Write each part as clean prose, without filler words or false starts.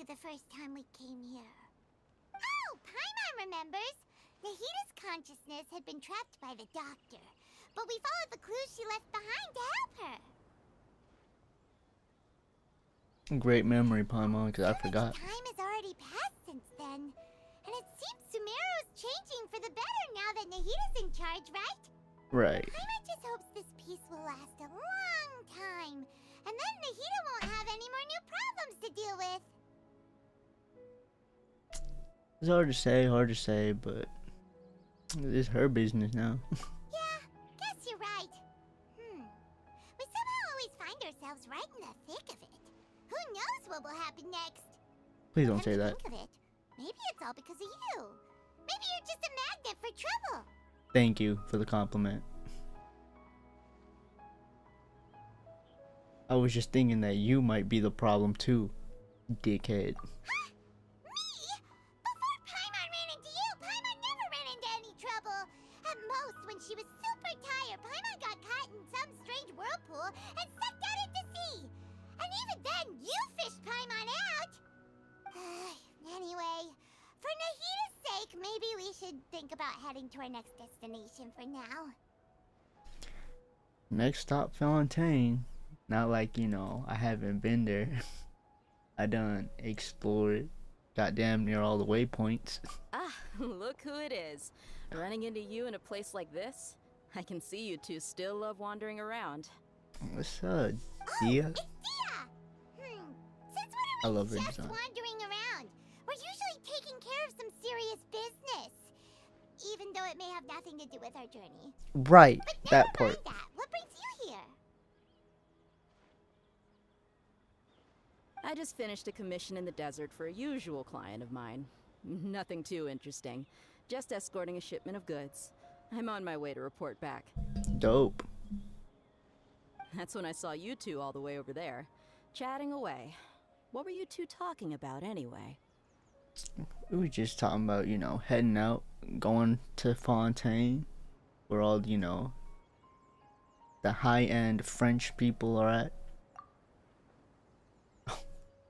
the first time we came here. Oh, Paimon remembers. Nahita's consciousness had been trapped by the doctor, but we followed the clues she left behind to help her. Great memory, Paimon, because I forgot. Time has already passed since then, and it seems Sumeru's changing for the better now that Nahita's in charge, right? Right. Paimon just hopes this peace will last a long time, and then Nahita won't have any more new problems to deal with. It's hard to say, but it's her business now. Yeah, guess you're right. We somehow always find ourselves right in the thick of it. Who knows what will happen next? Please don't say that. Think of it. Maybe it's all because of you. Maybe you're just a magnet for trouble. Thank you for the compliment. I was just thinking that you might be the problem too, dickhead. Huh? Me? Before Paimon ran into you, Paimon never ran into any trouble. At most, when she was super tired, Paimon got caught in some strange whirlpool and sucked out into sea. And even then, you fished Paimon out. Anyway, for Nahita's sake, maybe we should think about heading to our next destination for now. Next stop, Fontaine. Not like, you know, I haven't been there. I done explored, got damn near all the waypoints. Ah, look who it is. Running into you in a place like this? I can see you two still love wandering around. What's up, Oh, Dia? it's Dia! Since when I are love we her just design. wandering around? We're usually taking care of some serious business. Even though it may have nothing to do with our journey. Right, But that never part. mind that. What brings you here? I just finished a commission in the desert for a usual client of mine. Nothing too interesting. Just escorting a shipment of goods. I'm on my way to report back. Dope. That's when I saw you two all the way over there, chatting away. What were you two talking about anyway? We were just talking about, you know, heading out, going to Fontaine, where all, you know, the high-end French people are at.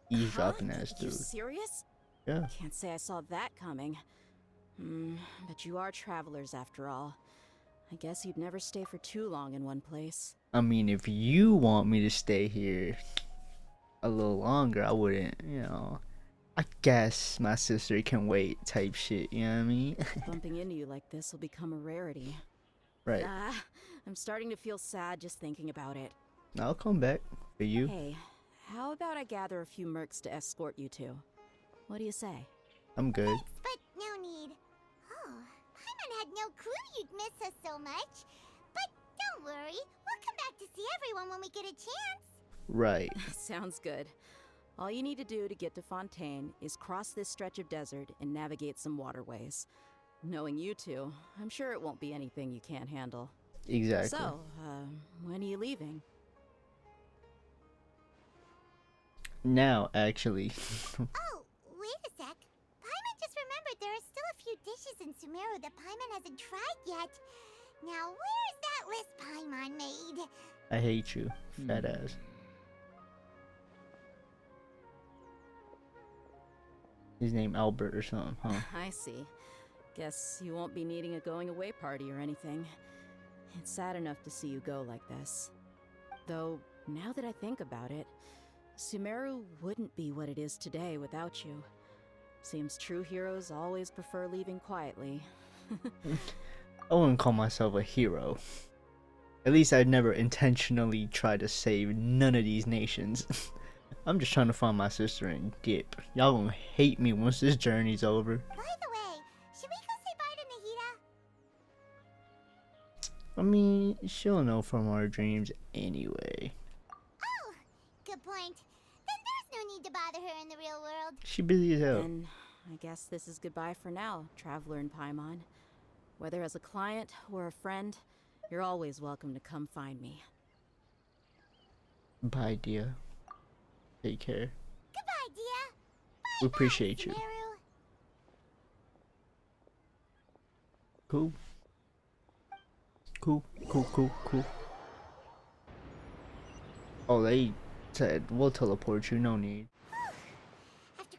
Eavesdropping ass You dude. serious? Yeah. Can't say I saw that coming. But you are travelers after all. I guess you'd never stay for too long in one place. I mean, if you want me to stay here a little longer, I wouldn't, you know. I guess my sister can wait type shit, you know what I mean? Bumping into you like this will become a rarity. Right. I'm starting to feel sad just thinking about it. I'll come back for you. Hey, how about I gather a few mercs to escort you two? What do you say? I'm good. Thanks, but no need. Oh, Paimon had no clue you'd miss us so much. But don't worry, we'll come back to see everyone when we get a chance. Right. Sounds good. All you need to do to get to Fontaine is cross this stretch of desert and navigate some waterways. Knowing you two, I'm sure it won't be anything you can't handle. Exactly. So, when are you leaving? Now, actually. Oh, wait a sec. Paimon just remembered there are still a few dishes in Sumeru that Paimon hasn't tried yet. Now, where's that list Paimon made? I hate you, fat ass. His name Albert or something, huh? I see. Guess you won't be needing a going away party or anything. It's sad enough to see you go like this. Though, now that I think about it, Sumeru wouldn't be what it is today without you. Seems true heroes always prefer leaving quietly. I wouldn't call myself a hero. At least I'd never intentionally try to save none of these nations. I'm just trying to find my sister and dip. Y'all gonna hate me once this journey's over. By the way, should we go say bye to Nahita? I mean, she'll know from our dreams anyway. Oh, good point. Then there's no need to bother her in the real world. She busy as hell. Then, I guess this is goodbye for now, Traveler in Paimon. Whether as a client or a friend, you're always welcome to come find me. Bye, dear. Take care. Goodbye, Dia. We appreciate you. Sumeru. Cool. Cool. Oh, they said we'll teleport you, no need. After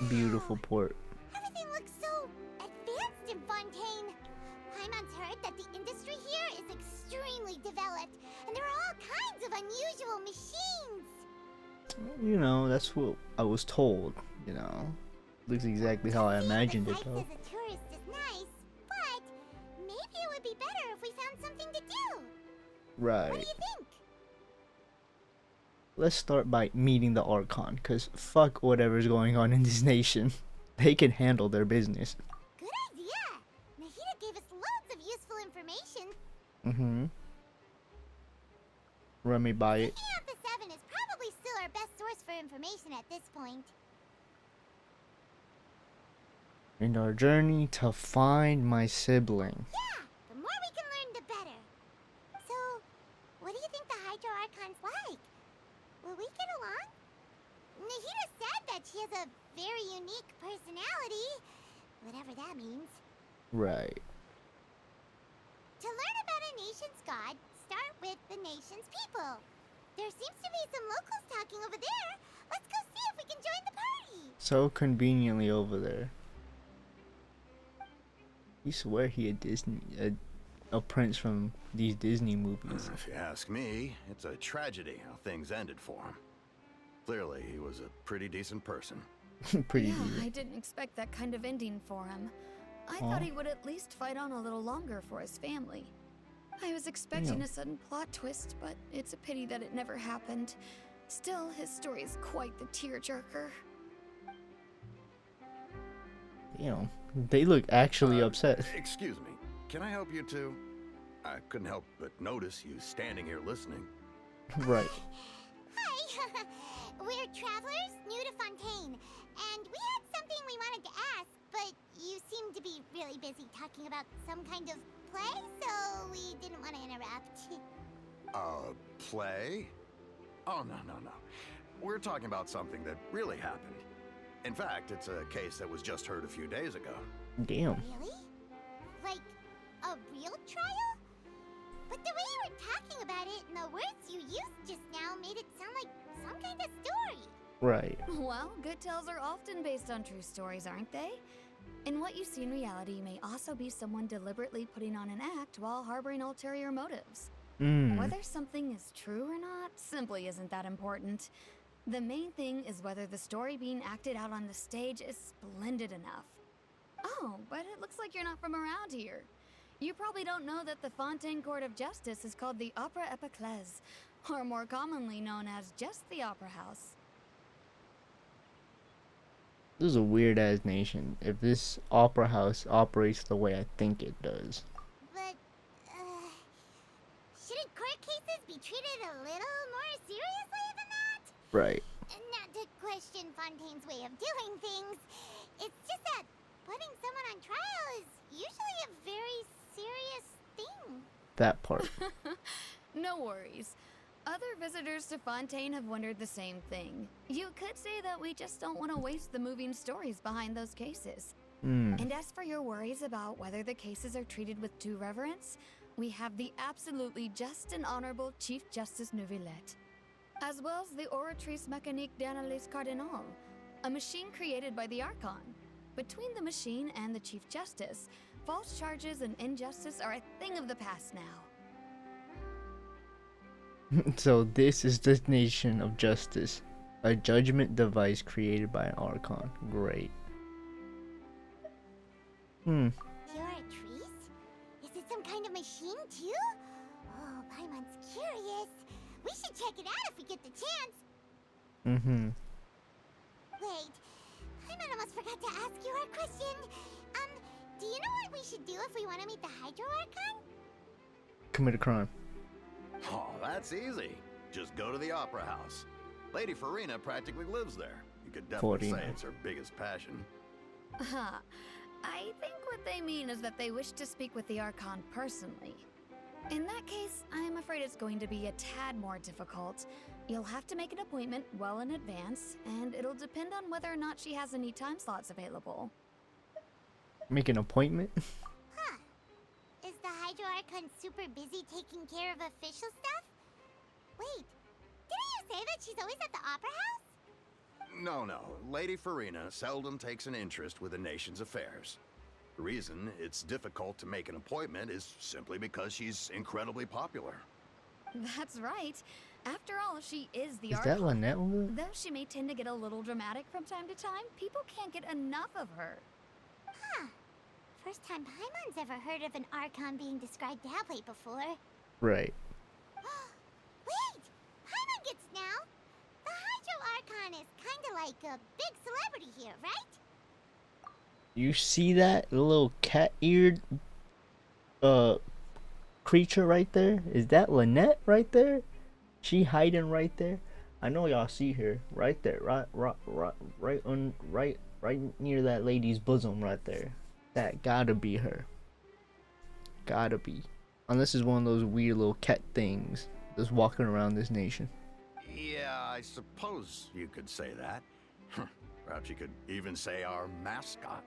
Beautiful port. Everything looks so advanced in Fontaine. Paimon's heard that the industry here is extremely developed, and there are all kinds of unusual machines. You know, that's what I was told, you know. Looks exactly how I imagined it, Seeing though. the sights as a tourist is nice, but maybe it would be better if we found something to do. Right. What do you think? Let's start by meeting the Archon, because fuck whatever's going on in this nation. They can handle their business. Good idea. Nahida gave us loads of useful information. Mm-hmm. Run me by it. Picking up the 7 is probably still our best source for information at this point. In our journey to find my sibling. Yeah, the more we can learn, the better. So, what do you think the Hydro Archon's like? Will we get along? Nahida said that she has a very unique personality, whatever that means. Right. To learn about a nation's god, start with the nation's people. There seems to be some locals talking over there. Let's go see if we can join the party. So conveniently over there. You swear he a prince from these Disney movies. If you ask me, it's a tragedy how things ended for him. Clearly, he was a pretty decent person. Pretty Yeah, decent. I didn't expect that kind of ending for him. I Aw. thought he would at least fight on a little longer for his family. I was expecting Yeah. a sudden plot twist, but it's a pity that it never happened. Still, his story is quite the tearjerker. You know, they look actually upset. Excuse me, can I help you too? I couldn't help but notice you standing here listening. Right. Hi, we're travelers new to Fontaine, and we had something we wanted to ask, but you seem to be really busy talking about some kind of play, so we didn't want to interrupt. Play? Oh, no. We're talking about something that really happened. In fact, it's a case that was just heard a few days ago. Damn. Really? Like, a real trial? But the way you were talking about it and the words you used just now made it sound like some kind of story. Right. Well, good tales are often based on true stories, aren't they? And what you see in reality may also be someone deliberately putting on an act while harboring ulterior motives. Whether something is true or not simply isn't that important. The main thing is whether the story being acted out on the stage is splendid enough. Oh, but it looks like you're not from around here. You probably don't know that the Fontaine Court of Justice is called the Opera Epiclese, or more commonly known as just the Opera House. This is a weird ass nation. If this opera house operates the way I think it does. But, shouldn't court cases be treated a little more seriously than that? Right. Not to question Fontaine's way of doing things. It's just that putting someone on trial is usually a very serious thing. That part. No worries. Other visitors to Fontaine have wondered the same thing. You could say that we just don't want to waste the moving stories behind those cases. And as for your worries about whether the cases are treated with due reverence, we have the absolutely just and honorable Chief Justice Neuvillette, as well as the Oratrice Mécanique d'Analyse Cardinal, a machine created by the Archon. Between the machine and the Chief Justice, false charges and injustice are a thing of the past now. So this is the nation of justice. A judgment device created by an Archon. Great. Pure trees? Is it some kind of machine too? Oh, Paimon's curious. We should check it out if we get the chance. Wait, Paimon almost forgot to ask you our question. Do you know what we should do if we want to meet the Hydro Archon? Commit a crime. Oh, that's easy. Just go to the Opera House. Lady Farina practically lives there. You could definitely say Farina. it's her biggest passion. I think what they mean is that they wish to speak with the Archon personally. In that case, I'm afraid it's going to be a tad more difficult. You'll have to make an appointment well in advance, and it'll depend on whether or not she has any time slots available. Make an appointment? Huh. Is the Hydro Archon super busy taking care of official stuff? Wait, didn't you say that she's always at the Opera House? No, no. Lady Farina seldom takes an interest with the nation's affairs. The reason it's difficult to make an appointment is simply because she's incredibly popular. That's right. After all, she is the Is that Archon. Lynette over there? Though she may tend to get a little dramatic from time to time, people can't get enough of her. Huh. First time Paimon's ever heard of an Archon being described that way before. Right. Wait! Paimon gets now! The Hydro Archon is kinda like a big celebrity here, right? You see that little cat-eared creature right there? Is that Lynette right there? She hiding right there. I know y'all see her right there, right near that lady's bosom right there. That gotta be her. Gotta be. Unless it's one of those weird little cat things that's walking around this nation. Yeah, I suppose you could say that. Perhaps you could even say our mascot.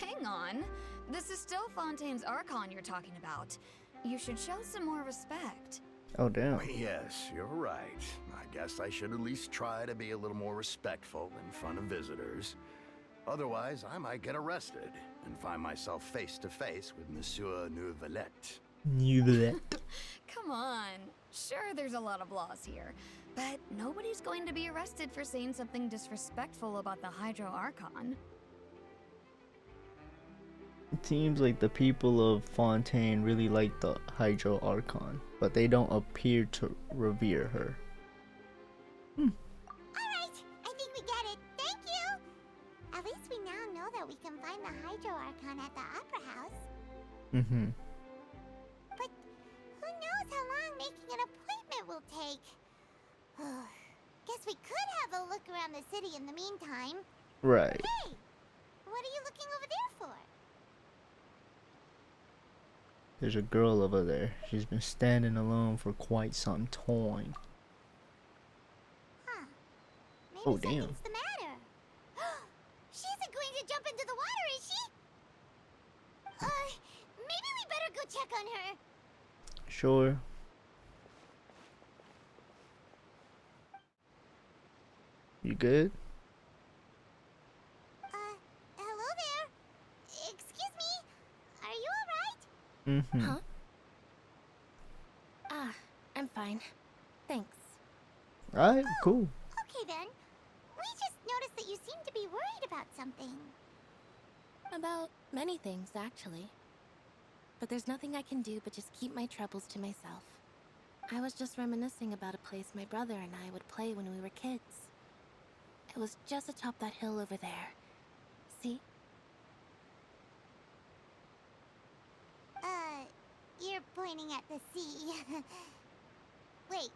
Hang on. This is still Fontaine's Archon you're talking about. You should show some more respect. Oh damn. Yes, you're right. I guess I should at least try to be a little more respectful in front of visitors. Otherwise, I might get arrested and find myself face to face with Monsieur Neuvillette. Neuvillette. Come on. Sure, there's a lot of laws here, but nobody's going to be arrested for saying something disrespectful about the Hydro Archon. It seems like the people of Fontaine really like the Hydro Archon, but they don't appear to revere her. Alright, I think we get it. Thank you! At least we now know that we can find the Hydro Archon at the Opera House. Mm-hmm. But who knows how long making an appointment will take? Guess we could have a look around the city in the meantime. Right. Hey! What are you looking over there for? There's a girl over there. She's been standing alone for quite some time. Huh. Maybe Oh, damn. something's the matter. She isn't going to jump into the water, is she? Maybe we better go check on her. Sure. You good? Hello there. Excuse me. Are you alright? Mm-hmm. Huh? Ah, I'm fine. Thanks. Alright, cool. Okay then. We just noticed that you seem to be worried about something. About many things, actually. But there's nothing I can do but just keep my troubles to myself. I was just reminiscing about a place my brother and I would play when we were kids. It was just atop that hill over there. See? You're pointing at the sea. Wait,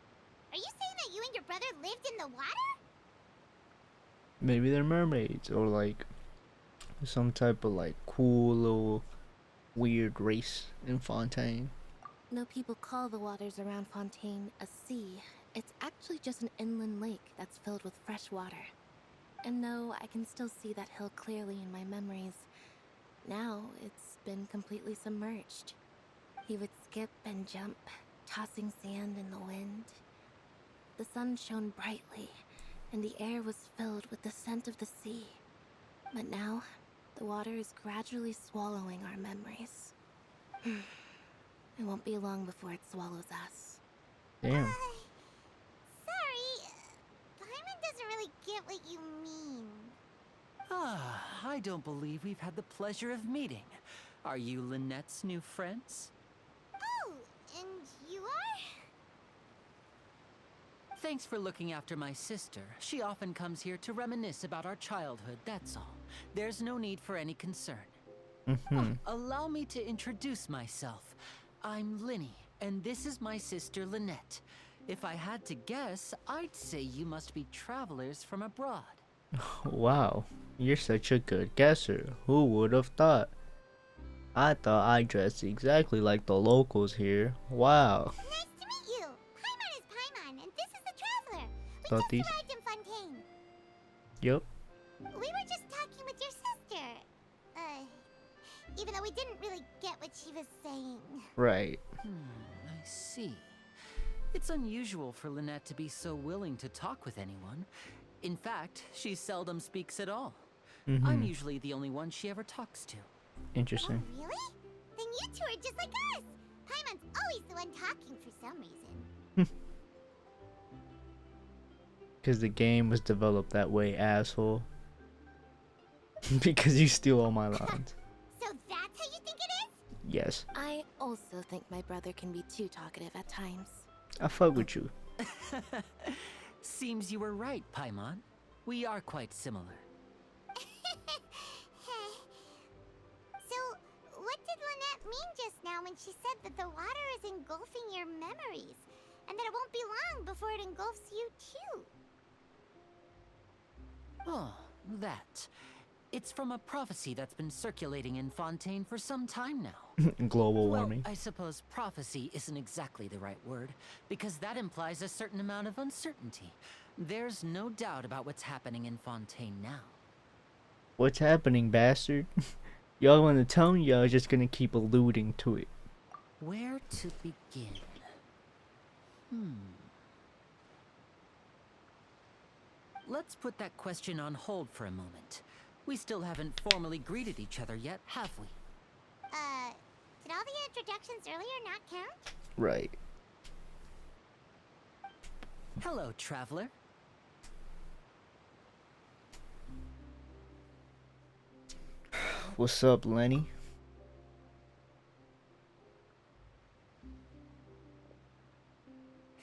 are you saying that you and your brother lived in the water? Maybe they're mermaids or like some type of like cool little weird race in Fontaine. Though people call the waters around Fontaine a sea, it's actually just an inland lake that's filled with fresh water. And though I can still see that hill clearly in my memories, now it's been completely submerged. He would skip and jump, tossing sand in the wind. The sun shone brightly, and the air was filled with the scent of the sea. But now, the water is gradually swallowing our memories. It won't be long before it swallows us. Damn. Sorry. Paimon doesn't really get what you mean. Ah, I don't believe we've had the pleasure of meeting. Are you Lynette's new friends? Oh, and you are? Thanks for looking after my sister. She often comes here to reminisce about our childhood, that's all. There's no need for any concern. Mm-hmm. Allow me to introduce myself. I'm Lenny, and this is my sister Lynette. If I had to guess, I'd say you must be travelers from abroad. Wow, you're such a good guesser. Who would have thought? I thought I dressed exactly like the locals here. Wow. Nice to meet you. Paimon is Paimon, and this is the Traveler. We Thought just these- arrived in Fontaine. Yep. We were just talking with your sister. Even though we didn't really get what she was saying. Right. I see. It's unusual for Lynette to be so willing to talk with anyone. In fact, she seldom speaks at all. Mm-hmm. I'm usually the only one she ever talks to. Interesting. Oh, really? Then you two are just like us. Paimon's always the one talking for some reason. Because the game was developed that way, asshole. Because you steal all my lines. So that's how you think it is? Yes. I also think my brother can be too talkative at times. I fuck with you. Seems you were right, Paimon. We are quite similar. So, what did Lynette mean just now when she said that the water is engulfing your memories? And that it won't be long before it engulfs you too? Oh, that. It's from a prophecy that's been circulating in Fontaine for some time now. Global Well, warming. I suppose prophecy isn't exactly the right word, because that implies a certain amount of uncertainty. There's no doubt about what's happening in Fontaine now. What's happening, bastard? Y'all want to tell me? Y'all just gonna keep alluding to it. Where to begin? Let's put that question on hold for a moment. We still haven't formally greeted each other yet, have we? Did all the introductions earlier not count? Right. Hello, traveler. What's up, Lenny?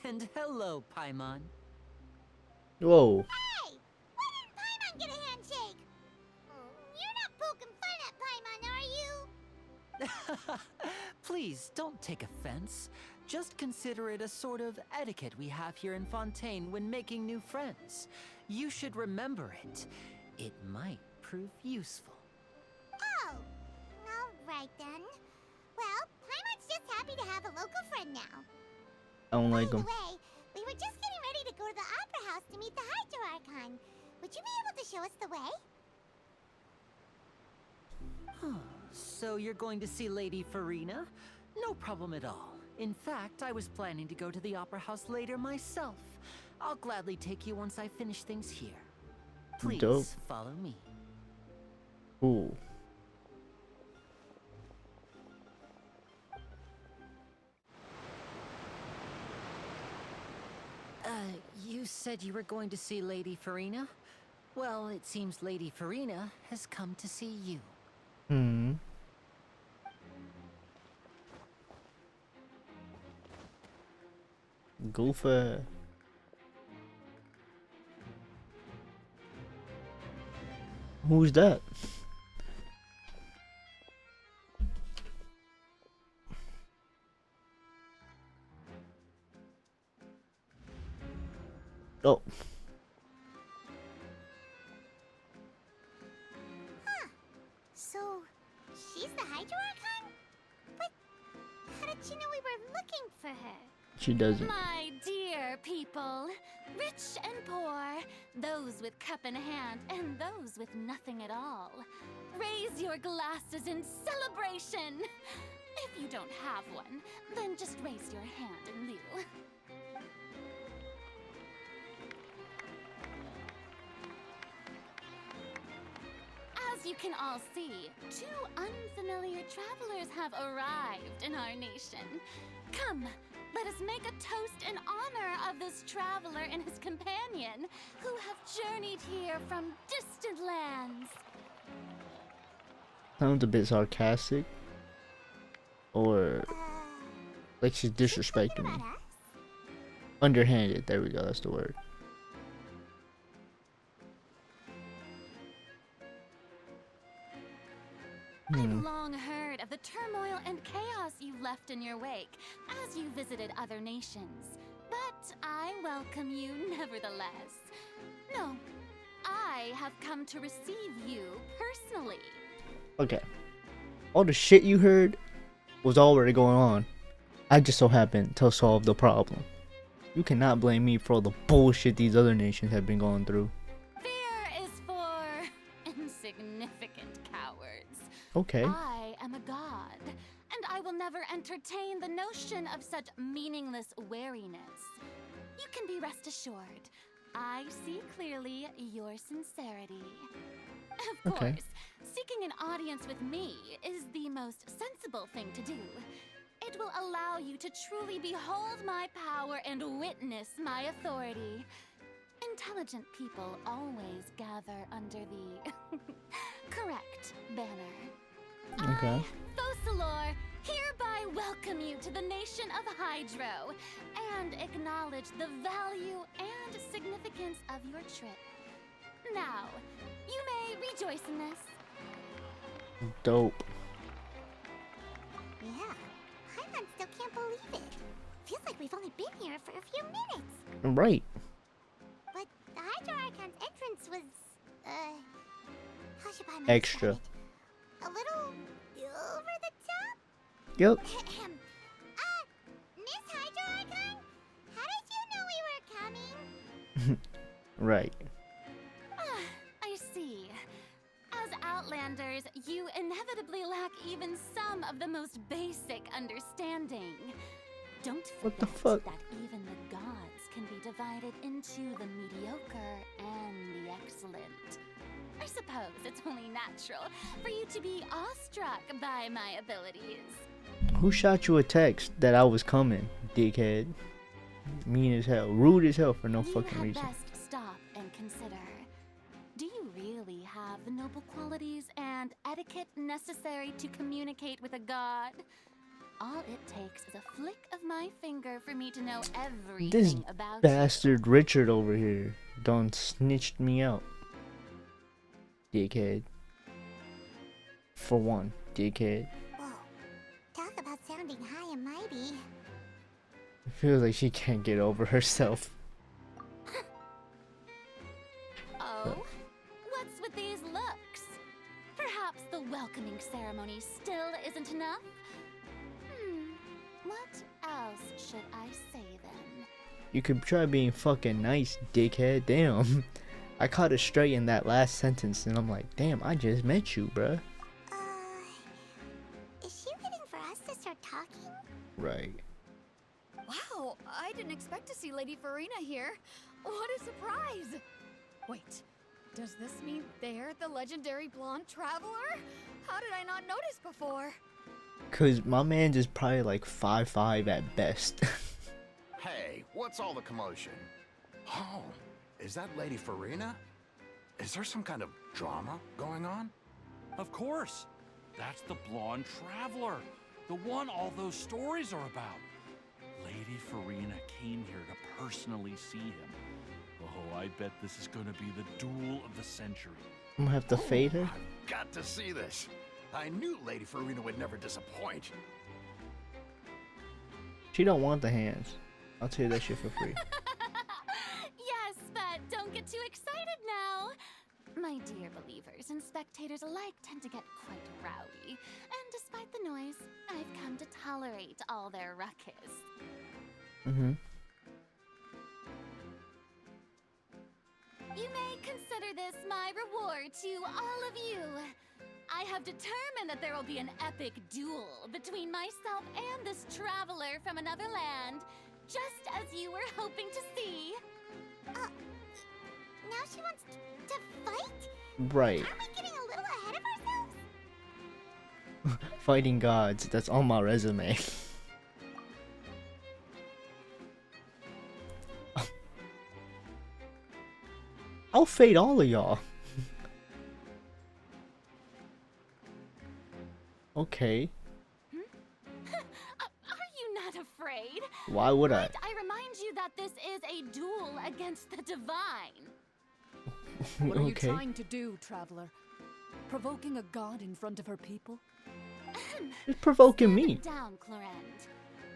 And hello, Paimon. Whoa. Hey! Why didn't Paimon get a handshake? You're not poking fun at Paimon, are you? Please, don't take offense. Just consider it a sort of etiquette we have here in Fontaine when making new friends. You should remember it. It might prove useful. Oh, all right then. Well, Paimon's just happy to have a local friend now. I don't By like the him. way, we were just getting ready to go to the Opera House to meet the Hydro Archon. Would you be able to show us the way? So you're going to see Lady Farina? No problem at all. In fact, I was planning to go to the Opera House later myself. I'll gladly take you once I finish things here. Please Dope. follow me. Ooh. You said you were going to see Lady Farina? Well, it seems Lady Farina has come to see you. Hmm. Goofa. Who's that? Oh. So, she's the Hydro Archon? But how did she know we were looking for her? She doesn't. My dear people, rich and poor, those with cup in hand and those with nothing at all, raise your glasses in celebration. If you don't have one, then just raise your hand in lieu. As you can all see, two unfamiliar travelers have arrived in our nation. Come, let us make a toast in honor of this traveler and his companion, who have journeyed here from distant lands. Sounds a bit sarcastic. Or like she's disrespecting me. About us? Underhanded, there we go, that's the word. I've long heard of the turmoil and chaos you left in your wake as you visited other nations. But I welcome you nevertheless. No, I have come to receive you personally. Okay. All the shit you heard was already going on. I just so happened to solve the problem. You cannot blame me for all the bullshit these other nations have been going through. Fear is for insignificant cowards. Okay. I am a god, and I will never entertain the notion of such meaningless wariness. You can be rest assured, I see clearly your sincerity. Of Okay. course, seeking an audience with me is the most sensible thing to do. It will allow you to truly behold my power and witness my authority. Intelligent people always gather under the correct banner. Okay. I, Focalor, hereby welcome you to the nation of Hydro and acknowledge the value and significance of your trip. Now, you may rejoice in this. Dope. Yeah, Paimon still can't believe it. Feels like we've only been here for a few minutes. Right. But the Hydro Archon's entrance was, how should Paimon Extra. describe it? A little over the top? Yep. Miss Hydro Archon? How did you know we were coming? Right. I see. As Outlanders, you inevitably lack even some of the most basic understanding. Don't What forget the fuck? that even the gods can be divided into the mediocre and the excellent. I suppose it's only natural for you to be awestruck by my abilities. Who shot you a text that I was coming, dickhead? Mean as hell. Rude as hell for no You fucking had reason. best stop and consider. Do you really have the noble qualities and etiquette necessary to communicate with a god? All it takes is a flick of my finger for me to know everything This about bastard Richard over here done snitched me out. Dickhead. For one, dickhead. Whoa, talk about sounding high and mighty. It feels like she can't get over herself. you. Oh, what's with these looks? Perhaps the welcoming ceremony still isn't enough? What else should I say then? You could try being fucking nice, dickhead. Damn. I caught it straight in that last sentence and I'm like, damn, I just met you, bruh. Is she waiting for us to start talking? Right. Wow, I didn't expect to see Lady Farina here. What a surprise! Wait, does this mean they're the legendary blonde traveler? How did I not notice before? Cause my man's is probably like 5'5" at best. Hey, what's all the commotion? Oh, is that Lady Farina? Is there some kind of drama going on? Of course. That's the blonde traveler. The one all those stories are about. Lady Farina came here to personally see him. Oh, I bet this is gonna be the duel of the century. I'm gonna have to fade her. I've got to see this. I knew Lady Farina would never disappoint. She don't want the hands. I'll tell you that shit for free. Yes, but don't get too excited now. My dear believers and spectators alike tend to get quite rowdy, and despite the noise, I've come to tolerate all their ruckus. Mm-hmm. You may consider this my reward to all of you. I have determined that there will be an epic duel between myself and this traveler from another land, just as you were hoping to see. Now she wants to fight? Right. Aren't we getting a little ahead of ourselves? Fighting gods. That's on my resume. I'll fade all of y'all. Okay. Are you not afraid? Why would I? Might I remind you that this is a duel against the divine. What are you Okay. trying to do, traveler? Provoking a god in front of her people? It's provoking Stand me. down, Clorend.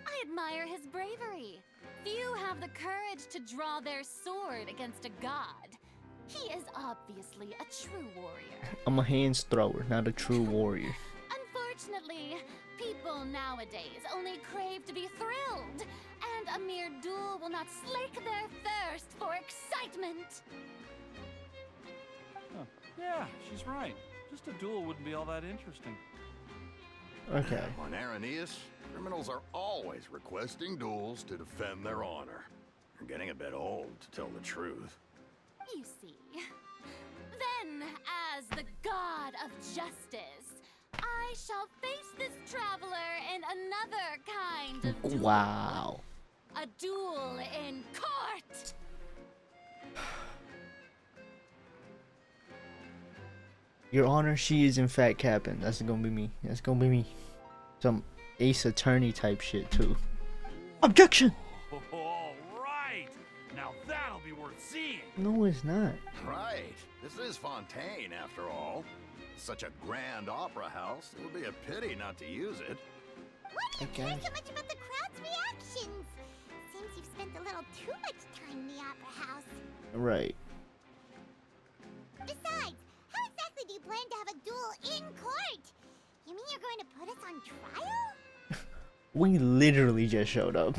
I admire his bravery. Few have the courage to draw their sword against a god. He is obviously a true warrior. I'm a hands thrower, not a true warrior. Unfortunately, people nowadays only crave to be thrilled, and a mere duel will not slake their thirst for excitement. Huh. Yeah, she's right. Just a duel wouldn't be all that interesting. Okay. On Araneus, criminals are always requesting duels to defend their honor. They're getting a bit old, to tell the truth. You see, then, as the god of justice, I shall face this traveler in another kind of duel. Wow. A duel in court! Your Honor, she is in fact capping. That's gonna be me. That's gonna be me. Some Ace Attorney type shit too. Objection! All right. Now that'll be worth seeing. No, it's not. Right. This is Fontaine, after all. Such a grand opera house. It would be a pity not to use it. Why do you care so much about the crowd's reactions? Seems you've spent a little too much time in the opera house. Right. Besides, how exactly do you plan to have a duel in court? You mean you're going to put us on trial? We literally just showed up.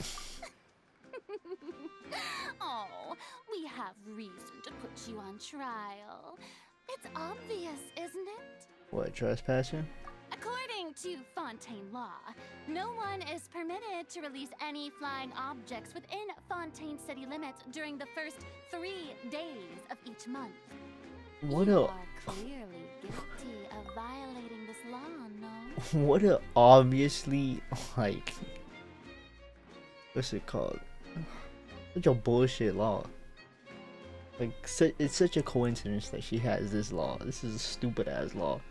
Oh, we have reason to put you on trial. It's obvious, isn't it? What, trespassing? According to Fontaine law, no one is permitted to release any flying objects within Fontaine city limits during the first 3 days of each month. What You a are clearly guilty of violating this law, no? what a obviously like what's it called? Such a bullshit law. Like it's such a coincidence that she has this law. This is a stupid ass law.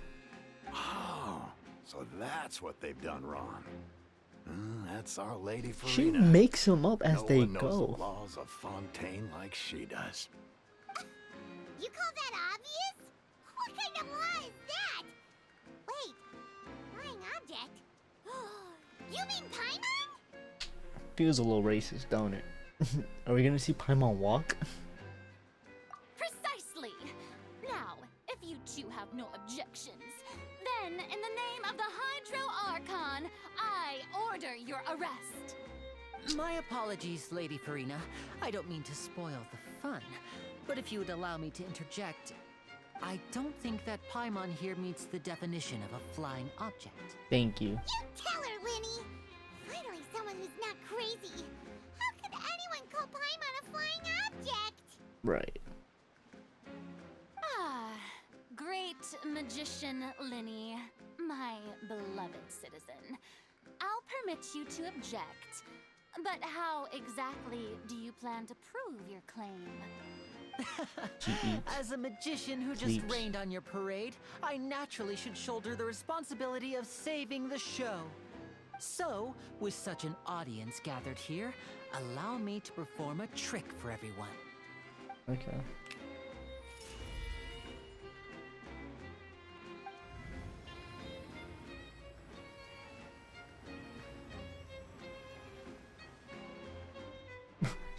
Oh, so that's what they've done wrong. That's Our Lady Farina. She makes them up as no they one knows go. the laws of Fontaine like she does. You call that obvious? What kind of law is that? Wait, flying object? You mean Paimon? Feels a little racist, don't it? Are we gonna see Paimon walk? Precisely! Now, if you two have no objections, then in the name of the Hydro Archon, I order your arrest. My apologies, Lady Farina. I don't mean to spoil the fun, but if you would allow me to interject, I don't think that Paimon here meets the definition of a flying object. Thank you. You tell her, Lenny! Finally someone who's not crazy. How could anyone call Paimon a flying object? Right. Ah, great magician Lenny, my beloved citizen. I'll permit you to object, but how exactly do you plan to prove your claim? As a magician who just Leech. rained on your parade, I naturally should shoulder the responsibility of saving the show. So, with such an audience gathered here, allow me to perform a trick for everyone. Okay.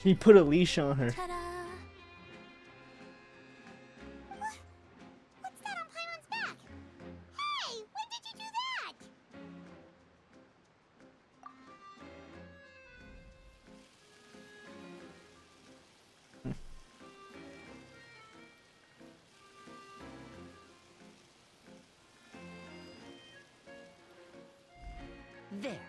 She put a leash on her. Ta-da! What's that on Paimon's back? Hey, when did you do that? There.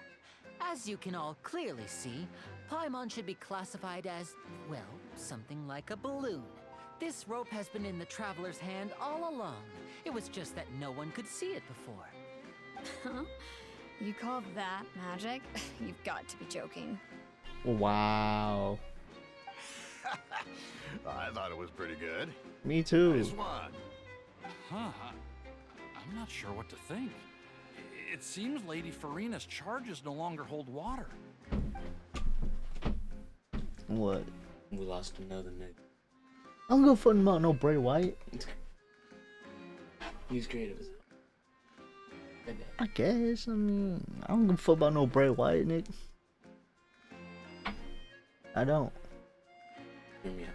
As you can all clearly see, Paimon should be classified as, well, something like a balloon. This rope has been in the traveler's hand all along. It was just that no one could see it before. Huh? You call that magic? You've got to be joking. Wow. I thought it was pretty good. Me too. Nice one. Huh. I'm not sure what to think. It seems Lady Farina's charges no longer hold water. What? We lost another nigga. I don't give a fuck about no Bray Wyatt. He's creative as hell. I guess. I mean, I don't give a fuck about no Bray Wyatt, Nick. I don't. Hear me out.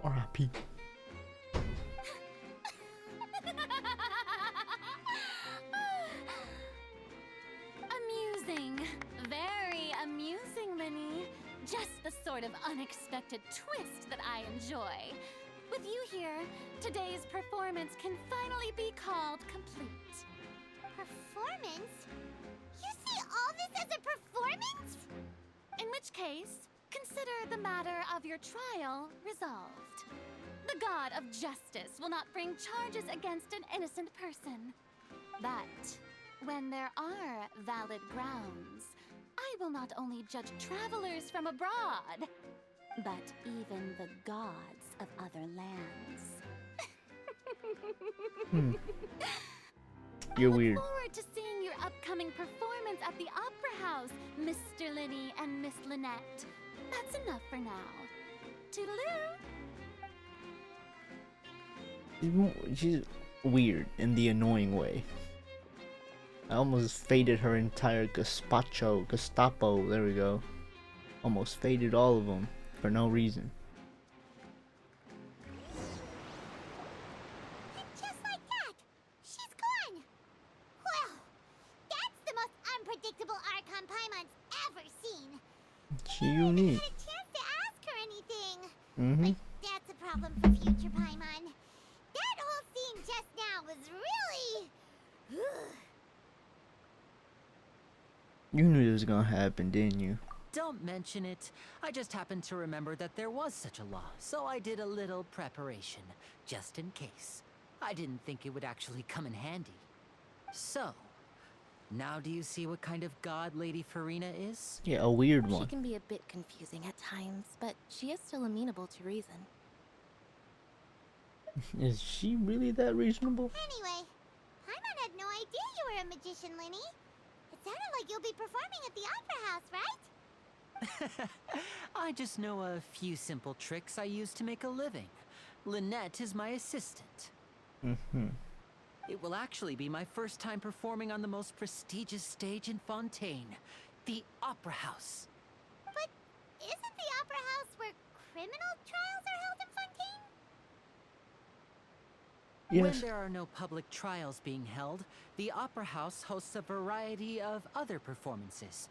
R.I.P. Amusing. Very amusing, Lenny. Just the sort of unexpected twist that I enjoy. With you here, today's performance can finally be called complete. Performance? You see all this as a performance? In which case, consider the matter of your trial resolved. The god of justice will not bring charges against an innocent person. But when there are valid grounds, I will not only judge travelers from abroad, but even the gods of other lands. You're I weird. look forward to seeing your upcoming performance at the Opera House, Mr. Lenny and Miss Lynette. That's enough for now. Toodaloo! She's weird in the annoying way. I almost faded her entire Gestapo, there we go. Almost faded all of them for no reason. And just like that, she's gone. Well, that's the most unpredictable Archon Paimon's ever seen. She I unique. haven't had a chance to ask her anything. Mm-hmm. But that's a problem for future Paimon. That whole scene just now was really... You knew this was gonna happen, didn't you? Don't mention it. I just happened to remember that there was such a law, so I did a little preparation, just in case. I didn't think it would actually come in handy. So, now do you see what kind of god Lady Farina is? Yeah, a weird She one. can be a bit confusing at times, but she is still amenable to reason. Is she really that reasonable? Anyway, Paimon had no idea you were a magician, Lenny. It sounded like you'll be performing at the Opera House, right? I just know a few simple tricks I use to make a living. Lynette is my assistant. Mm-hmm. It will actually be my first time performing on the most prestigious stage in Fontaine, the Opera House. But isn't the Opera House where criminal trials are held in Fontaine? Yes. When there are no public trials being held, the Opera House hosts a variety of other performances.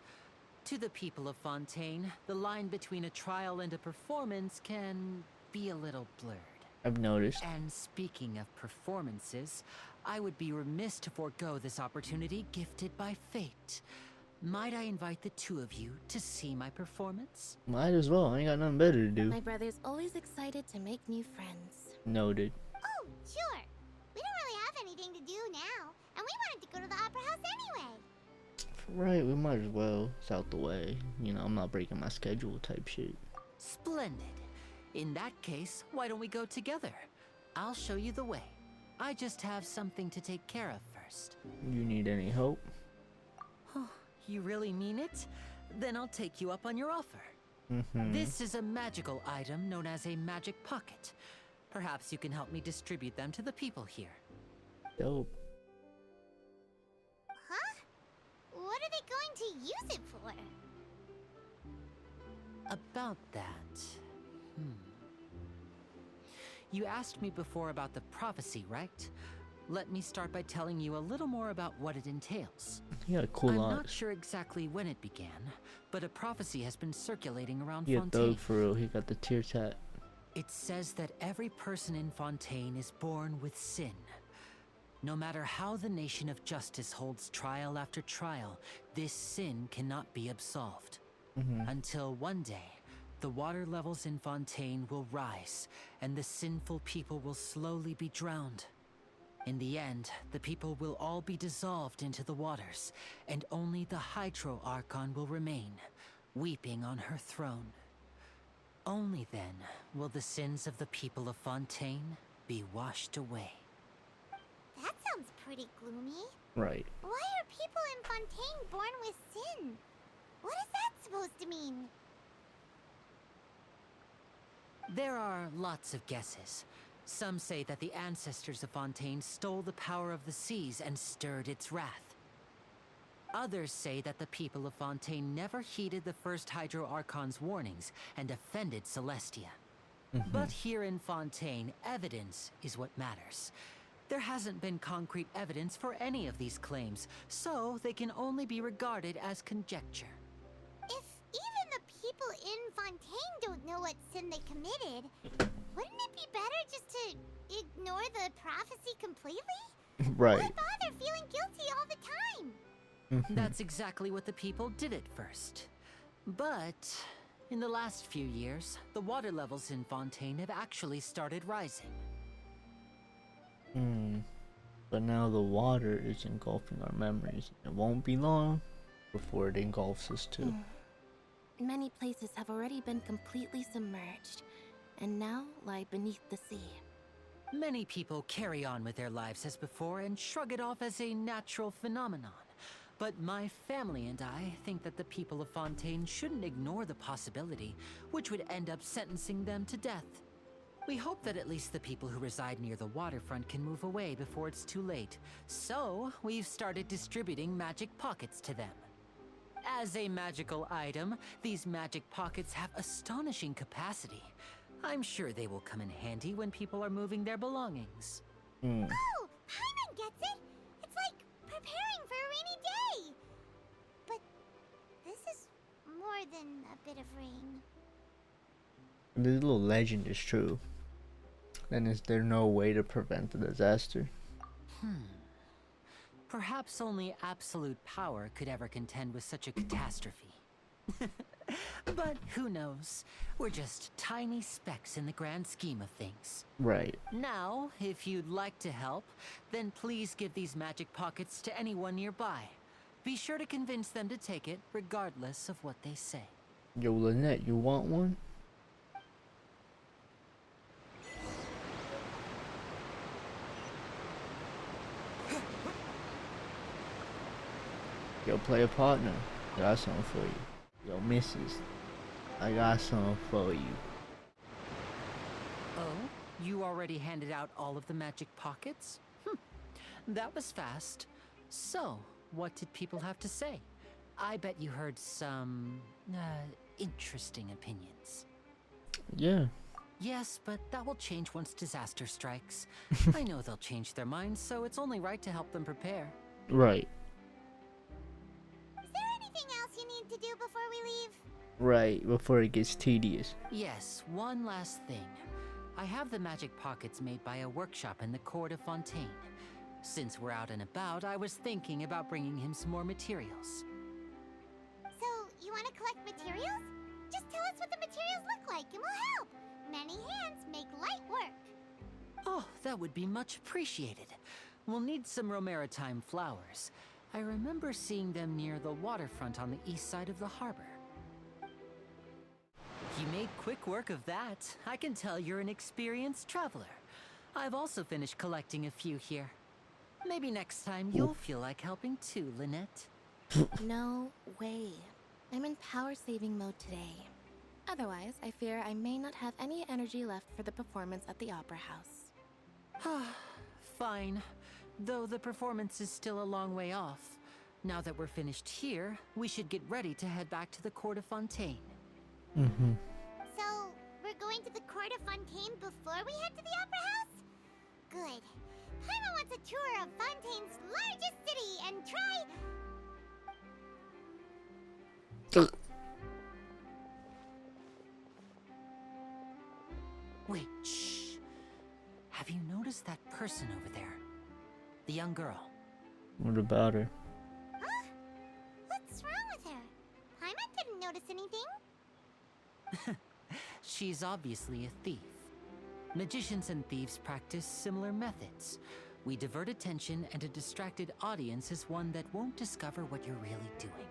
To the people of Fontaine, the line between a trial and a performance can be a little blurred. I've noticed. And speaking of performances, I would be remiss to forego this opportunity gifted by fate. Might I invite the two of you to see my performance? Might as well. I ain't got nothing better to do. My brother's always excited to make new friends. Noted. Oh, sure. We don't really have anything to do now, and we wanted to go to the Opera House anyway. Right, we might as well. It's out the way. You know, I'm not breaking my schedule type shit. Splendid. In that case, why don't we go together? I'll show you the way. I just have something to take care of first. You need any help? You really mean it? Then I'll take you up on your offer. Mm-hmm. This is a magical item known as a magic pocket. Perhaps you can help me distribute them to the people here. Dope. Huh? What are they going to use it for? About that... You asked me before about the prophecy, right? Let me start by telling you a little more about what it entails. You got a cool I'm eyes. not sure exactly when it began, but a prophecy has been circulating around He a Fontaine. thug for real. He got the tear tat. It says that every person in Fontaine is born with sin. No matter how the nation of justice holds trial after trial, this sin cannot be absolved. Until one day, the water levels in Fontaine will rise, and the sinful people will slowly be drowned. In the end, the people will all be dissolved into the waters, and only the Hydro Archon will remain, weeping on her throne. Only then will the sins of the people of Fontaine be washed away. That sounds pretty gloomy. Right. Why are people in Fontaine born with sin? What is that supposed to mean? There are lots of guesses. Some say that the ancestors of Fontaine stole the power of the seas and stirred its wrath. Others say that the people of Fontaine never heeded the first Hydro Archon's warnings and offended Celestia. But here in Fontaine, evidence is what matters. There hasn't been concrete evidence for any of these claims, so they can only be regarded as conjecture. If even the people in Fontaine don't know what sin they committed, wouldn't it be better just to ignore the prophecy completely? Right. Why bother feeling guilty all the time? That's exactly what the people did at first. But in the last few years, the water levels in Fontaine have actually started rising. But now the water is engulfing our memories. It won't be long before it engulfs us too. Many places have already been completely submerged, and now lie beneath the sea. Many people carry on with their lives as before and shrug it off as a natural phenomenon. But my family and I think that the people of Fontaine shouldn't ignore the possibility, which would end up sentencing them to death. We hope that at least the people who reside near the waterfront can move away before it's too late. So, we've started distributing magic pockets to them. As a magical item, these magic pockets have astonishing capacity. I'm sure they will come in handy when people are moving their belongings. Oh, Paimon gets it! It's like preparing for a rainy day! But this is more than a bit of rain. The little legend is true. Then is there no way to prevent the disaster? Perhaps only absolute power could ever contend with such a catastrophe. But who knows? We're just tiny specks in the grand scheme of things. Right. Now, if you'd like to help, then please give these magic pockets to anyone nearby. Be sure to convince them to take it, regardless of what they say. Yo, Lynette, you want one? Yo, play a partner. I got something for you. Yo, missus, I got something for you. Oh? You already handed out all of the magic pockets? That was fast. So, what did people have to say? I bet you heard some, interesting opinions. Yeah. Yes, but that will change once disaster strikes. I know they'll change their minds, so it's only right to help them prepare. Right. Is there anything else you need to do before we leave? Right, before it gets tedious. Yes, one last thing. I have the magic pockets made by a workshop in the court of Fontaine. Since we're out and about, I was thinking about bringing him some more materials. So, you want to collect materials? Just tell us what the materials look like and we'll help. Many hands make light work. Oh, that would be much appreciated. We'll need some Romaritime flowers. I remember seeing them near the waterfront on the east side of the harbor. You made quick work of that. I can tell you're an experienced traveler. I've also finished collecting a few here. Maybe next time you'll feel like helping too, Lynette. No way. I'm in power-saving mode today. Otherwise, I fear I may not have any energy left for the performance at the Opera House. Fine. Though the performance is still a long way off. Now that we're finished here, we should get ready to head back to the court of Fontaine. So, we're going to the court of Fontaine before we head to the Opera House? Good. Paimon wants a tour of Fontaine's largest city and try... Wait, shh. Have you noticed that person over there? The young girl. What about her? Huh? What's wrong with her? Paimon didn't notice anything. She's obviously a thief. Magicians and thieves practice similar methods. We divert attention, and a distracted audience is one that won't discover what you're really doing.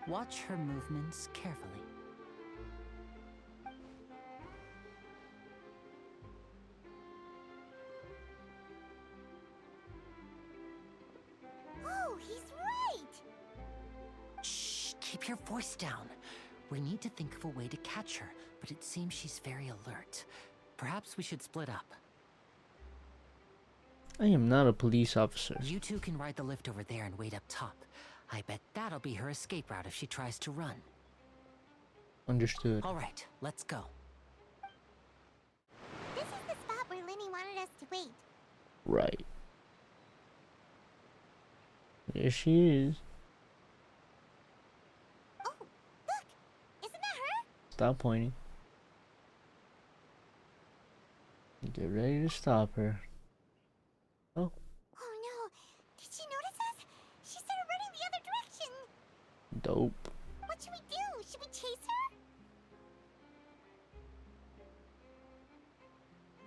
Watch her movements carefully. Oh, he's right! Shh, keep your voice down. We need to think of a way to catch her, but it seems she's very alert. Perhaps we should split up. I am not a police officer. You two can ride the lift over there and wait up top. I bet that'll be her escape route if she tries to run. Understood. All right, let's go. This is the spot where Lenny wanted us to wait. Right. There she is. Oh, look! Isn't that her? Stop pointing. Get ready to stop her. Oh. Oh no! Did she notice us? She started running the other Dope. What should we do? Should we chase her?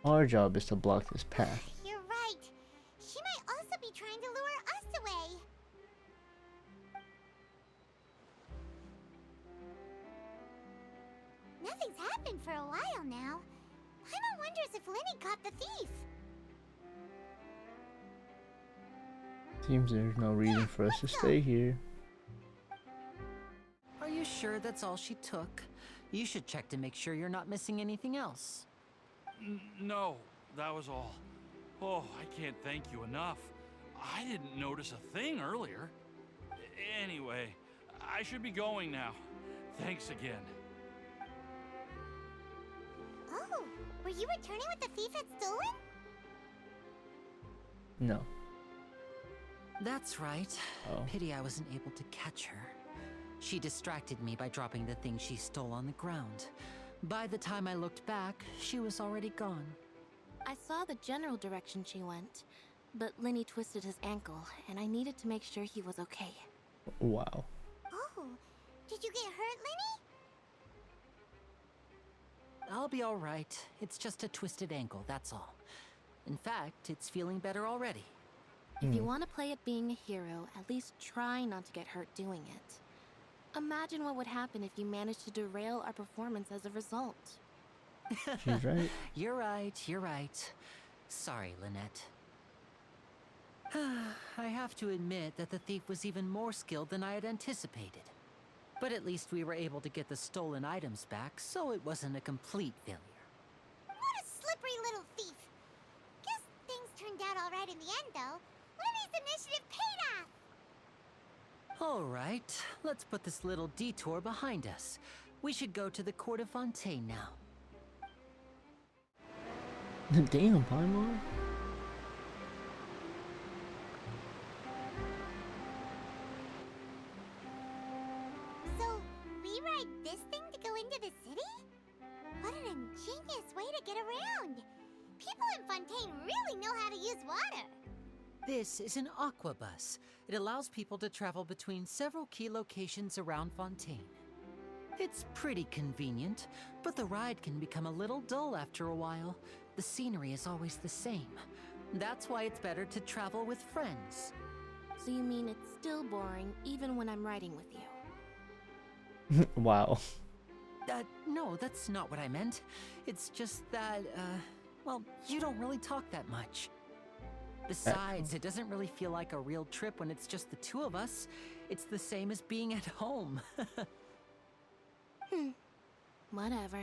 Our job is to block this path. You're right. She might also be trying to lure us away. Nothing's happened for a while now. Paimon wonders if Lenny caught the thief. Seems there's no reason for us to stay here. Are you sure that's all she took? You should check to make sure you're not missing anything else. No, that was all. Oh, I can't thank you enough. I didn't notice a thing earlier. Anyway, I should be going now. Thanks again. Oh, were you returning what the thief had stolen? No. That's right. Oh. Pity I wasn't able to catch her. She distracted me by dropping the thing she stole on the ground. By the time I looked back, she was already gone. I saw the general direction she went, but Lenny twisted his ankle, and I needed to make sure he was okay. Wow. Oh, did you get hurt, Lenny? I'll be all right. It's just a twisted ankle, that's all. In fact, it's feeling better already. If you want to play at being a hero, at least try not to get hurt doing it. Imagine what would happen if you managed to derail our performance as a result. She's right. You're right. Sorry, Lynette. I have to admit that the thief was even more skilled than I had anticipated. But at least we were able to get the stolen items back, so it wasn't a complete failure. What a slippery little thief. Guess things turned out all right in the end, though. Lenny's initiative paid off. All right, let's put this little detour behind us. We should go to the court of Fontaine now. Damn, Paimon. So, we ride this thing to go into the city? What an ingenious way to get around. People in Fontaine really know how to use water. This is an aqua bus. It allows people to travel between several key locations around Fontaine. It's pretty convenient, but the ride can become a little dull after a while. The scenery is always the same. That's why it's better to travel with friends. So you mean it's still boring even when I'm riding with you? Wow. No, that's not what I meant. It's just that, well, you don't really talk that much. Besides, it doesn't really feel like a real trip when it's just the two of us. It's the same as being at home. Whatever.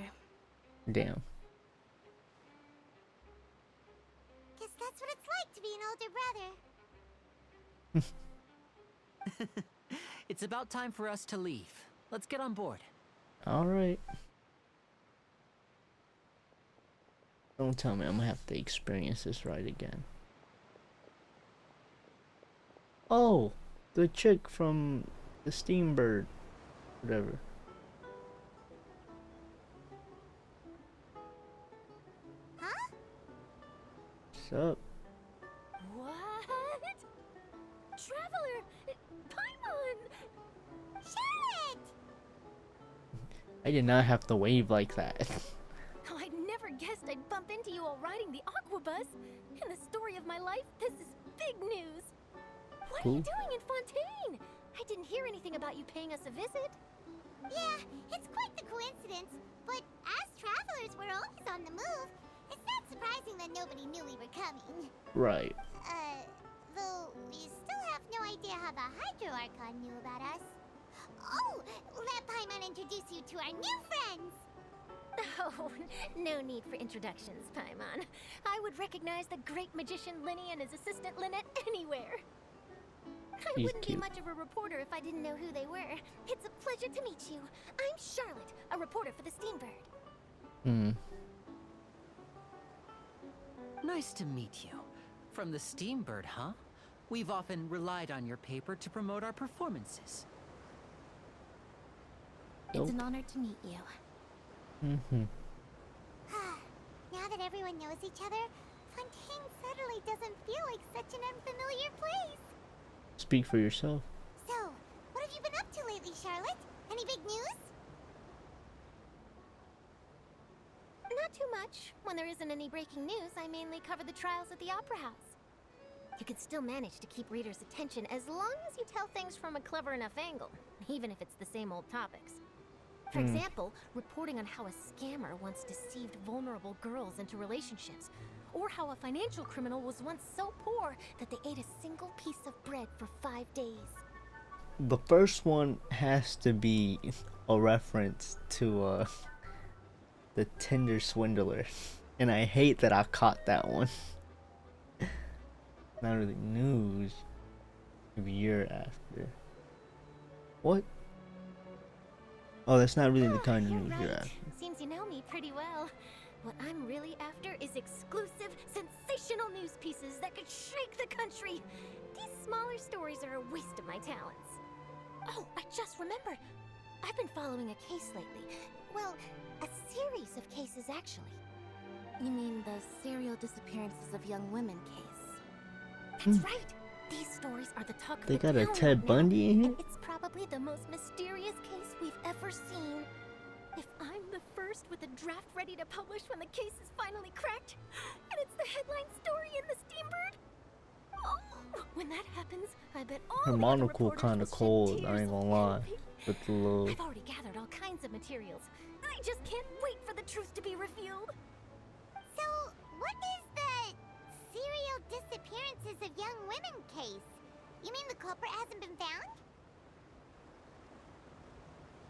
Damn. Guess that's what it's like to be an older brother. It's about time for us to leave. Let's get on board. All right. Don't tell me I'm gonna have to experience this ride again. Oh, the chick from the Steambird, whatever. Huh? What's up? What? Traveler! Paimon! Charlotte! I did not have to wave like that. Oh, I never guessed I'd bump into you while riding the aqua bus. In the story of my life, this is big news. What are you doing in Fontaine? I didn't hear anything about you paying us a visit. Yeah, it's quite the coincidence. But as travelers, we're always on the move. It's not surprising that nobody knew we were coming. Right. Though we still have no idea how the Hydro Archon knew about us. Oh, let Paimon introduce you to our new friends. Oh, no need for introductions, Paimon. I would recognize the great magician Lenny and his assistant Lynette anywhere. I wouldn't be much of a reporter if I didn't know who they were. It's a pleasure to meet you. I'm Charlotte, a reporter for the Steambird. Nice to meet you. From the Steambird, huh? We've often relied on your paper to promote our performances. It's an honor to meet you. Now that everyone knows each other, Fontaine suddenly doesn't feel like such an unfamiliar place. Speak for yourself. So, what have have you been up to lately, Charlotte? Any big news? Not too much. When there isn't any breaking news, I mainly cover the trials at the Opera House. You can still manage to keep readers' attention as long as you tell things from a clever enough angle, even if it's the same old topics. For example, reporting on how a scammer once deceived vulnerable girls into relationships, or how a financial criminal was once so poor that they ate a single piece of bread for 5 days. The first one has to be a reference to the Tinder swindler, and I hate that I caught that one. Not really news. Maybe you're after. What? Oh, that's not really the kind of news you're after. Seems you know me pretty well. What I'm really after is exclusive, sensational news pieces that could shake the country. These smaller stories are a waste of my talents. Oh, I just remembered. I've been following a case lately. Well, a series of cases, actually. You mean the serial disappearances of young women case? That's right. These stories are the talk of They the got a town Ted right Bundy now, in here? and it's probably the most mysterious case we've ever seen. If I'm the first with a draft ready to publish when the case is finally cracked, and it's the headline story in the Steambird, oh, when that happens, I bet all Her the other monocle reporters kind will of shed cold, I tears ain't of gonna lie. envy. With the little. I've already gathered all kinds of materials. I just can't wait for the truth to be revealed. So, what is the serial disappearances of young women case? You mean the culprit hasn't been found?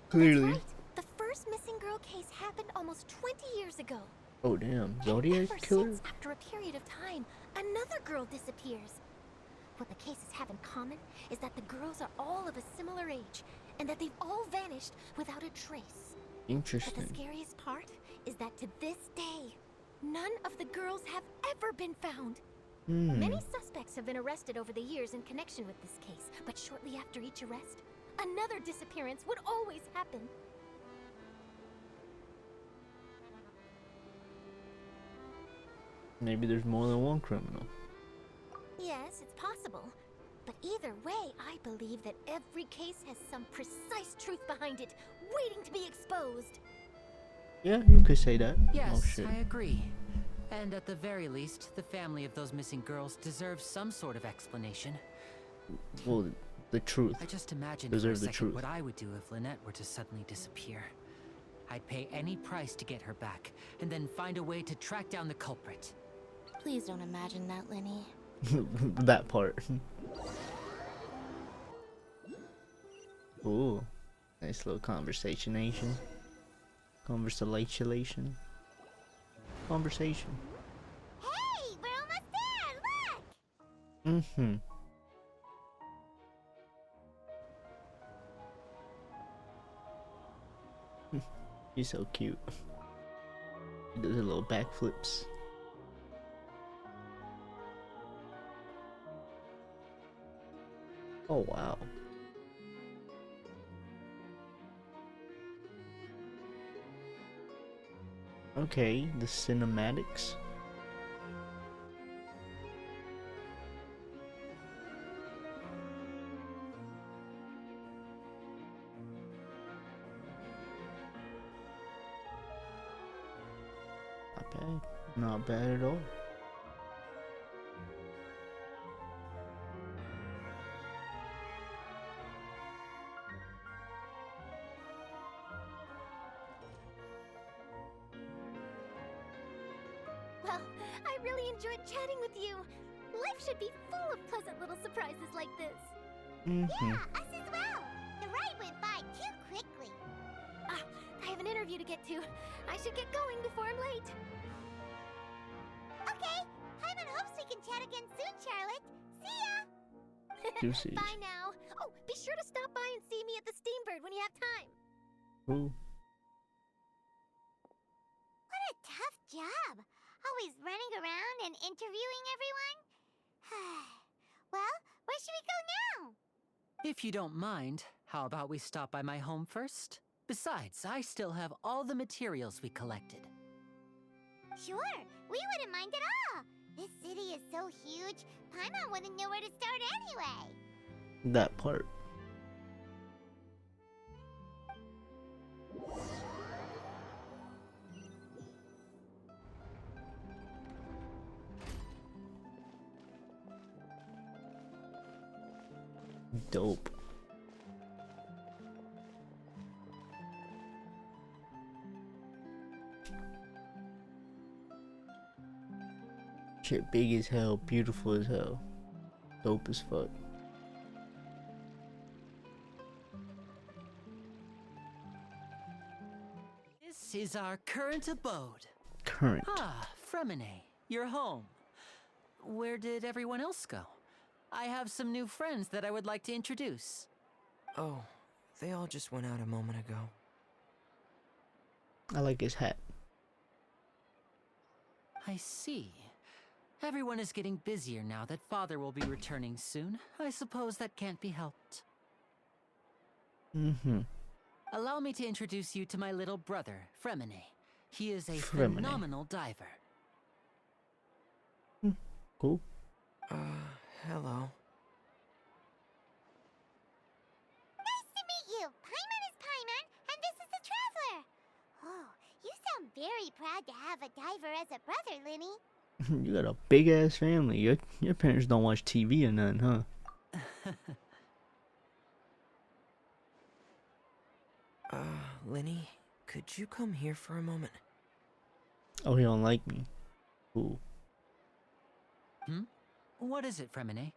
Clearly. That's right. The first missing girl case happened almost 20 years ago. Oh damn, And Zodiac ever killer? since, after a period of time, another girl disappears. What the cases have in common is that the girls are all of a similar age, and that they've all vanished without a trace. But Interesting. the scariest part is that to this day, none of the girls have ever been found. Many suspects have been arrested over the years in connection with this case, but shortly after each arrest, another disappearance would always happen. Maybe there's more than one criminal. Yes, it's possible. But either way, I believe that every case has some precise truth behind it, waiting to be exposed. Yeah, you could say that. Oh Yes, shit. I agree. And at the very least, the family of those missing girls deserves some sort of explanation. Well, the truth. I just imagined for a Deserve the second truth. what I would do if Lynette were to suddenly disappear. I'd pay any price to get her back, and then find a way to track down the culprit. Please don't imagine that, Lenny. That part. Ooh, nice little conversation. Conversation. Hey, we're almost there, look! Mm-hmm. He's so cute. He does a little backflips. Oh wow. Okay, the cinematics. Not bad. Not bad at all. Well, I really enjoyed chatting with you. Life should be full of pleasant little surprises like this. Yeah, us as well. The ride went by too quickly. Ah, I have an interview to get to. I should get going before I'm late. Okay, Hyman hopes we can chat again soon, Charlotte. See ya! Deuces. Bye now. Oh, be sure to stop by and see me at the Steambird when you have time. Ooh. What a tough job. Always running around and interviewing everyone. Well, where should we go now? If you don't mind, how about we stop by my home first? Besides, I still have all the materials we collected. Sure, we wouldn't mind at all. This city is so huge, Paimon wouldn't know where to start anyway. That part. Dope. Shit big as hell, beautiful as hell. Dope as fuck. This is our current abode. Current. Ah, Fremine, you're home. Where did everyone else go? I have some new friends that I would like to introduce. Oh, they all just went out a moment ago. I like his hat. I see. Everyone is getting busier now that Father will be returning soon. I suppose that can't be helped. Mm-hmm. Allow me to introduce you to my little brother, Fremine. He is a Fremine. phenomenal diver. Cool. Hello. Nice to meet you. Paimon is Paimon, and this is the Traveler. Oh, you sound very proud to have a diver as a brother, Lenny. You got a big ass family. Your parents don't watch TV or nothing, huh? Lenny, could you come here for a moment? Oh, he don't like me. Cool. What is it, Fremine?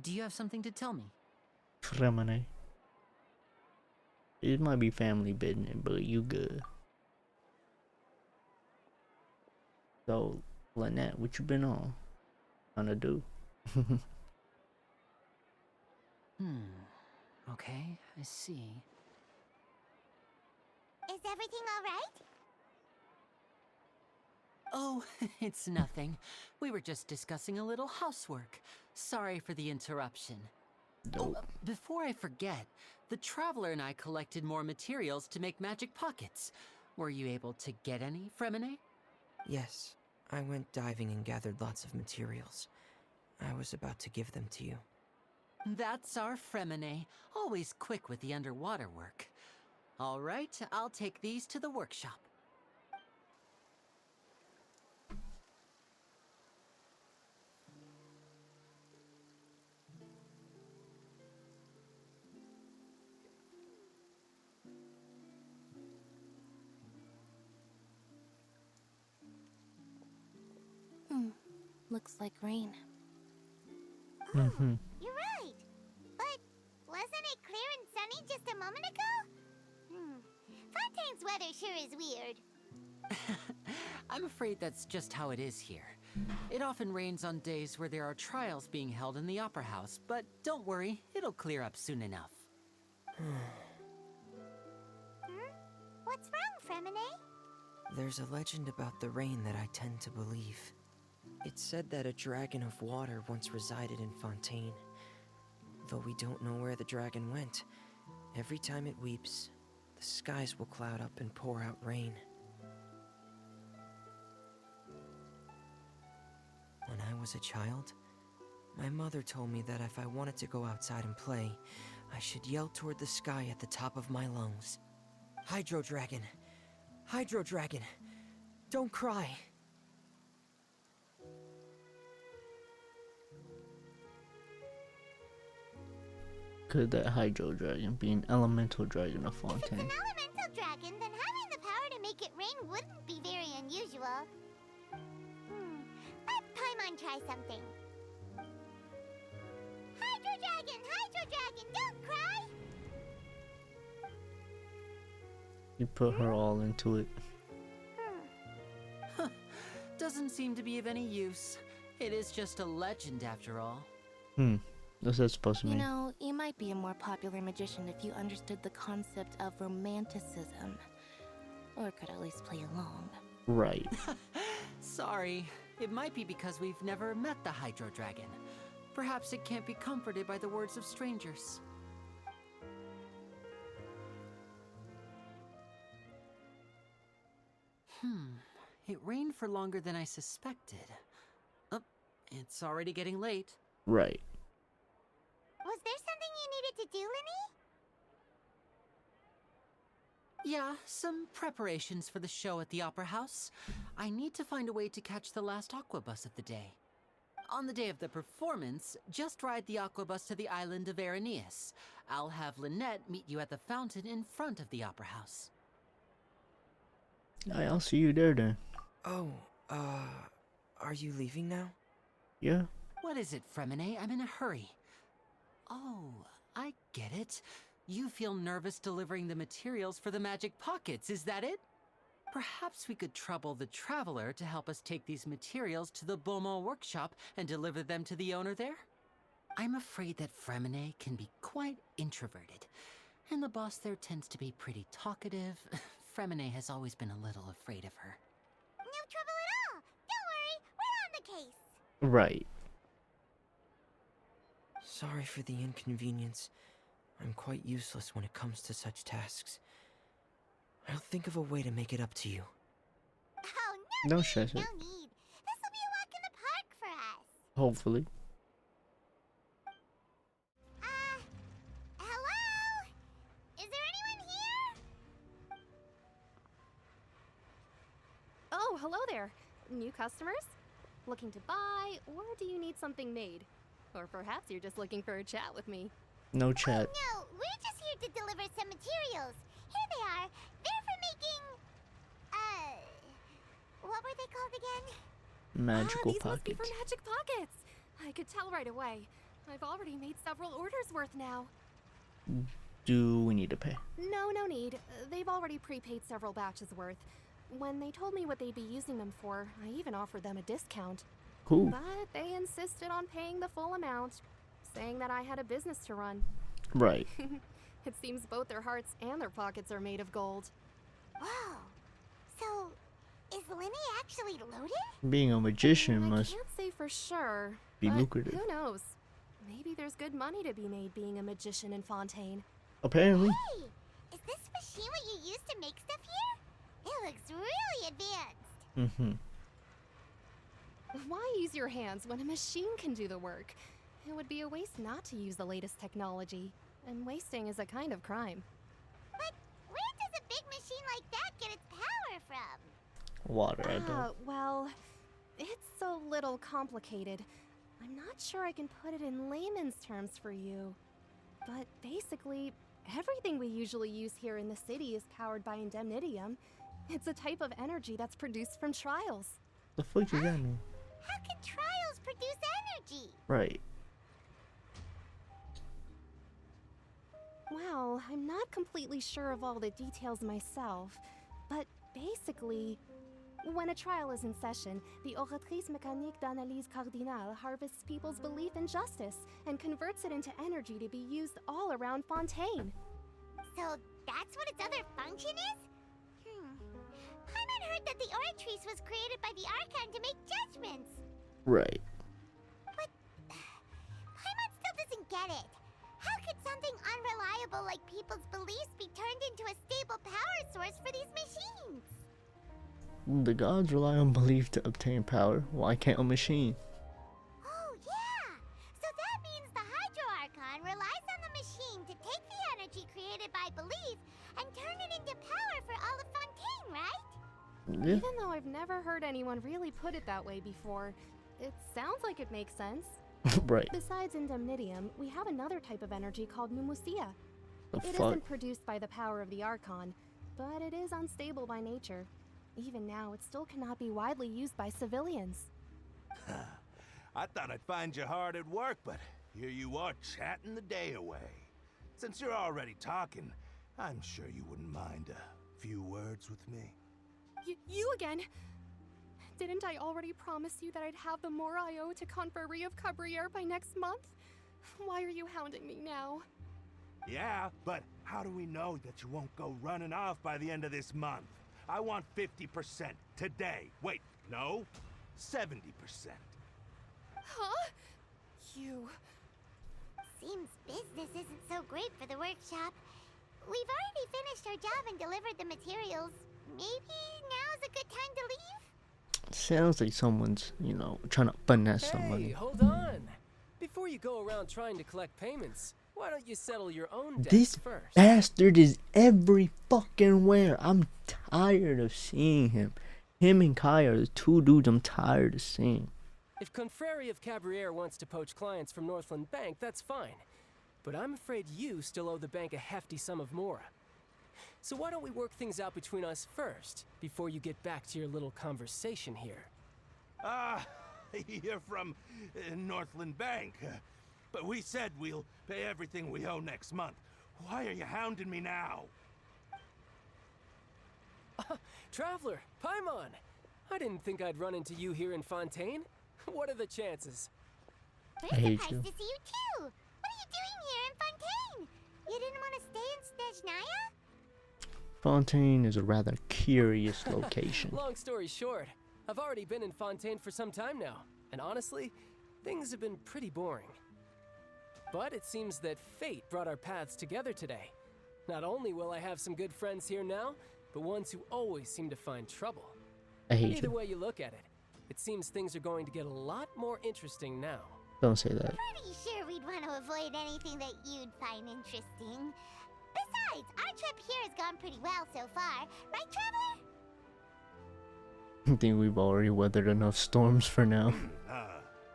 Do you have something to tell me? Fremine. It might be family business, but you good. So, Lynette, what you been on? Trying to do? Okay, I see. Is everything all right? Oh, it's nothing. We were just discussing a little housework. Sorry for the interruption. Dope. Before I forget, the Traveler and I collected more materials to make magic pockets. Were you able to get any, Fremine? Yes, I went diving and gathered lots of materials. I was about to give them to you. That's our Fremine, always quick with the underwater work. All right, I'll take these to the workshop. Looks like rain. Mm-hmm. You're right. But wasn't it clear and sunny just a moment ago? Fontaine's weather sure is weird. I'm afraid that's just how it is here. It often rains on days where there are trials being held in the Opera House, but don't worry, it'll clear up soon enough. What's wrong, Fremine? There's a legend about the rain that I tend to believe. It's said that a dragon of water once resided in Fontaine. Though we don't know where the dragon went, every time it weeps, the skies will cloud up and pour out rain. When I was a child, my mother told me that if I wanted to go outside and play, I should yell toward the sky at the top of my lungs. Hydro Dragon! Hydro Dragon! Don't cry! If Could that Hydro Dragon be an elemental dragon of it's Fontaine? an elemental dragon, then having the power to make it rain wouldn't be very unusual. Let Paimon try something. Hydro Dragon, don't cry! You put her all into it. Doesn't seem to be of any use. It is just a legend after all. What's that supposed to You mean? know, you might be a more popular magician if you understood the concept of romanticism. Or could at least play along. Right. Sorry, it might be because we've never met the Hydro Dragon. Perhaps it can't be comforted by the words of strangers. It rained for longer than I suspected. Oh, it's already getting late. Right. Was there something you needed to do, Lenny? Yeah, some preparations for the show at the Opera House. I need to find a way to catch the last aqua bus of the day. On the day of the performance, just ride the aqua bus to the island of Araneus. I'll have Lynette meet you at the fountain in front of the opera house. I'll see you there then. Oh, are you leaving now? Yeah. What is it, Fremine? I'm in a hurry. Oh, I get it. You feel nervous delivering the materials for the magic pockets, is that it? Perhaps we could trouble the traveler to help us take these materials to the Beaumont workshop and deliver them to the owner there? I'm afraid that Fremine can be quite introverted, and the boss there tends to be pretty talkative. Fremine has always been a little afraid of her. No trouble at all. Don't worry, we're on the case. Right. Sorry for the inconvenience. I'm quite useless when it comes to such tasks. I'll think of a way to make it up to you. Oh, No stress. no need. This will be a walk in the park for us. Hopefully. Hello? Is there anyone here? Oh, hello there. New customers? Looking to buy, or do you need something made? Or perhaps you're just looking for a chat with me. No chat. No, we're just here to deliver some materials. Here they are. They're for making, what were they called again? Magical these must be for pockets. magic pockets. I could tell right away. I've already made several orders worth now. Do we need to pay? No need. They've already prepaid several batches worth. When they told me what they'd be using them for, I even offered them a discount. Cool. But they insisted on paying the full amount, saying that I had a business to run. Right. It seems both their hearts and their pockets are made of gold. Whoa. So, is Lenny actually loaded? Being a magician I must can't say for sure. be but lucrative. Who knows? Maybe there's good money to be made being a magician in Fontaine. Apparently. Hey, is this machine what you use to make stuff here? It looks really advanced. Mm-hmm. Why use your hands when a machine can do the work? It would be a waste not to use the latest technology. And wasting is a kind of crime. But where does a big machine like that get its power from? Water, I bet. Well, it's a little complicated. I'm not sure I can put it in layman's terms for you. But basically, everything we usually use here in the city is powered by indemnitium. It's a type of energy that's produced from trials. The fuck does that mean? How can trials produce energy? Right. Well, I'm not completely sure of all the details myself, but basically, when a trial is in session, the Oratrice Mécanique d'Analyse Cardinale harvests people's belief in justice and converts it into energy to be used all around Fontaine. So that's what its other function is? Paimon heard that the Oratrice was created by the Archon to make judgments. Right. But Paimon still doesn't get it. How could something unreliable like people's beliefs be turned into a stable power source for these machines? The gods rely on belief to obtain power. Why can't a machine? Oh, yeah! So that means the Hydro Archon relies on the machine to take the energy created by belief and turn it into power for all of Fontaine, right? Yeah. Even though I've never heard anyone really put it that way before, it sounds like it makes sense. Right. Besides indemnitium, we have another type of energy called pneumosia. The It fuck? isn't produced by the power of the Archon, but it is unstable by nature. Even now, it still cannot be widely used by civilians. I thought I'd find you hard at work, but here you are chatting the day away. Since you're already talking, I'm sure you wouldn't mind a few words with me. You again? Didn't I already promise you that I'd have the more I owe to Confrérie of Cabriere by next month? Why are you hounding me now? Yeah, but how do we know that you won't go running off by the end of this month? I want 50% today. Wait, no, 70%. Huh? You... Seems business isn't so great for the workshop. We've already finished our job and delivered the materials. Maybe now's a good time to leave? Sounds like someone's, trying to finesse Hey, somebody. hold on. Before you go around trying to collect payments, why don't you settle your own debts This first? bastard is every fucking where. I'm tired of seeing him. Him and Kai are the two dudes I'm tired of seeing. If Confrérie of Cabriere wants to poach clients from Northland Bank, that's fine. But I'm afraid you still owe the bank a hefty sum of mora. So why don't we work things out between us first, before you get back to your little conversation here? You're from Northland Bank. But we said we'll pay everything we owe next month. Why are you hounding me now? Traveler, Paimon! I didn't think I'd run into you here in Fontaine. What are the chances? We're surprised to see you too! What are you doing here in Fontaine? You didn't want to stay in Snezhnaya? Fontaine is a rather curious location. Long story short, I've already been in Fontaine for some time now, and honestly, things have been pretty boring. But it seems that fate brought our paths together today. Not only will I have some good friends here now, but ones who always seem to find trouble. I hate Either you. way you look at it, it seems things are going to get a lot more interesting now. Don't say that. Pretty sure we'd want to avoid anything that you'd find interesting. Besides, our trip here has gone pretty well so far. Right, Traveler? I think we've already weathered enough storms for now.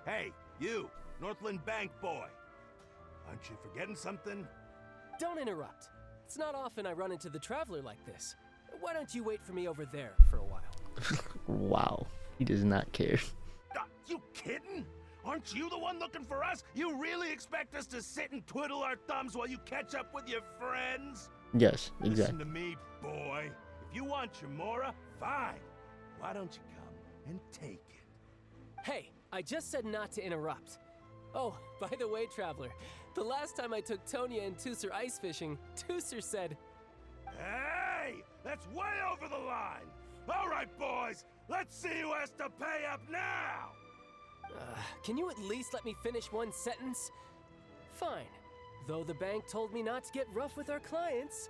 Hey, you, Northland Bank boy. Aren't you forgetting something? Don't interrupt. It's not often I run into the Traveler like this. Why don't you wait for me over there for a while? Wow, he does not care. You kidding? Aren't you the one looking for us? You really expect us to sit and twiddle our thumbs while you catch up with your friends? Yes, exactly. Listen to me, boy. If you want your mora, fine. Why don't you come and take it? Hey, I just said not to interrupt. Oh, by the way, Traveler, the last time I took Tonya and Tooser ice fishing, Tooser said, "Hey, that's way over the line. All right, boys, let's see who has to pay up now." Can you at least let me finish one sentence? Fine. Though the bank told me not to get rough with our clients.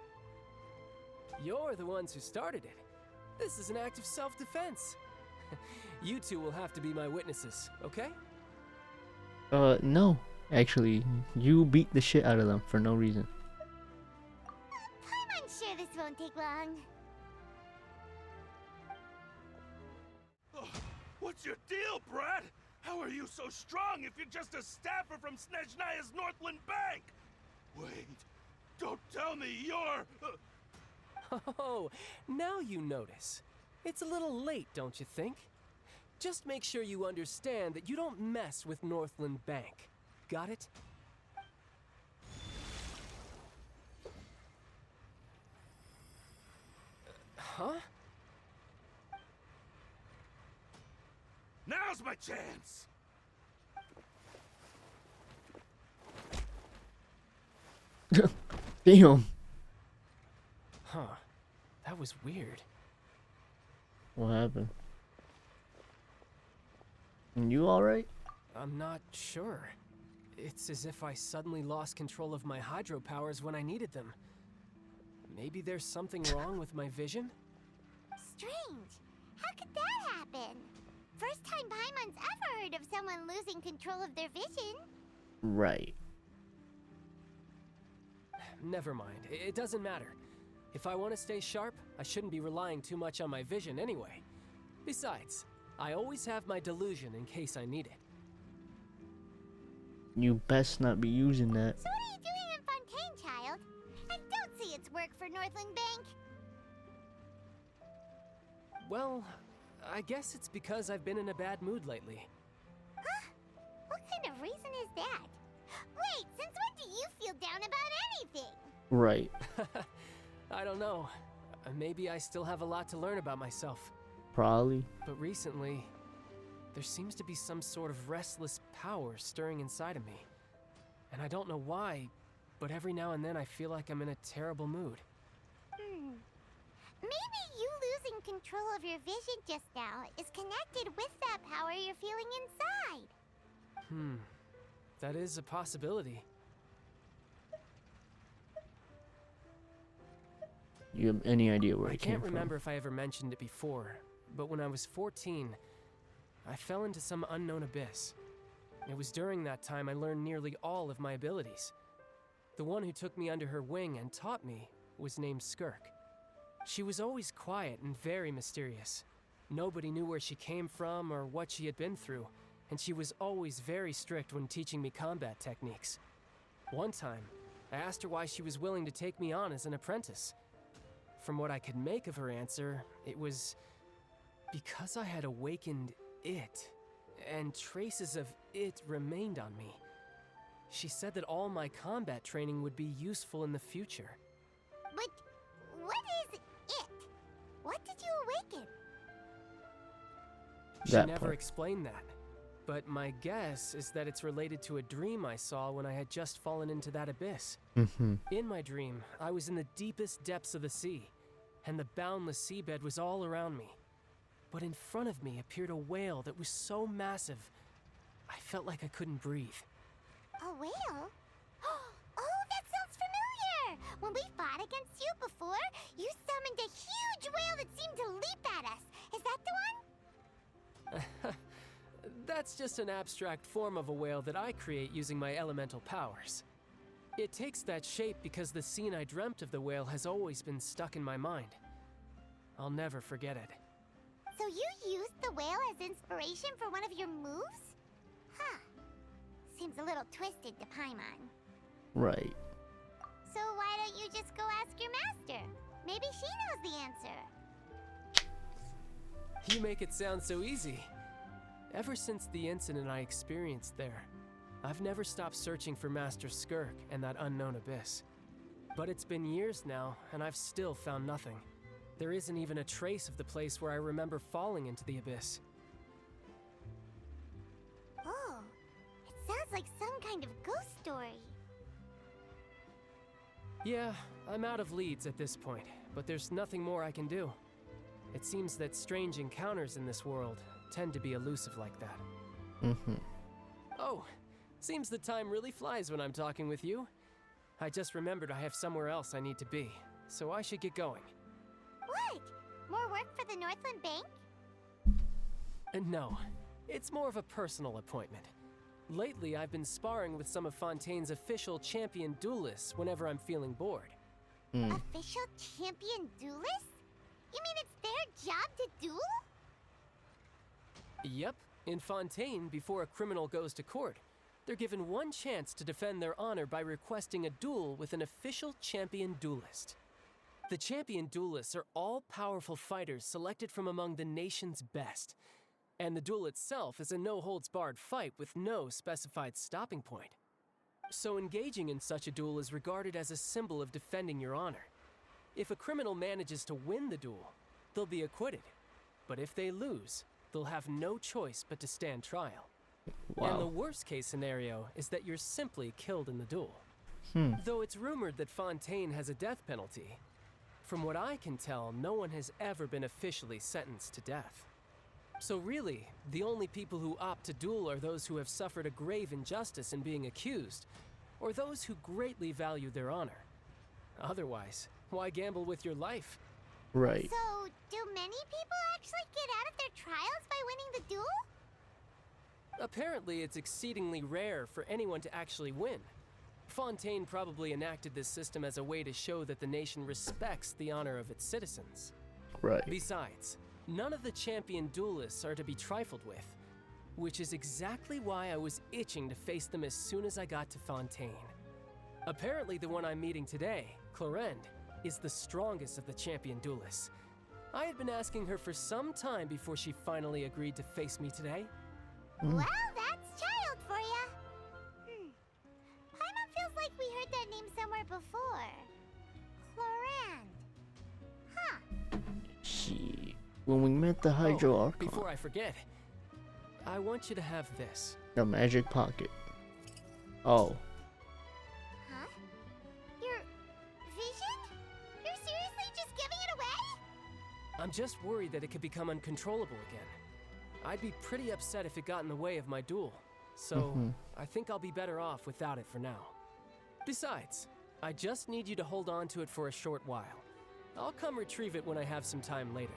You're the ones who started it. This is an act of self-defense. You two will have to be my witnesses, okay? No. Actually, you beat the shit out of them for no reason. I'm unsure this won't take long. What's your deal, Brad? How are you so strong if you're just a staffer from Snezhnaya's Northland Bank? Wait, don't tell me you're... Oh, now you notice. It's a little late, don't you think? Just make sure you understand that you don't mess with Northland Bank. Got it? Huh? Now's my chance! Damn. Huh. That was weird. What happened? You alright? I'm not sure. It's as if I suddenly lost control of my hydro powers when I needed them. Maybe there's something wrong with my vision? Strange. How could that happen? First time Paimon's ever heard of someone losing control of their vision. Right. Never mind. It doesn't matter. If I want to stay sharp, I shouldn't be relying too much on my vision anyway. Besides, I always have my delusion in case I need it. You best not be using that. So what are you doing in Fontaine, child? I don't see its work for Northland Bank. Well, I guess it's because I've been in a bad mood lately. Huh? What kind of reason is that? Wait, since when do you feel down about anything? Right. I don't know. Maybe I still have a lot to learn about myself. Probably. But recently, there seems to be some sort of restless power stirring inside of me. And I don't know why, but every now and then I feel like I'm in a terrible mood. Maybe you losing control of your vision just now is connected with that power you're feeling inside. That is a possibility. You have any idea where I it came can't from? remember if I ever mentioned it before, but when I was 14, I fell into some unknown abyss. It was during that time I learned nearly all of my abilities. The one who took me under her wing and taught me was named Skirk. She was always quiet and very mysterious. Nobody knew where she came from or what she had been through, and she was always very strict when teaching me combat techniques. One time, I asked her why she was willing to take me on as an apprentice. From what I could make of her answer, it was because I had awakened it, and traces of it remained on me. She said that all my combat training would be useful in the future. But what is it? What did you awaken? She never explained that. But my guess is that it's related to a dream I saw when I had just fallen into that abyss. In my dream, I was in the deepest depths of the sea, and the boundless seabed was all around me. But in front of me appeared a whale that was so massive, I felt like I couldn't breathe. A whale? Oh, that sounds familiar! When we fought against you before, you summoned a huge whale that seemed to leap at us. Is that the one? That's just an abstract form of a whale that I create using my elemental powers. It takes that shape because the scene I dreamt of the whale has always been stuck in my mind. I'll never forget it. So you used the whale as inspiration for one of your moves? Huh. Seems a little twisted to Paimon. Right. So why don't you just go ask your master? Maybe she knows the answer. You make it sound so easy. Ever since the incident I experienced there, I've never stopped searching for Master Skirk and that unknown abyss. But it's been years now, and I've still found nothing. There isn't even a trace of the place where I remember falling into the abyss. Oh, it sounds like some kind of ghost story. Yeah, I'm out of leads at this point, but there's nothing more I can do. It seems that strange encounters in this world tend to be elusive like that. Oh, seems the time really flies when I'm talking with you. I just remembered I have somewhere else I need to be, so I should get going. What? More work for the Northland Bank? No, it's more of a personal appointment. Lately, I've been sparring with some of Fontaine's official champion duelists whenever I'm feeling bored. Official champion duelists? You mean it's their job to duel? Yep. In Fontaine, before a criminal goes to court, they're given one chance to defend their honor by requesting a duel with an official champion duelist. The champion duelists are all-powerful fighters selected from among the nation's best. And the duel itself is a no-holds-barred fight with no specified stopping point. So engaging in such a duel is regarded as a symbol of defending your honor. If a criminal manages to win the duel, they'll be acquitted. But if they lose, they'll have no choice but to stand trial. Wow. And the worst-case scenario is that you're simply killed in the duel. Though it's rumored that Fontaine has a death penalty, from what I can tell, no one has ever been officially sentenced to death. So really, the only people who opt to duel are those who have suffered a grave injustice in being accused, or those who greatly value their honor. Otherwise, why gamble with your life? Right. So, do many people actually get out of their trials by winning the duel? Apparently, it's exceedingly rare for anyone to actually win. Fontaine probably enacted this system as a way to show that the nation respects the honor of its citizens. Right. Besides, none of the champion duelists are to be trifled with, which is exactly why I was itching to face them as soon as I got to Fontaine. Apparently, the one I'm meeting today, Clorinde, is the strongest of the champion duelists. I had been asking her for some time before she finally agreed to face me today. Well, that's child for ya. Paimon feels like we heard that name somewhere before. Clorinde. Huh. She. When we met the Hydro Archon. Before I forget, I want you to have this. A magic pocket. Oh. Huh? Your vision? You're seriously just giving it away? I'm just worried that it could become uncontrollable again. I'd be pretty upset if it got in the way of my duel, so I think I'll be better off without it for now. Besides, I just need you to hold on to it for a short while. I'll come retrieve it when I have some time later.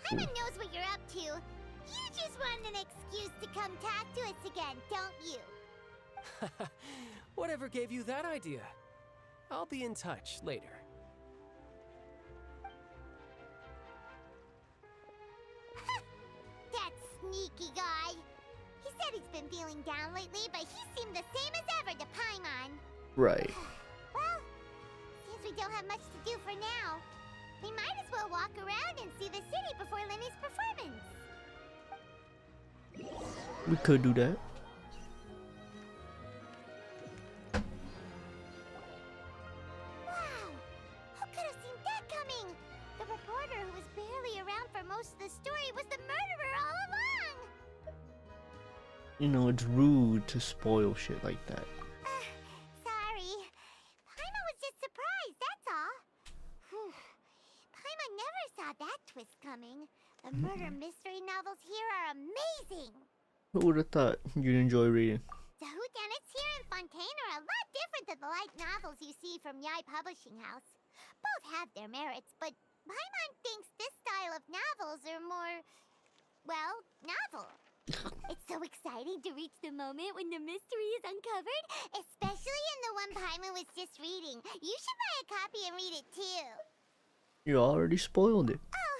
Paimon knows what you're up to. You just want an excuse to come talk to us again, don't you? Whatever gave you that idea? I'll be in touch later. That sneaky guy. He said feeling down lately, but he seemed the same as ever to Paimon. Right. Well, since we don't have much to do for now, we might as well walk around and see the city before Lenny's performance. We could do that. Wow! Who could have seen that coming? The reporter who was barely around for most of the story was the murderer all along! You know, it's rude to spoil shit like that. Sorry. Paimon was just surprised, that's all. Whew. Paimon never saw that twist coming. The murder mystery novels here are amazing! Who would have thought you'd enjoy reading? The whodunits here in Fontaine are a lot different than the light novels you see from Yai Publishing House. Both have their merits, but Paimon thinks this style of novels are more, well, novel. It's so exciting to reach the moment when the mystery is uncovered, especially in the one Paimon was just reading. You should buy a copy and read it too. You already spoiled it. Oh,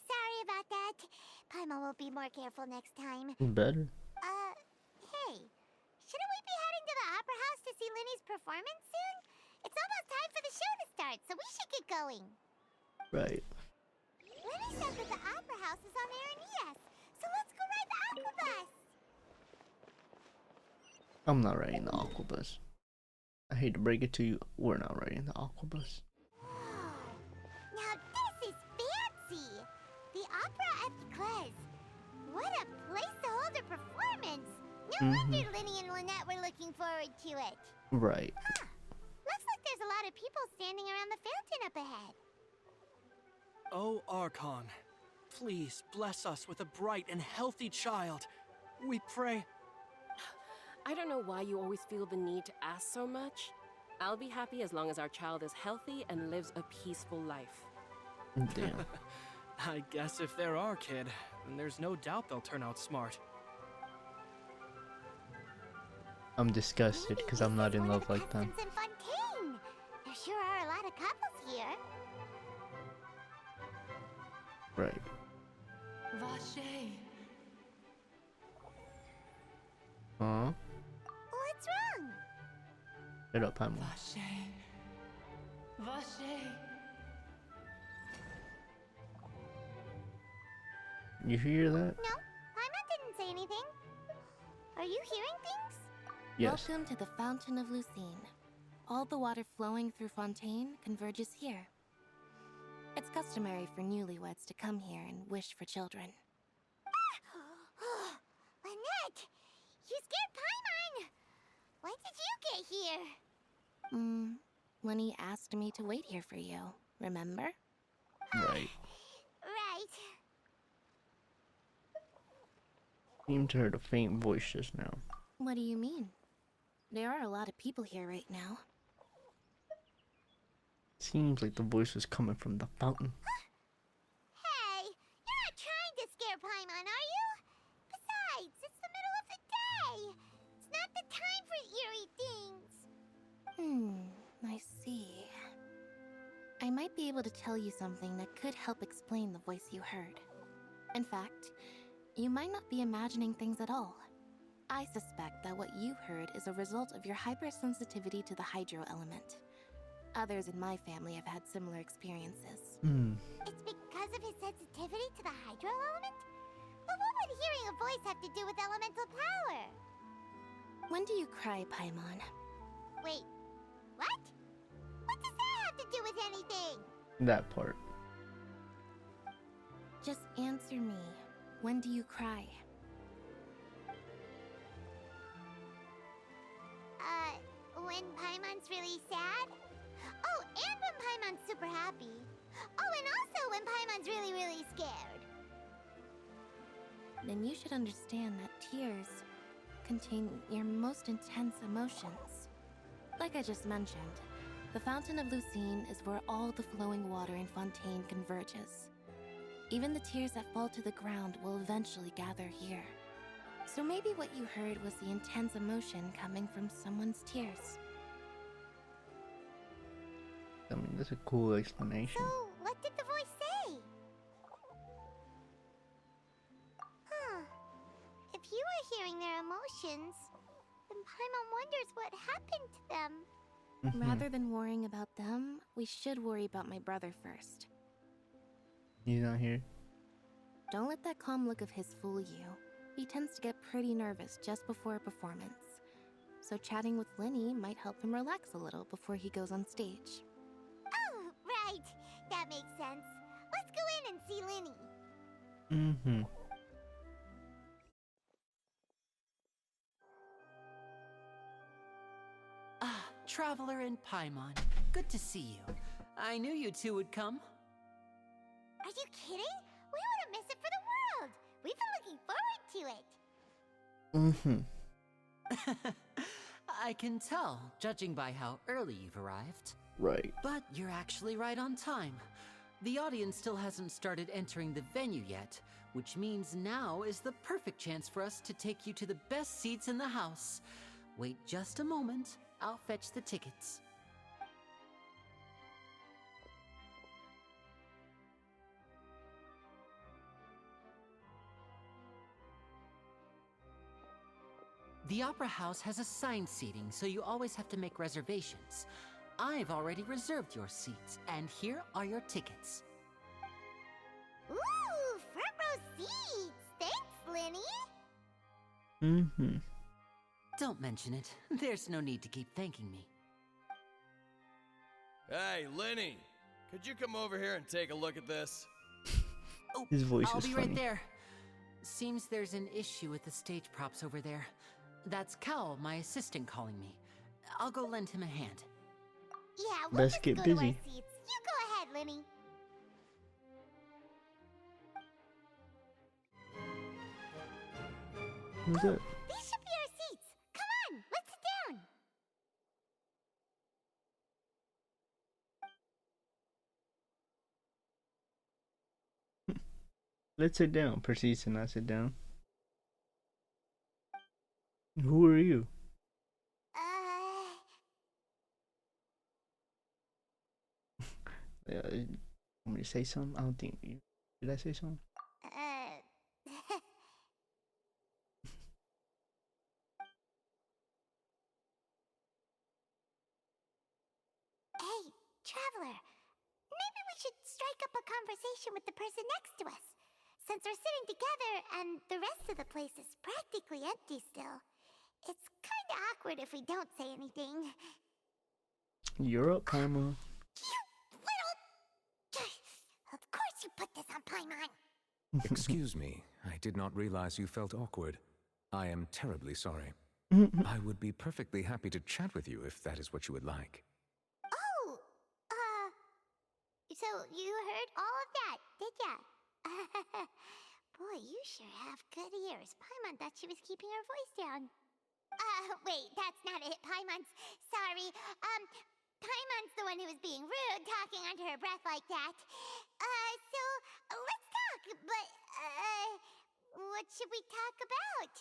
sorry about that. Paimon will be more careful next time. Better. Hey, shouldn't we be heading to the Opera House to see Lenny's performance soon? It's almost time for the show to start, so we should get going. Right. Lenny said that the Opera House is on Aranias, so let's go ride the Aqua Bus. I'm not riding the Aqua Bus. I hate to break it to you, we're not riding the Aqua Bus. Now this is fancy! The Opera at the Cles. What a place to hold a performance! No wonder Lenny and Lynette were looking forward to it. Right. Looks like there's a lot of people standing around the fountain up ahead. Oh, Archon, please bless us with a bright and healthy child. We pray. I don't know why you always feel the need to ask so much. I'll be happy as long as our child is healthy and lives a peaceful life. Damn. I guess if they're our kid, then there's no doubt they'll turn out smart. I'm disgusted because I'm not in love like them. In Fontaine. There sure are a lot of couples here. Right. Vache. Huh? What's wrong? Shut up, Paimon. Vache. Vache. You hear that? No, Paimon didn't say anything. Are you hearing things? Yes. Welcome to the Fountain of Lucine. All the water flowing through Fontaine converges here. It's customary for newlyweds to come here and wish for children. Lynette! You scared Paimon! Why did you get here? Lenny asked me to wait here for you, remember? Right. Right. Seemed to heard a faint voice just now. What do you mean? There are a lot of people here right now. Seems like the voice was coming from the fountain. Hey, you're not trying to scare Paimon, are you? Besides, it's the middle of the day. It's not the time for eerie things. I see. I might be able to tell you something that could help explain the voice you heard. In fact, you might not be imagining things at all. I suspect that what you heard is a result of your hypersensitivity to the hydro element. Others in my family have had similar experiences. It's because of his sensitivity to the hydro element? But what would hearing a voice have to do with elemental power? When do you cry, Paimon? Wait, what? What does that have to do with anything? That part. Just answer me. When do you cry? When Paimon's really sad? Oh, and when Paimon's super happy. Oh, and also when Paimon's really, really scared. Then you should understand that tears contain your most intense emotions. Like I just mentioned, the Fountain of Lucine is where all the flowing water in Fontaine converges. Even the tears that fall to the ground will eventually gather here. So maybe what you heard was the intense emotion coming from someone's tears. I mean, that's a cool explanation. So, what did the voice say? If you were hearing showing their emotions, then Paimon wonders what happened to them. Rather than worrying about them, we should worry about my brother first. He's not here. Don't let that calm look of his fool you. He tends to get pretty nervous just before a performance. So chatting with Lenny might help him relax a little before he goes on stage. Oh, right. That makes sense. Let's go in and see Lenny. Mm-hmm. Ah, Traveler and Paimon. Good to see you. I knew you two would come. Are you kidding? We wouldn't miss it for the world. We've been looking forward to it. Mm-hmm. I can tell, judging by how early you've arrived. Right. But you're actually right on time. The audience still hasn't started entering the venue yet, which means now is the perfect chance for us to take you to the best seats in the house. Wait just a moment. I'll fetch the tickets. The Opera House has assigned seating, so you always have to make reservations. I've already reserved your seats, and here are your tickets. Ooh, front row seats. Thanks, Lenny. Mm-hmm. Don't mention it. There's no need to keep thanking me. Hey, Lenny, could you come over here and take a look at this? Oh, His voice I'll is be funny. right there. Seems there's an issue with the stage props over there. That's Cal, my assistant, calling me. I'll go lend him a hand. Yeah, we'll Let's just get go busy. to our seats. You go ahead, Lenny. Who's that? These should be our seats. Come on, let's sit down. Let's sit down. Proceeds to not sit down. Who are you? Want me to say something? I don't think you. Did I say something? Hey, Traveler. Maybe we should strike up a conversation with the person next to us. Since we're sitting together and the rest of the place is practically empty still. It's kinda awkward if we don't say anything. You're up, Paimon. Of course you put this on Paimon. Excuse me, I did not realize you felt awkward. I am terribly sorry. I would be perfectly happy to chat with you if that is what you would like. Oh, so you heard all of that, did ya? Boy, you sure have good ears. Paimon thought she was keeping her voice down. Wait, that's not it. Paimon's sorry. Paimon's the one who was being rude, talking under her breath like that. So let's talk, but, what should we talk about?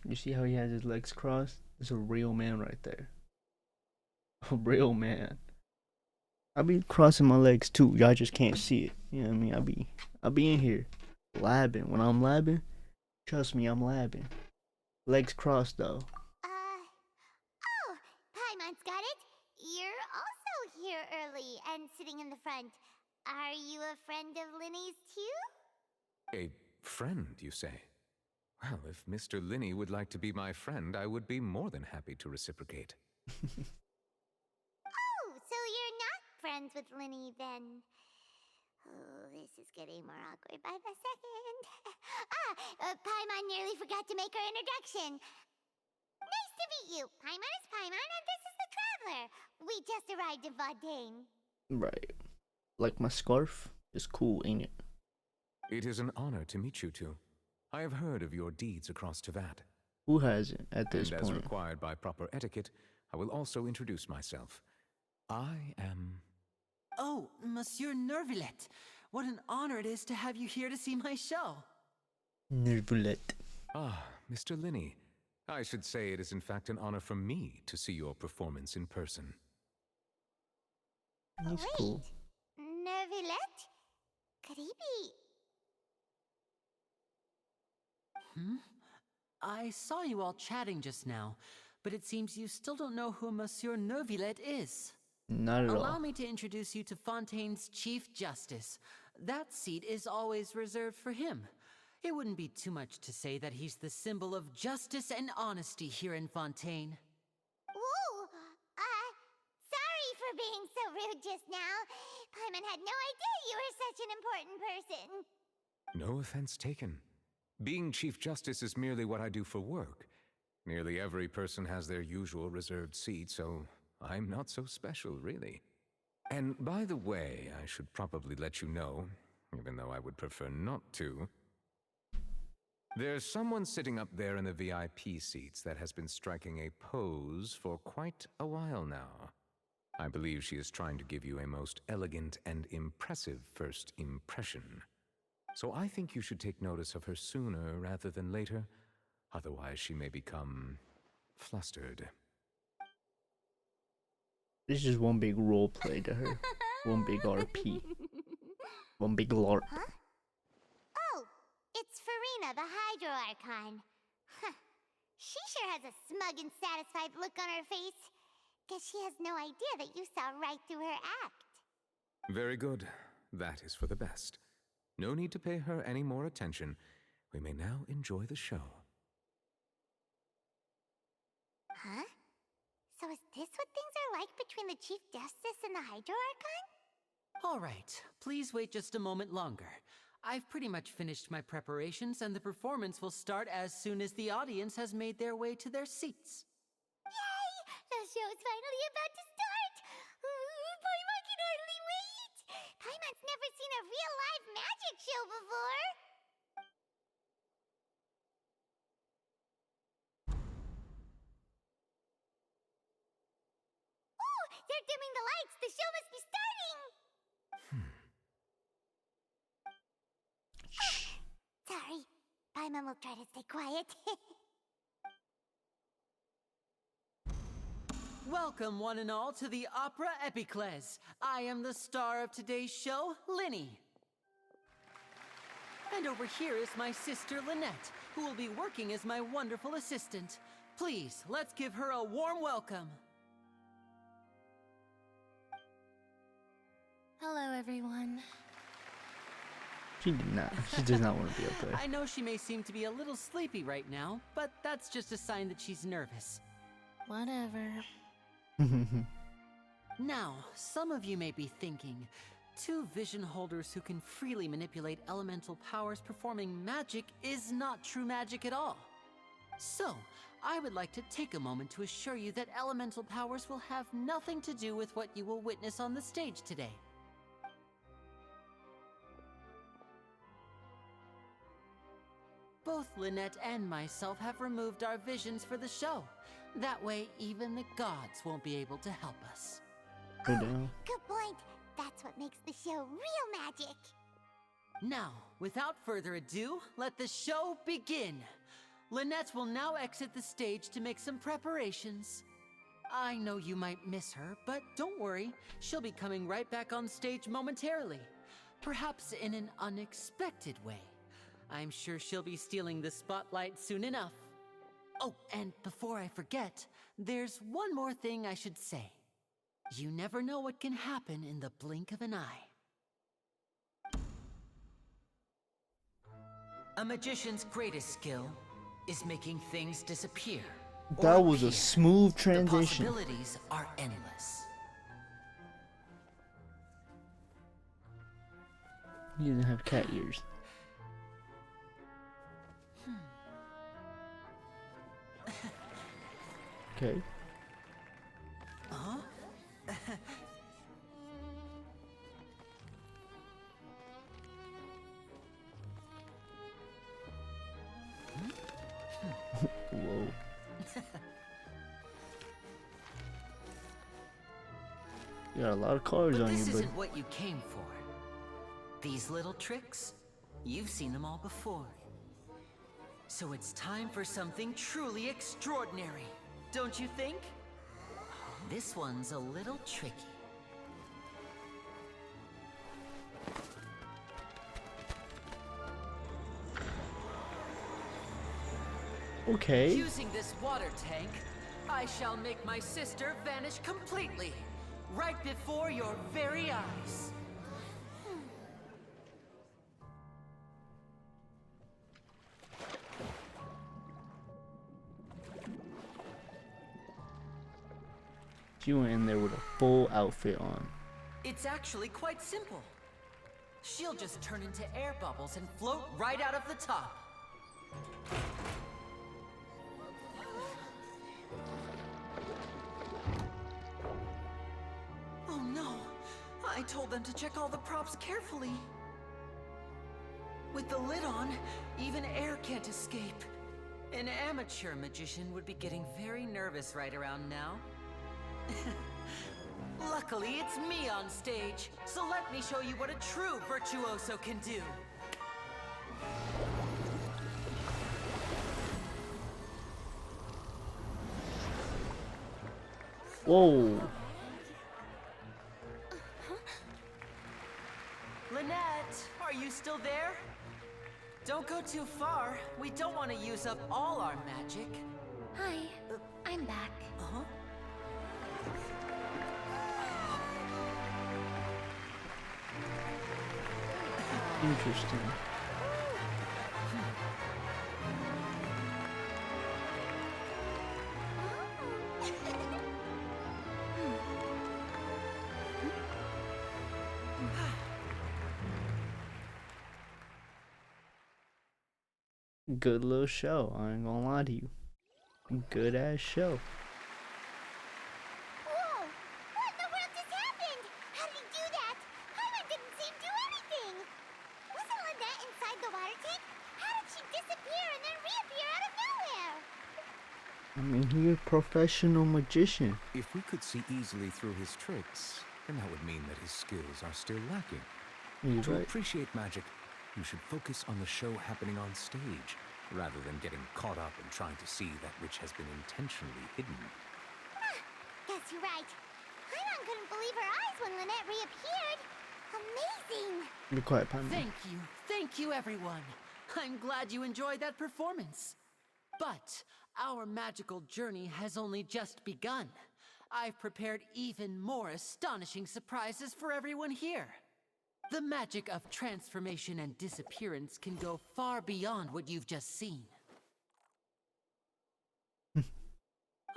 You see how he has his legs crossed? It's a real man right there. A real man. I be crossing my legs too. Y'all just can't see it. You know what I mean? I be in here labbing. When I'm labbing, trust me, I'm labbing. Legs crossed though. Oh, Paimon's got it. You're also here early and sitting in the front. Are you a friend of Lenny's too? A friend, you say? Well, if Mr. Lenny would like to be my friend, I would be more than happy to reciprocate. Oh, so you're not friends with Lenny then? Oh, this is getting more awkward by the second. Paimon nearly forgot to make her introduction. Nice to meet you. Paimon is Paimon, and this is the Traveler. We just arrived in Fontaine. Right. Like my scarf? It's cool, ain't it? It is an honor to meet you two. I have heard of your deeds across Tevat. Who hasn't at this and point? As required by proper etiquette, I will also introduce myself. I am... Oh, Monsieur Nervillet. What an honor it is to have you here to see my show. Nervillet. Ah, Mr. Lenny. I should say it is in fact an honor for me to see your performance in person. He's cool. Nervillet? Could he be... I saw you all chatting just now, but it seems you still don't know who Monsieur Neuvillette is. Not at Allow all. me to introduce you to Fontaine's Chief Justice. That seat is always reserved for him. It wouldn't be too much to say that he's the symbol of justice and honesty here in Fontaine. Ooh, sorry for being so rude just now. Paimon had no idea you were such an important person. No offense taken. Being Chief Justice is merely what I do for work. Nearly every person has their usual reserved seat, so I'm not so special, really. And by the way, I should probably let you know, even though I would prefer not to. There's someone sitting up there in the VIP seats that has been striking a pose for quite a while now. I believe she is trying to give you a most elegant and impressive first impression. So I think you should take notice of her sooner rather than later, otherwise she may become flustered. This is one big role play to her. One big RP. One big LARP. Huh? Oh, it's Farina, the Hydro Archon. Huh. She sure has a smug and satisfied look on her face. Guess she has no idea that you saw right through her act. Very good. That is for the best. No need to pay her any more attention. We may now enjoy the show. Huh? So is this what things are like between the Chief Justice and the Hydro Archon? All right, please wait just a moment longer. I've pretty much finished my preparations, and the performance will start as soon as the audience has made their way to their seats. Yay! The show's finally about to start! Paimon can hardly wait! Paimon's never seen a real live magic show before! Ooh! They're dimming the lights! The show must be starting! Sorry. Paimon will try to stay quiet. Welcome, one and all, to the Opera Epiclese. I am the star of today's show, Lenny. And over here is my sister, Lynette, who will be working as my wonderful assistant. Please, let's give her a warm welcome. Hello, everyone. She did not. She does not want to be up there. I know she may seem to be a little sleepy right now, but that's just a sign that she's nervous. Whatever. Now, some of you may be thinking, two vision holders who can freely manipulate elemental powers performing magic is not true magic at all. So, I would like to take a moment to assure you that elemental powers will have nothing to do with what you will witness on the stage today. Both Lynette and myself have removed our visions for the show. That way, even the gods won't be able to help us. Go down. Good point. That's what makes the show real magic. Now, without further ado, let the show begin. Lynette will now exit the stage to make some preparations. I know you might miss her, but don't worry. She'll be coming right back on stage momentarily. Perhaps in an unexpected way. I'm sure she'll be stealing the spotlight soon enough. Oh, and before I forget, there's one more thing I should say. You never know what can happen in the blink of an eye. A magician's greatest skill is making things disappear. That was a smooth The transition. possibilities are endless. He doesn't have cat ears. Okay. Huh? Whoa. You got a lot of cards But on you, this but isn't what you came for. These little tricks, you've seen them all before. So it's time for something truly extraordinary, don't you think? This one's a little tricky. Okay. Using this water tank, I shall make my sister vanish completely, right before your very eyes. She went in there with a full outfit on. It's actually quite simple. She'll just turn into air bubbles and float right out of the top. Oh no! I told them to check all the props carefully. With the lid on, even air can't escape. An amateur magician would be getting very nervous right around now. Luckily, it's me on stage, so let me show you what a true virtuoso can do. Whoa. Lynette, are you still there? Don't go too far. We don't want to use up all our magic. Hi, I'm back. Uh-huh. Interesting. Good little show. I ain't gonna lie to you. Good ass show. Whoa! What in the world just happened? How did he do that? Paimon didn't seem to do anything. Wasn't Lynette inside the water tank? How did she disappear and then reappear out of nowhere? I mean, he's a professional magician. If we could see easily through his tricks, then that would mean that his skills are still lacking. You're To right. appreciate magic, you should focus on the show happening on stage, rather than getting caught up in trying to see that which has been intentionally hidden. Guess you're right. Paimon couldn't believe her eyes when Lynette reappeared. Amazing! Be quiet, Paimon. Thank you everyone. I'm glad you enjoyed that performance. But our magical journey has only just begun. I've prepared even more astonishing surprises for everyone here. The magic of transformation and disappearance can go far beyond what you've just seen.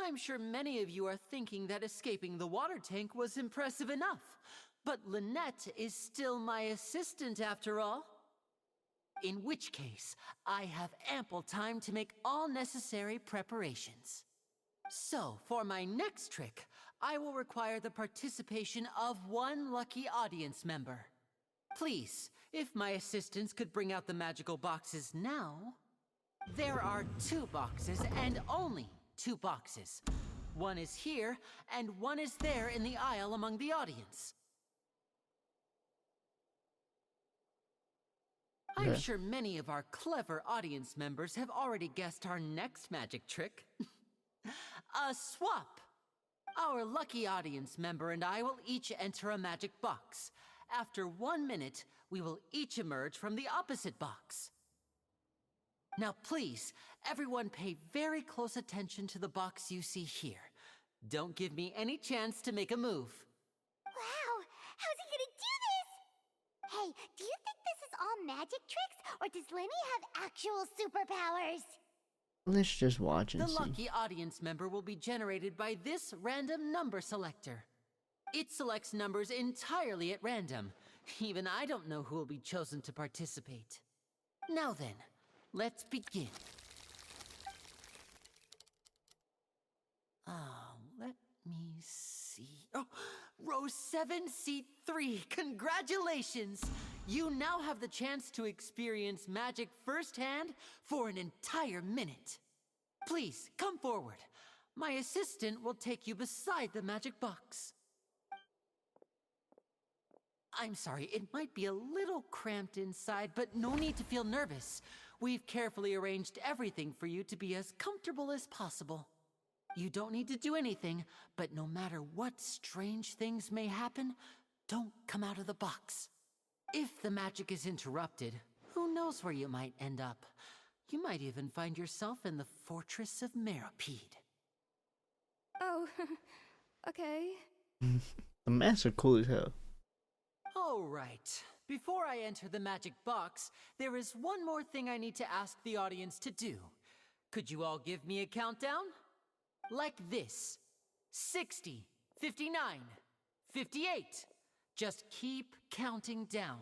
I'm sure many of you are thinking that escaping the water tank was impressive enough, but Lynette is still my assistant after all. In which case, I have ample time to make all necessary preparations. So, for my next trick, I will require the participation of one lucky audience member. Please, if my assistants could bring out the magical boxes now. There are 2 boxes, and only 2 boxes. One is here, and one is there in the aisle among the audience. I'm sure many of our clever audience members have already guessed our next magic trick. A swap! Our lucky audience member and I will each enter a magic box. After 1 minute, we will each emerge from the opposite box. Now please, everyone pay very close attention to the box you see here. Don't give me any chance to make a move. Wow! How's he gonna do this? Hey, do you think this is all magic tricks, or does Lenny have actual superpowers? Let's just watch and The see. lucky audience member will be generated by this random number selector. It selects numbers entirely at random. Even I don't know who will be chosen to participate. Now then, let's begin. Let me see. Oh, row 7, seat 3. Congratulations! You now have the chance to experience magic firsthand for an entire minute. Please, come forward. My assistant will take you beside the magic box. I'm sorry, it might be a little cramped inside, but no need to feel nervous. We've carefully arranged everything for you to be as comfortable as possible. You don't need to do anything, but no matter what strange things may happen, don't come out of the box. If the magic is interrupted, who knows where you might end up? You might even find yourself in the Fortress of Meropide. Oh, okay. The masks are cool as hell. All right. Before I enter the magic box, there is one more thing I need to ask the audience to do. Could you all give me a countdown? Like this. 60, 59, 58. Just keep counting down.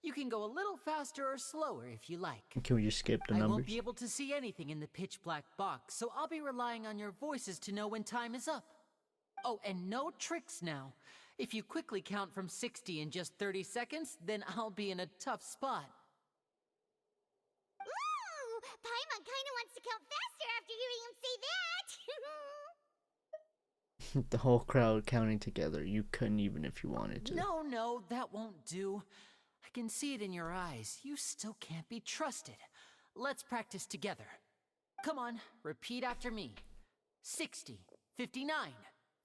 You can go a little faster or slower if you like. Can we just skip the I numbers? won't be able to see anything in the pitch black box, so I'll be relying on your voices to know when time is up. Oh, and no tricks now. If you quickly count from 60 in just 30 seconds, then I'll be in a tough spot. Ooh! Paimon kinda wants to count faster after hearing him say that! The whole crowd counting together. You couldn't even if you wanted to. No, that won't do. I can see it in your eyes. You still can't be trusted. Let's practice together. Come on, repeat after me. 60, 59,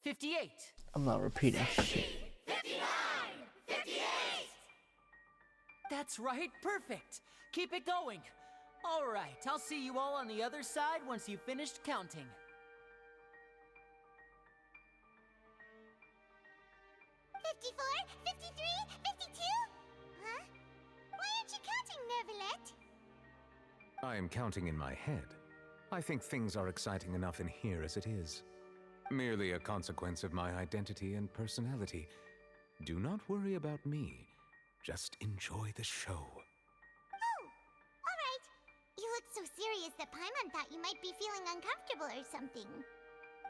58. I'm not repeating shit. 59! 58! That's right, perfect. Keep it going. All right, I'll see you all on the other side once you've finished counting. 54, 53, 52? Huh? Why aren't you counting, Neverlet? I am counting in my head. I think things are exciting enough in here as it is. Merely a consequence of my identity and personality. Do not worry about me. Just enjoy the show. Oh, alright. You look so serious that Paimon thought you might be feeling uncomfortable or something.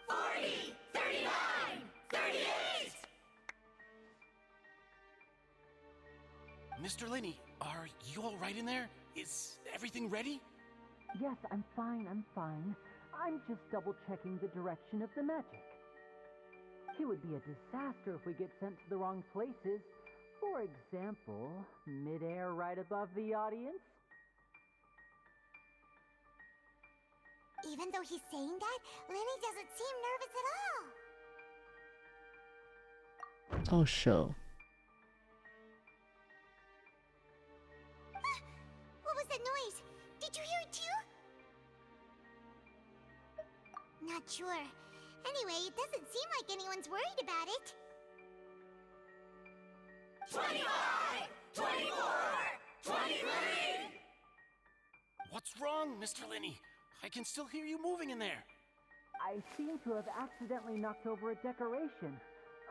40, 39, 38! Mr. Lenny, are you all right in there? Is everything ready? Yes, I'm fine. I'm just double-checking the direction of the magic. It would be a disaster if we get sent to the wrong places. For example, mid-air right above the audience. Even though he's saying that, Lenny doesn't seem nervous at all. Oh, show. What was that noise? Did you hear it too? Not sure. Anyway, it doesn't seem like anyone's worried about it. 25! 24! 23! What's wrong, Mr. Lenny? I can still hear you moving in there. I seem to have accidentally knocked over a decoration.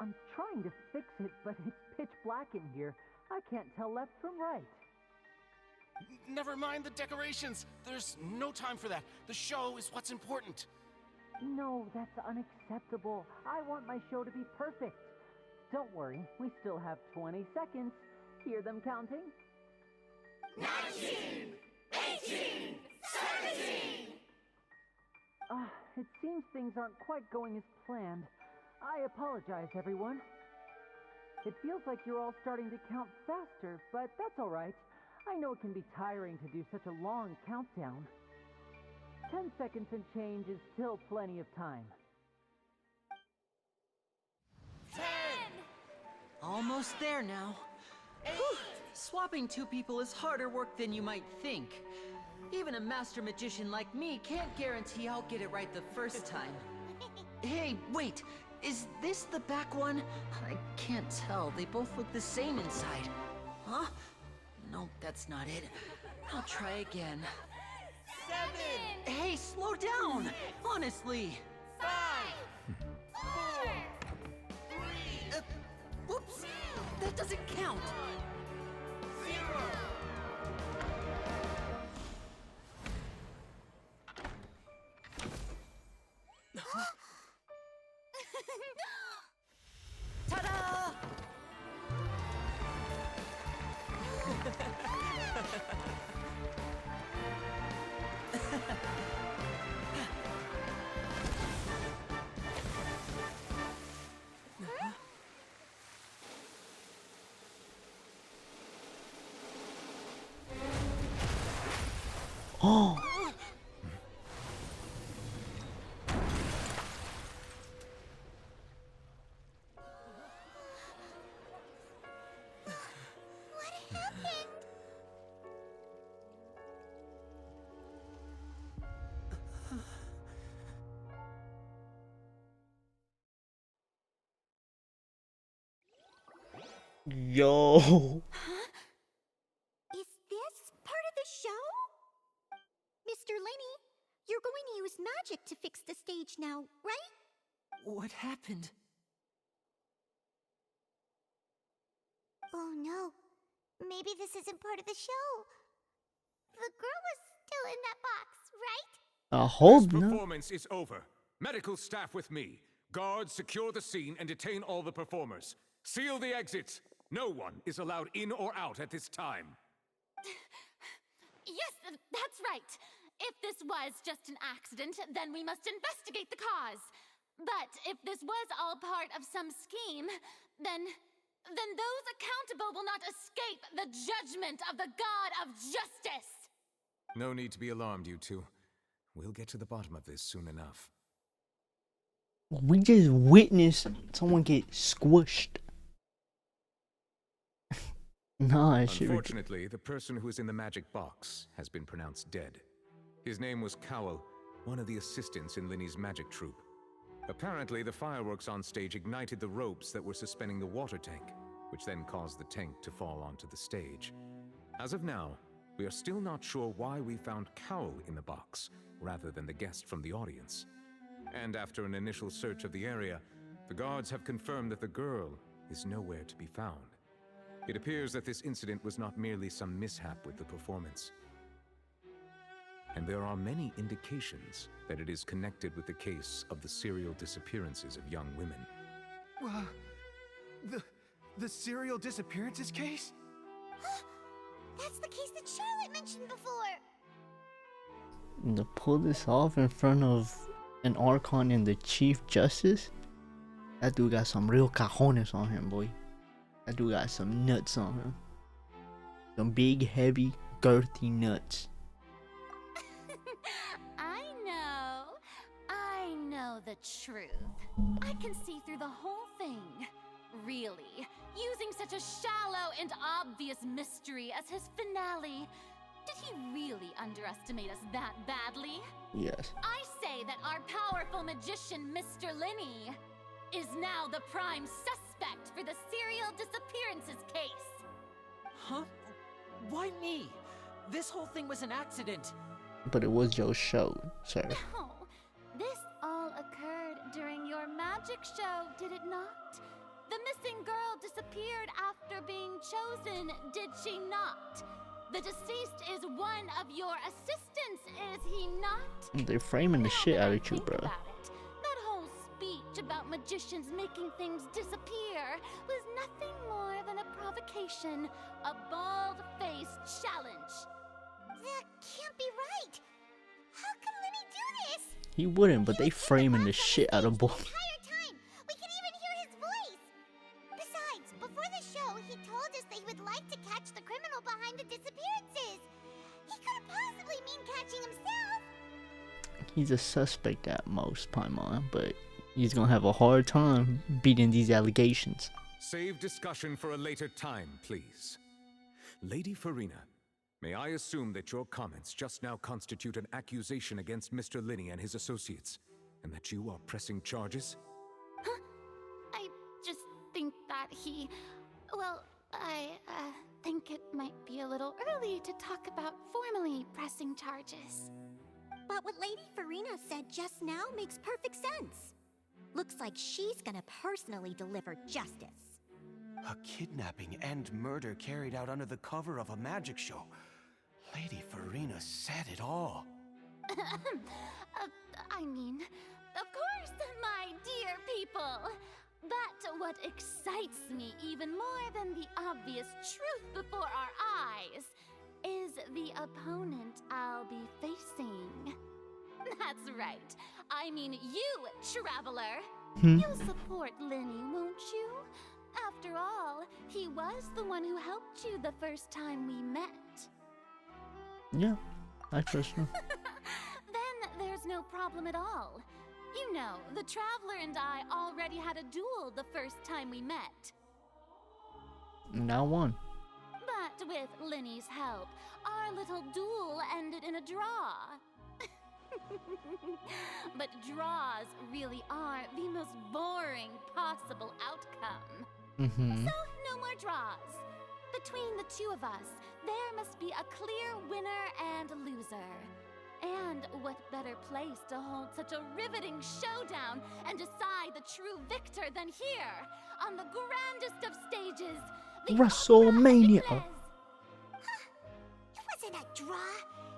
I'm trying to fix it, but it's pitch black in here. I can't tell left from right. Never mind the decorations. There's no time for that. The show is what's important. No, that's unacceptable. I want my show to be perfect. Don't worry, we still have 20 seconds. Hear them counting? 19! 18! 17! It seems things aren't quite going as planned. I apologize, everyone. It feels like you're all starting to count faster, but that's all right. I know it can be tiring to do such a long countdown. 10 seconds and change is still plenty of time. 10! Almost there now. Whew. Swapping two people is harder work than you might think. Even a master magician like me can't guarantee I'll get it right the first time. Hey, wait! Is this the back one? I can't tell. They both look the same inside. Huh? No, that's not it. I'll try again. 7! Hey, slow down! Honestly! 5! 4! 3! Whoops! That doesn't count! 0! Ta-da! Yo. Is this part of the show? Mr. Lenny, you're going to use magic to fix the stage now, right? What happened? Oh no. Maybe this isn't part of the show. The girl was still in that box, right? I hope This not. performance is over. Medical staff with me. Guards, secure the scene and detain all the performers. Seal the exits. No one is allowed in or out at this time. Yes, that's right. If this was just an accident, then we must investigate the cause. But if this was all part of some scheme, then those accountable will not escape the judgment of the God of Justice. No need to be alarmed, you two. We'll get to the bottom of this soon enough. We just witnessed someone get squished. Nah, it should. Unfortunately, the person who is in the magic box has been pronounced dead. His name was Cowell, one of the assistants in Lenny's magic troupe. Apparently, the fireworks on stage ignited the ropes that were suspending the water tank, which then caused the tank to fall onto the stage. As of now, we are still not sure why we found Cowell in the box, rather than the guest from the audience. And after an initial search of the area, the guards have confirmed that the girl is nowhere to be found. It appears that this incident was not merely some mishap with the performance. And there are many indications that it is connected with the case of the serial disappearances of young women. The serial disappearances case? That's the case that Charlotte mentioned before. To pull this off in front of an Archon and the Chief Justice? That dude got some real cajones on him, boy. That dude got some nuts on him. Some big, heavy, girthy nuts. I know the truth. I can see through the whole thing. Really, using such a shallow and obvious mystery as his finale. Did he really underestimate us that badly? Yes. I say that our powerful magician, Mr. Lenny, is now the prime suspect for the serial disappearances case. Huh? Why me? This whole thing was an accident. But it was your show, sir. No, this all occurred during your magic show, did it not? The missing girl disappeared after being chosen, did she not? The deceased is one of your assistants, is he not? They're framing the shit out of you, bro. That whole speech about magicians making things disappear was nothing more than a provocation, a bald-faced challenge. That can't be right. How can Lenny do this? He wouldn't, but they framing the shit out of both. Entire time, we can even hear his voice. Besides, before the show, he told us that he would like to catch the criminal behind the disappearances. He couldn't possibly mean catching himself. He's a suspect at most, Paimon, but he's gonna have a hard time beating these allegations. Save discussion for a later time, please. Lady Farina, may I assume that your comments just now constitute an accusation against Mr. Lenny and his associates, and that you are pressing charges? Huh? I just think that he... Well, I think it might be a little early to talk about formally pressing charges. But what Lady Farina said just now makes perfect sense. Looks like she's gonna personally deliver justice. A kidnapping and murder carried out under the cover of a magic show. Lady Farina said it all. I mean, of course, my dear people. But what excites me even more than the obvious truth before our eyes is the opponent I'll be facing. That's right. I mean you, Traveler. You'll support Lenny, won't you? After all, he was the one who helped you the first time we met. Yeah, I trust him. Then there's no problem at all. You know, the Traveler and I already had a duel the first time we met. Now one. But with Lenny's help, our little duel ended in a draw. But draws really are the most boring possible outcome. Mm-hmm. So, no more draws. Between the two of us, there must be a clear winner and loser. And what better place to hold such a riveting showdown and decide the true victor than here, on the grandest of stages, the WrestleMania. It wasn't a draw.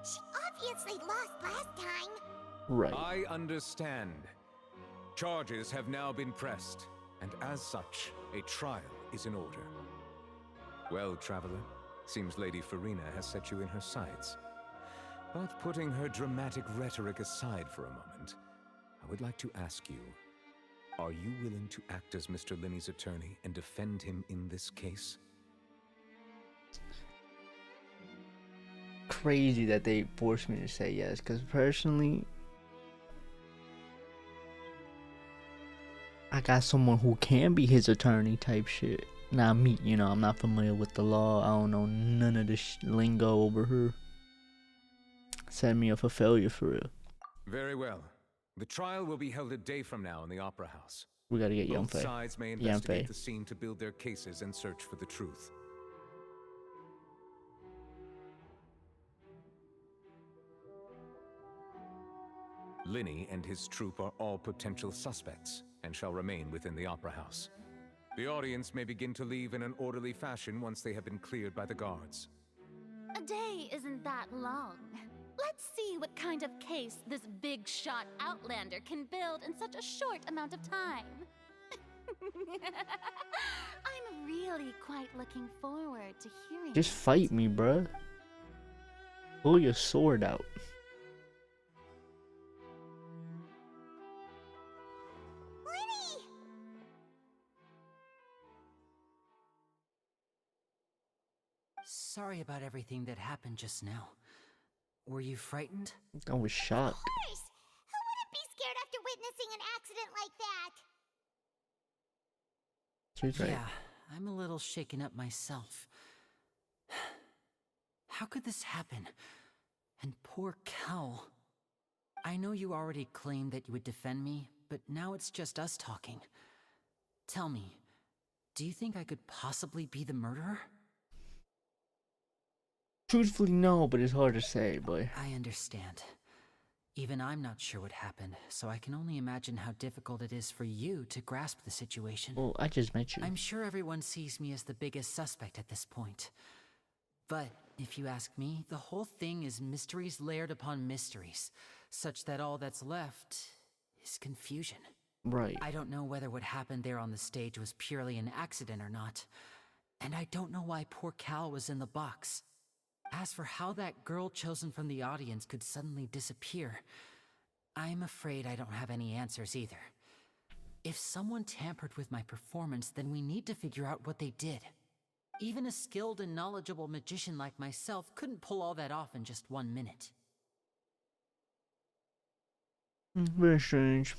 She obviously lost last time. Right. I understand. Charges have now been pressed, and as such, a trial is in order. Well, Traveler, seems Lady Farina has set you in her sights. But putting her dramatic rhetoric aside for a moment, I would like to ask you, are you willing to act as Mr. Lenny's attorney and defend him in this case? Crazy that they forced me to say yes, because personally, I got someone who can be his attorney type shit. Not me, you know, I'm not familiar with the law. I don't know none of this lingo over here. Set me up for failure for real. Very well. The trial will be held a day from now in the Opera House. We gotta get Both Yunfei. sides may investigate the scene to build their cases and search for the truth. Lenny and his troupe are all potential suspects and shall remain within the Opera House. The audience may begin to leave in an orderly fashion once they have been cleared by the guards. A day isn't that long. Let's see what kind of case this big shot outlander can build in such a short amount of time. I'm really quite looking forward to hearing. Just fight me, bruh. Pull your sword out. Lenny! Sorry about everything that happened just now. Were you frightened? I was shocked. Of course! Who wouldn't be scared after witnessing an accident like that? She's right. Yeah, I'm a little shaken up myself. How could this happen? And poor Cal. I know you already claimed that you would defend me, but now it's just us talking. Tell me, do you think I could possibly be the murderer? Truthfully, no, but it's hard to say, boy. I understand. Even I'm not sure what happened, so I can only imagine how difficult it is for you to grasp the situation. Well, I just met you. I'm sure everyone sees me as the biggest suspect at this point. But if you ask me, the whole thing is mysteries layered upon mysteries, such that all that's left is confusion. Right. I don't know whether what happened there on the stage was purely an accident or not. And I don't know why poor Cal was in the box. As for how that girl chosen from the audience could suddenly disappear, I'm afraid I don't have any answers either. If someone tampered with my performance, then we need to figure out what they did. Even a skilled and knowledgeable magician like myself couldn't pull all that off in just 1 minute. Very strange.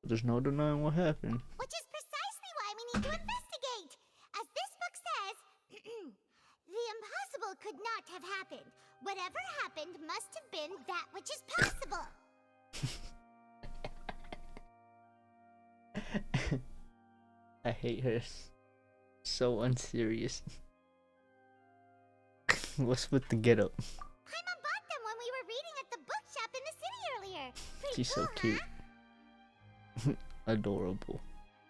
But there's no denying what happened. Which is precisely why we need to investigate. As this book says, the impossible could not have happened. Whatever happened must have been that which is possible. I hate her. So unserious. What's with the getup? Paimon bought them when we were reading at the bookshop in the city earlier. Pretty She's cool, so cute. Huh? Adorable.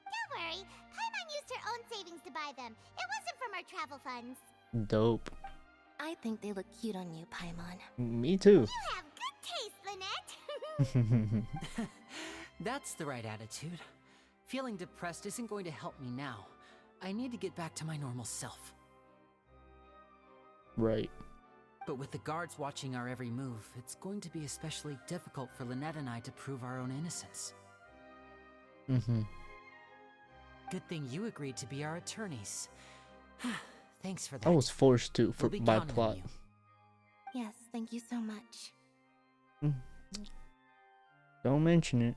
Don't worry, Paimon used her own savings to buy them. It wasn't from our travel funds. Dope. I think they look cute on you, Paimon. Me too. You have good taste, Lynette. That's the right attitude. Feeling depressed isn't going to help me now. I need to get back to my normal self. Right. But with the guards watching our every move, it's going to be especially difficult for Lynette and I to prove our own innocence. Mm-hmm. Good thing you agreed to be our attorneys. Thanks for that. I was forced to We'll be by counting on plot. you. Yes, thank you so much. Don't mention it.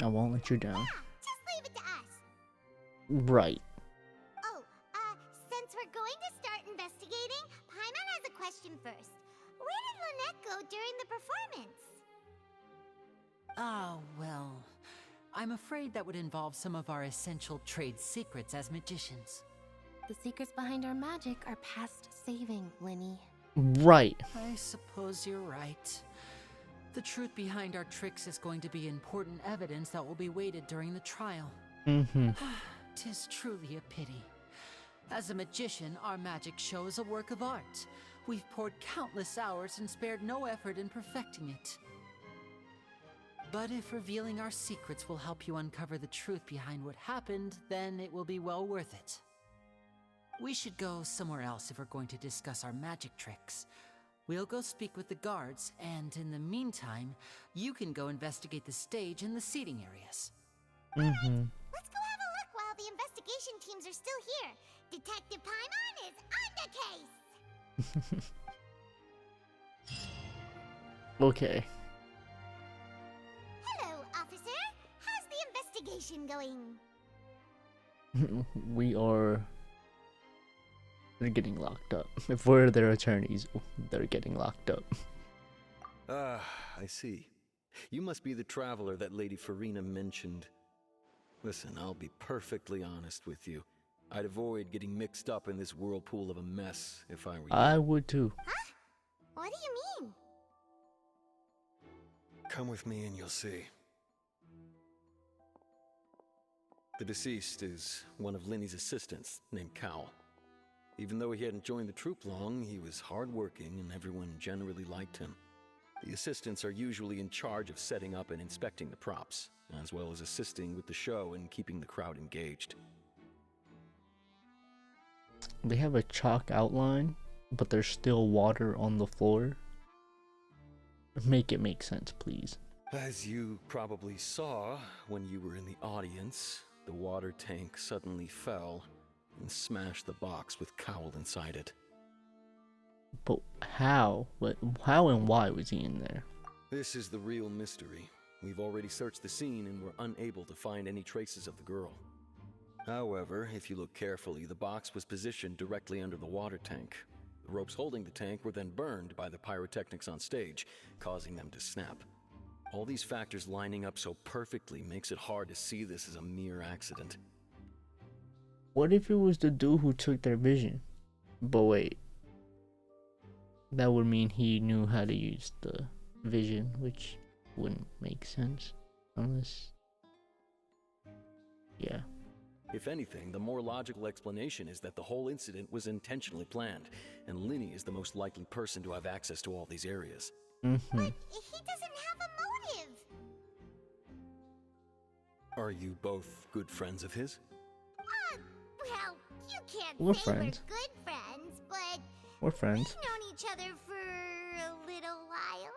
I won't let you down. Just leave it to us. Right. Oh, since we're going to start investigating, Paimon has a question first. Where did Lynette go during the performance? Oh, well, I'm afraid that would involve some of our essential trade secrets as magicians. The secrets behind our magic are past saving, Lenny. Right. I suppose you're right. The truth behind our tricks is going to be important evidence that will be weighted during the trial. Mm-hmm. 'Tis truly a pity. As a magician, our magic show is a work of art. We've poured countless hours and spared no effort in perfecting it. But if revealing our secrets will help you uncover the truth behind what happened, then it will be well worth it. We should go somewhere else if we're going to discuss our magic tricks. We'll go speak with the guards, and in the meantime, you can go investigate the stage and the seating areas. Mm-hmm. Let's go have a look while the investigation teams are still here. Detective Paimon is on the case! Okay. Hello, officer. How's the investigation going? They're getting locked up. If we're their attorneys, they're getting locked up. Ah, I see. You must be the traveler that Lady Farina mentioned. Listen, I'll be perfectly honest with you. I'd avoid getting mixed up in this whirlpool of a mess if I were you. I would too. Huh? What do you mean? Come with me and you'll see. The deceased is one of Lenny's assistants, named Cal. Even though he hadn't joined the troupe long, he was hardworking and everyone generally liked him. The assistants are usually in charge of setting up and inspecting the props, as well as assisting with the show and keeping the crowd engaged. They have a chalk outline, but there's still water on the floor. Make it make sense, please. As you probably saw when you were in the audience, the water tank suddenly fell and smashed the box with Cowl inside it. But how? How and why was he in there? This is the real mystery. We've already searched the scene and were unable to find any traces of the girl. However, if you look carefully, the box was positioned directly under the water tank. The ropes holding the tank were then burned by the pyrotechnics on stage, causing them to snap. All these factors lining up so perfectly makes it hard to see this as a mere accident. What if it was the dude who took their vision? But wait. That would mean he knew how to use the vision, which wouldn't make sense. Unless... yeah. If anything, the more logical explanation is that the whole incident was intentionally planned, and Lenny is the most likely person to have access to all these areas. Mm-hmm. But he doesn't have a motive! Are you both good friends of his? Well, you can't We're say friends. we're good friends, but We're friends. we've known each other for a little while.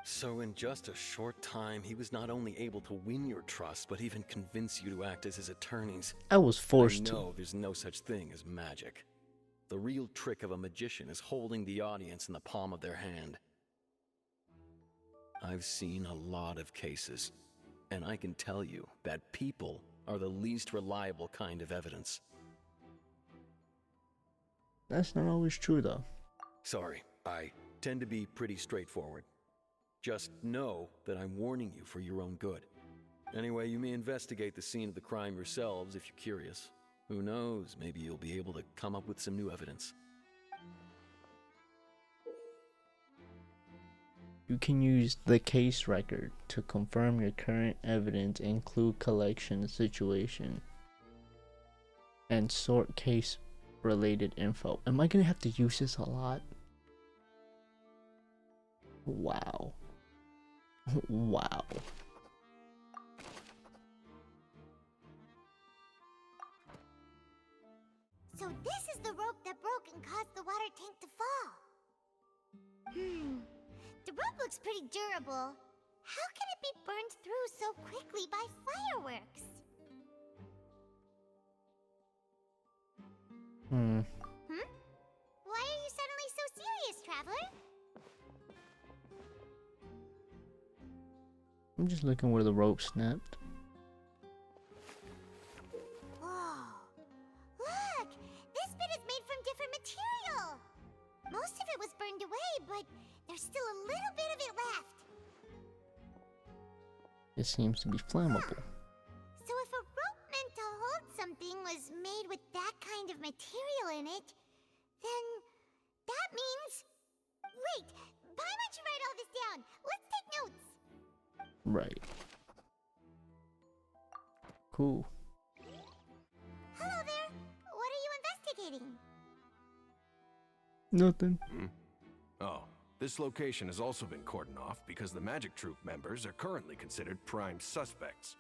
So in just a short time, he was not only able to win your trust, but even convince you to act as his attorneys. I was forced I to. know there's no such thing as magic. The real trick of a magician is holding the audience in the palm of their hand. I've seen a lot of cases, and I can tell you that people are the least reliable kind of evidence. That's not always true, though. Sorry, I tend to be pretty straightforward. Just know that I'm warning you for your own good. Anyway, you may investigate the scene of the crime yourselves if you're curious. Who knows, maybe you'll be able to come up with some new evidence. You can use the case record to confirm your current evidence, include collection situation, and sort case related info. Am I gonna have to use this a lot? Wow. Wow. So this is the rope that broke and caused the water tank to fall. The rope looks pretty durable. How can it be burned through so quickly by fireworks? Why are you suddenly so serious, traveler? I'm just looking where the rope snapped. Whoa. Look! This bit is made from different material. Most of it was burned away, but there's still a little bit of it left. It seems to be flammable. Right. Cool. Hello there. What are you investigating? Nothing. Oh, this location has also been cordoned off because the Magic Troop members are currently considered prime suspects.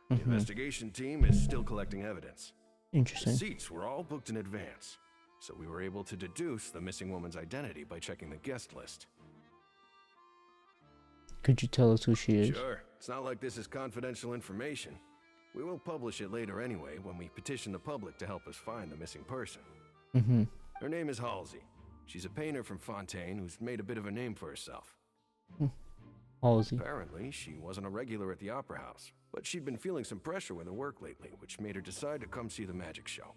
The investigation team is still collecting evidence. Interesting. The seats were all booked in advance, so we were able to deduce the missing woman's identity by checking the guest list. Could you tell us who she is? Sure. It's not like this is confidential information. We will publish it later anyway when we petition the public to help us find the missing person. Her name is Halsey. She's a painter from Fontaine who's made a bit of a name for herself. Halsey. Apparently, she wasn't a regular at the Opera House, but she'd been feeling some pressure with her work lately, which made her decide to come see the magic show.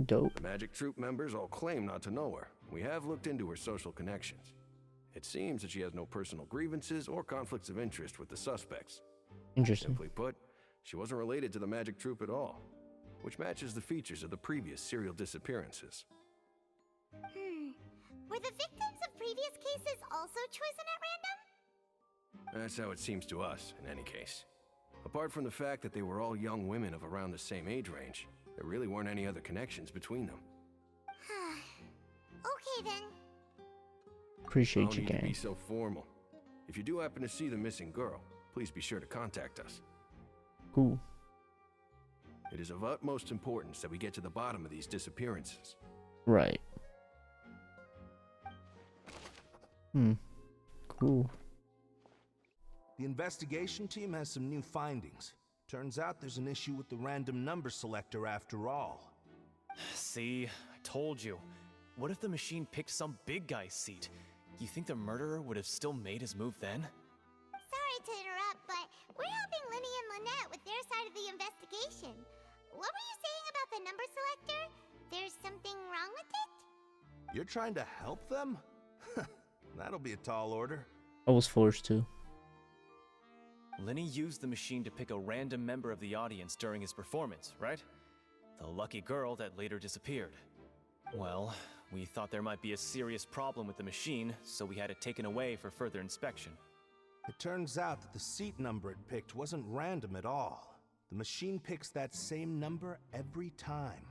Dope. The Magic Troop members all claim not to know her. We have looked into her social connections. It seems that she has no personal grievances or conflicts of interest with the suspects. Interesting. Simply put, she wasn't related to the Magic Troop at all, which matches the features of the previous serial disappearances. Were the victims of previous cases also chosen at random? That's how it seems to us, in any case. Apart from the fact that they were all young women of around the same age range, there really weren't any other connections between them. Okay then. Appreciate you, No need to be gang. so formal. If you do happen to see the missing girl, please be sure to contact us. Cool. It is of utmost importance that we get to the bottom of these disappearances. Right. Cool. The investigation team has some new findings. Turns out there's an issue with the random number selector after all. See, I told you. What if the machine picked some big guy's seat? You think the murderer would have still made his move then? Sorry to interrupt, but we're helping Lenny and Lynette with their side of the investigation. What were you saying about the number selector? There's something wrong with it? You're trying to help them? That'll be a tall order. I was forced to. Lenny used the machine to pick a random member of the audience during his performance, right? The lucky girl that later disappeared. Well, we thought there might be a serious problem with the machine, so we had it taken away for further inspection. It turns out that the seat number it picked wasn't random at all. The machine picks that same number every time.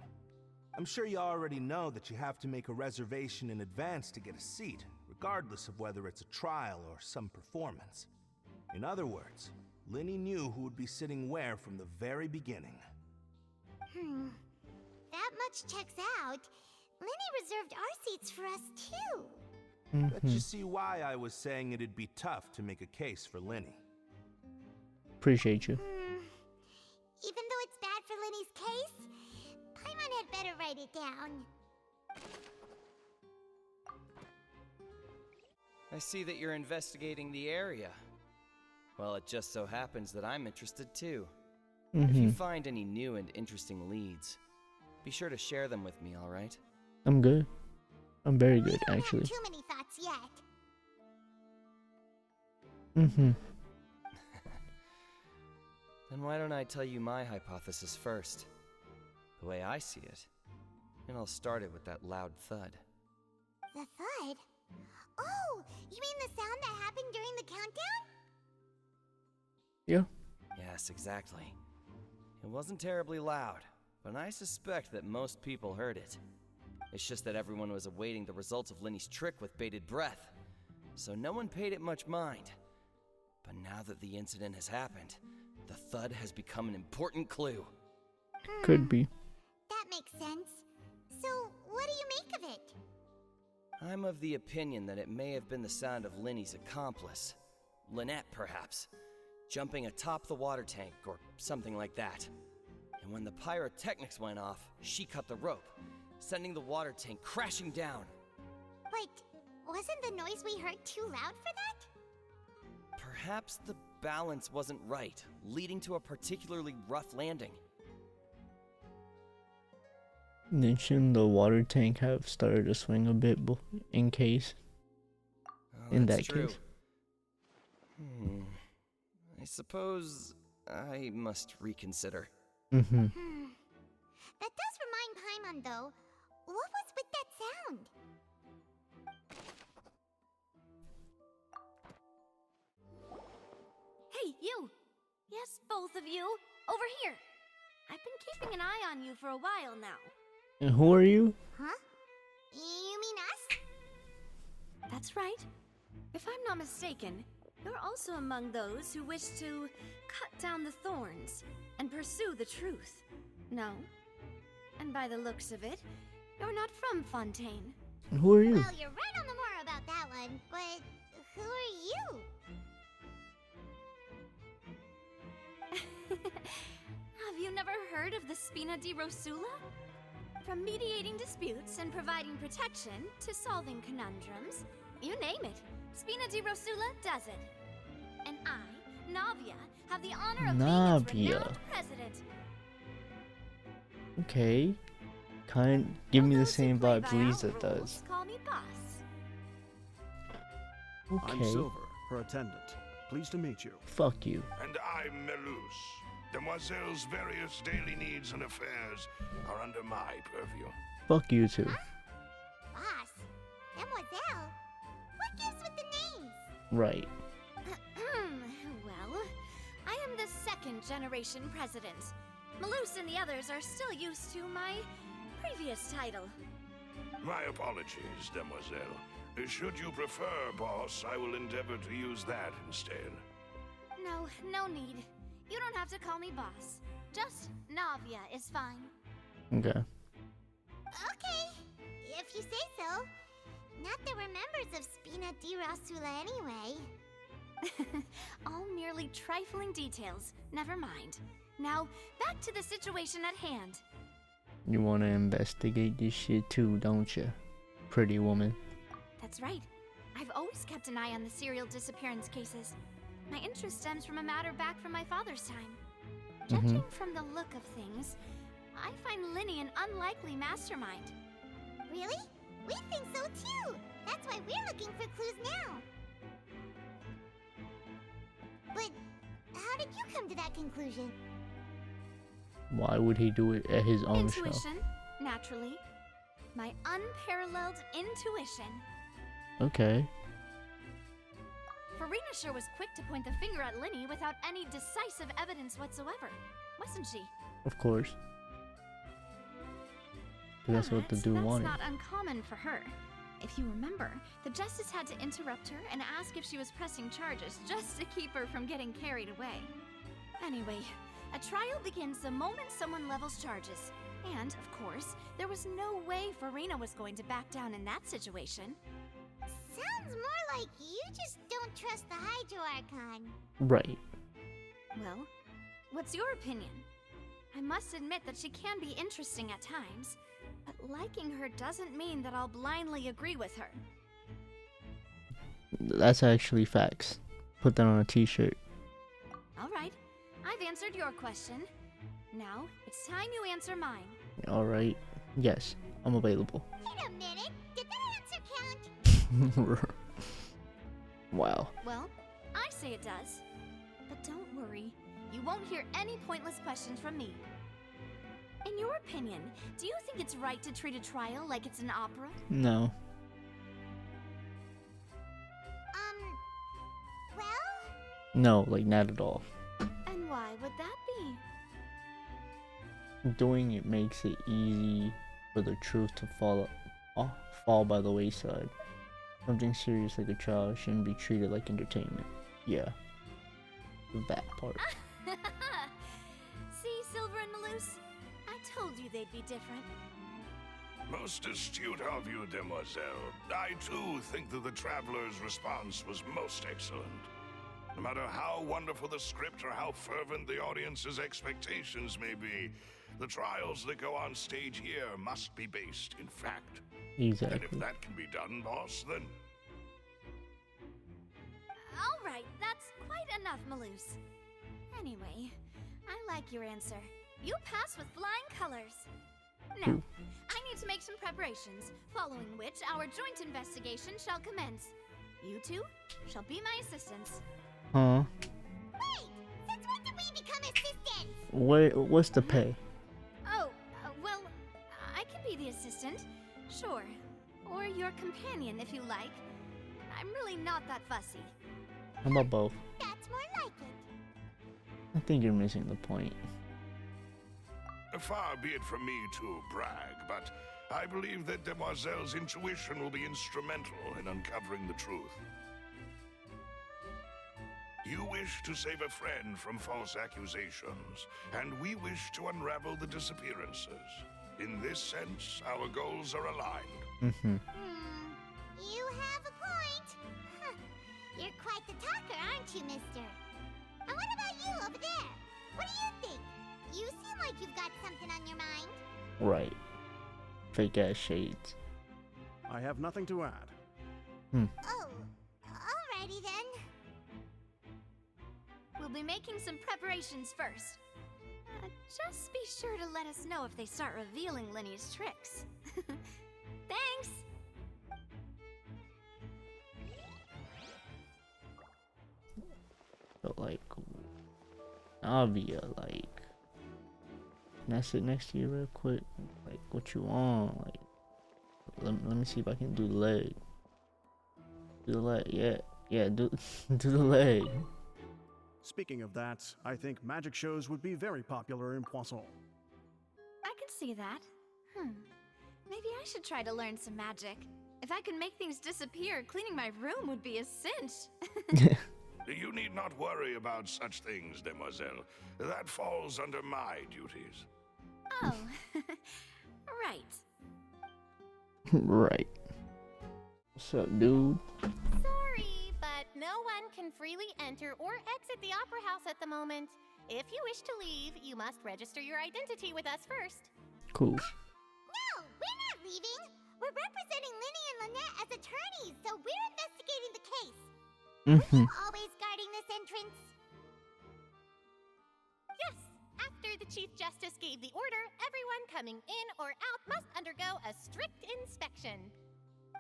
I'm sure you already know that you have to make a reservation in advance to get a seat, regardless of whether it's a trial or some performance. In other words, Lenny knew who would be sitting where from the very beginning. That much checks out. Lenny reserved our seats for us too. Bet you see why I was saying it'd be tough to make a case for Lenny. Appreciate you. Even though it's bad for Lenny's case, Paimon had better write it down. I see that you're investigating the area. Well, it just so happens that I'm interested too. If you find any new and interesting leads, be sure to share them with me, all right? I'm good. I'm very good, actually. Too many thoughts yet. Then why don't I tell you my hypothesis first? The way I see it. And I'll start it with that loud thud. The thud? Oh, you mean the sound that happened during the countdown? Yeah. Yes, exactly. It wasn't terribly loud, but I suspect that most people heard it. It's just that everyone was awaiting the results of Lenny's trick with bated breath, so no one paid it much mind. But now that the incident has happened, the thud has become an important clue. Could be. That makes sense. So, what do you make of it? I'm of the opinion that it may have been the sound of Lenny's accomplice, Lynette perhaps, jumping atop the water tank or something like that. And when the pyrotechnics went off, she cut the rope, sending the water tank crashing down. Wait, wasn't the noise we heard too loud for that? Perhaps the balance wasn't right, leading to a particularly rough landing. Then shouldn't the water tank have started to swing a bit in case? In that case. I suppose I must reconsider. That does remind Paimon, though. What was with that sound? Hey, You. Yes, both of you. Over here. I've been keeping an eye on you for a while now. And who are you? Huh? You mean us? That's right. If I'm not mistaken, you're also among those who wish to cut down the thorns and pursue the truth. No? And by the looks of it, you're not from Fontaine. And who are you? Well, you're right on the more about that one, but who are you? Have you never heard of the Spina di Rosula? From mediating disputes and providing protection to solving conundrums, you name it, Spina di Rosula does it. And I, Navia, have the honor of being its renowned president. Okay. Give me the same vibes Lisa does. Call me boss. Okay. I'm Silver, her attendant. Pleased to meet you. Fuck you. And I'm Melus. Demoiselle's various daily needs and affairs are under my purview. Fuck you too. Boss? Demoiselle? What gives with the names? Right. Well, I am the second generation president. Malus and the others are still used to my previous title. My apologies, Demoiselle. Should you prefer, boss, I will endeavor to use that instead. No, no need. You don't have to call me boss. Just Navia is fine. Okay. Okay, if you say so. Not that we're members of Spina di Rosula anyway. All merely trifling details. Never mind. Now, back to the situation at hand. You want to investigate this shit too, don't you? Pretty woman. That's right. I've always kept an eye on the serial disappearance cases. My interest stems from a matter back from my father's time. Judging from the look of things, I find Lenny an unlikely mastermind. Really? We think so too! That's why we're looking for clues now. But how did you come to that conclusion? Why would he do it at his own show? Intuition, naturally. My unparalleled intuition. Okay. Noirceur was quick to point the finger at Lenny without any decisive evidence whatsoever, wasn't she? Of course. That's what the dude wanted. That's not uncommon for her. If you remember, the justice had to interrupt her and ask if she was pressing charges just to keep her from getting carried away. Anyway, a trial begins the moment someone levels charges. And, of course, there was no way Farina was going to back down in that situation. Sounds more like you just don't trust the Hydro-Archon. Right. Well, what's your opinion? I must admit that she can be interesting at times, but liking her doesn't mean that I'll blindly agree with her. That's actually facts. Put that on a t-shirt. All right, I've answered your question. Now, it's time you answer mine. All right. Yes, I'm available. Wait a minute. Did that answer count? Wow. Well, I say it does. But don't worry, you won't hear any pointless questions from me. In your opinion, do you think it's right to treat a trial like it's an opera? No. Well? No, like not at all. And why would that be? Doing it makes it easy for the truth to fall by the wayside. Something serious like a trial shouldn't be treated like entertainment. Yeah. That part. See, Silver and Malus? I told you they'd be different. Most astute of you, Demoiselle. I too think that the Traveler's response was most excellent. No matter how wonderful the script or how fervent the audience's expectations may be, the trials that go on stage here must be based in fact. Exactly. And if that can be done, boss, then... All right, that's quite enough, Malus. Anyway, I like your answer. You pass with flying colors. Now, I need to make some preparations, following which our joint investigation shall commence. You two shall be my assistants. Huh? Wait! Since when did we become assistants? What's the pay? Oh, well, I can be the assistant, sure. Or your companion, if you like. I'm really not that fussy. How about both? That's more like it. think you're missing the point. Far be it from me to brag, but I believe that Demoiselle's intuition will be instrumental in uncovering the truth. You wish to save a friend from false accusations, and we wish to unravel the disappearances. In this sense, our goals are aligned. You have a point. Huh. You're quite the talker, aren't you, mister? And what about you over there? What do you think? You seem like you've got something on your mind. Right. Fake ass shades. I have nothing to add. Oh, alrighty then. We'll be making some preparations first. Just be sure to let us know if they start revealing Lenny's tricks. Thanks! So, like, Avia, like, can I sit next to you real quick? Like, what you want? Like, let me see if I can do the leg. Do the leg, yeah, do do the leg. Speaking of that, I think magic shows would be very popular in Poisson. I can see that. Maybe I should try to learn some magic. If I could make things disappear, cleaning my room would be a cinch. You need not worry about such things, Demoiselle. That falls under my duties. Oh, right. Right. What's up, dude? Sorry, but no one can freely enter or exit the Opera House at the moment. If you wish to leave, you must register your identity with us first. Cool. No, we're not leaving. We're representing Lenny and Lynette as attorneys, so we're investigating the case. We're always guarding this entrance. Yes, after the Chief Justice gave the order, everyone coming in or out must undergo a strict inspection.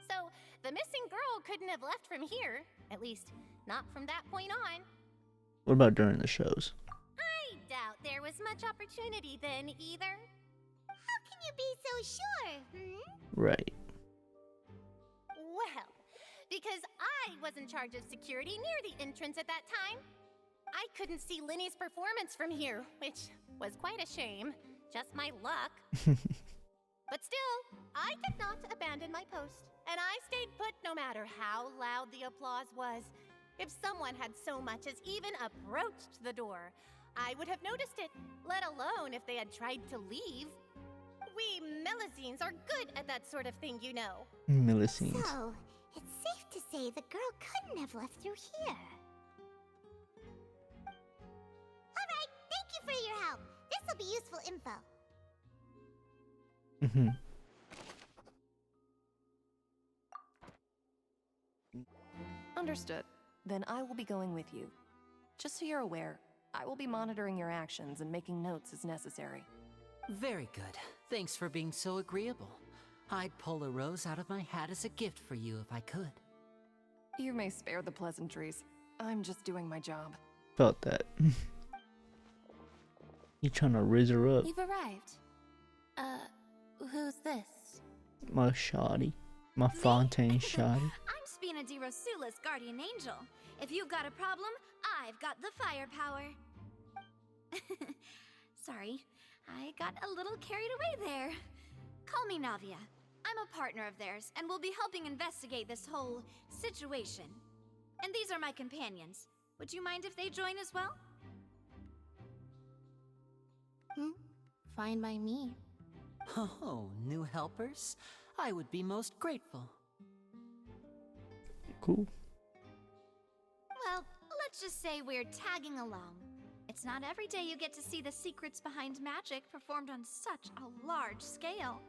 So, the missing girl couldn't have left from here. At least, not from that point on. What about during the shows? I doubt there was much opportunity then, either. How can you be so sure, Right. Well, because I was in charge of security near the entrance at that time. I couldn't see Lenny's performance from here, which was quite a shame. Just my luck. But still, I did not abandon my post, and I stayed put no matter how loud the applause was. If someone had so much as even approached the door, I would have noticed it, let alone if they had tried to leave. We Melusines are good at that sort of thing, you know. Melusines. So, it's safe to say the girl couldn't have left through here. Alright, thank you for your help. This'll be useful info. Understood. Then I will be going with you. Just so you're aware, I will be monitoring your actions and making notes as necessary. Very good. Thanks for being so agreeable. I'd pull a rose out of my hat as a gift for you if I could. You may spare the pleasantries. I'm just doing my job. Felt that. You trying to riz her up? You've arrived. Who's this? My shoddy. My Fontaine shoddy. I'm Spina di Rosula's guardian angel. If you've got a problem, I've got the firepower. Sorry, I got a little carried away there. Call me Navia. I'm a partner of theirs, and we'll be helping investigate this whole situation. And these are my companions. Would you mind if they join as well? Fine by me. Oh, new helpers? I would be most grateful. Cool. Well, let's just say we're tagging along. It's not every day you get to see the secrets behind magic performed on such a large scale.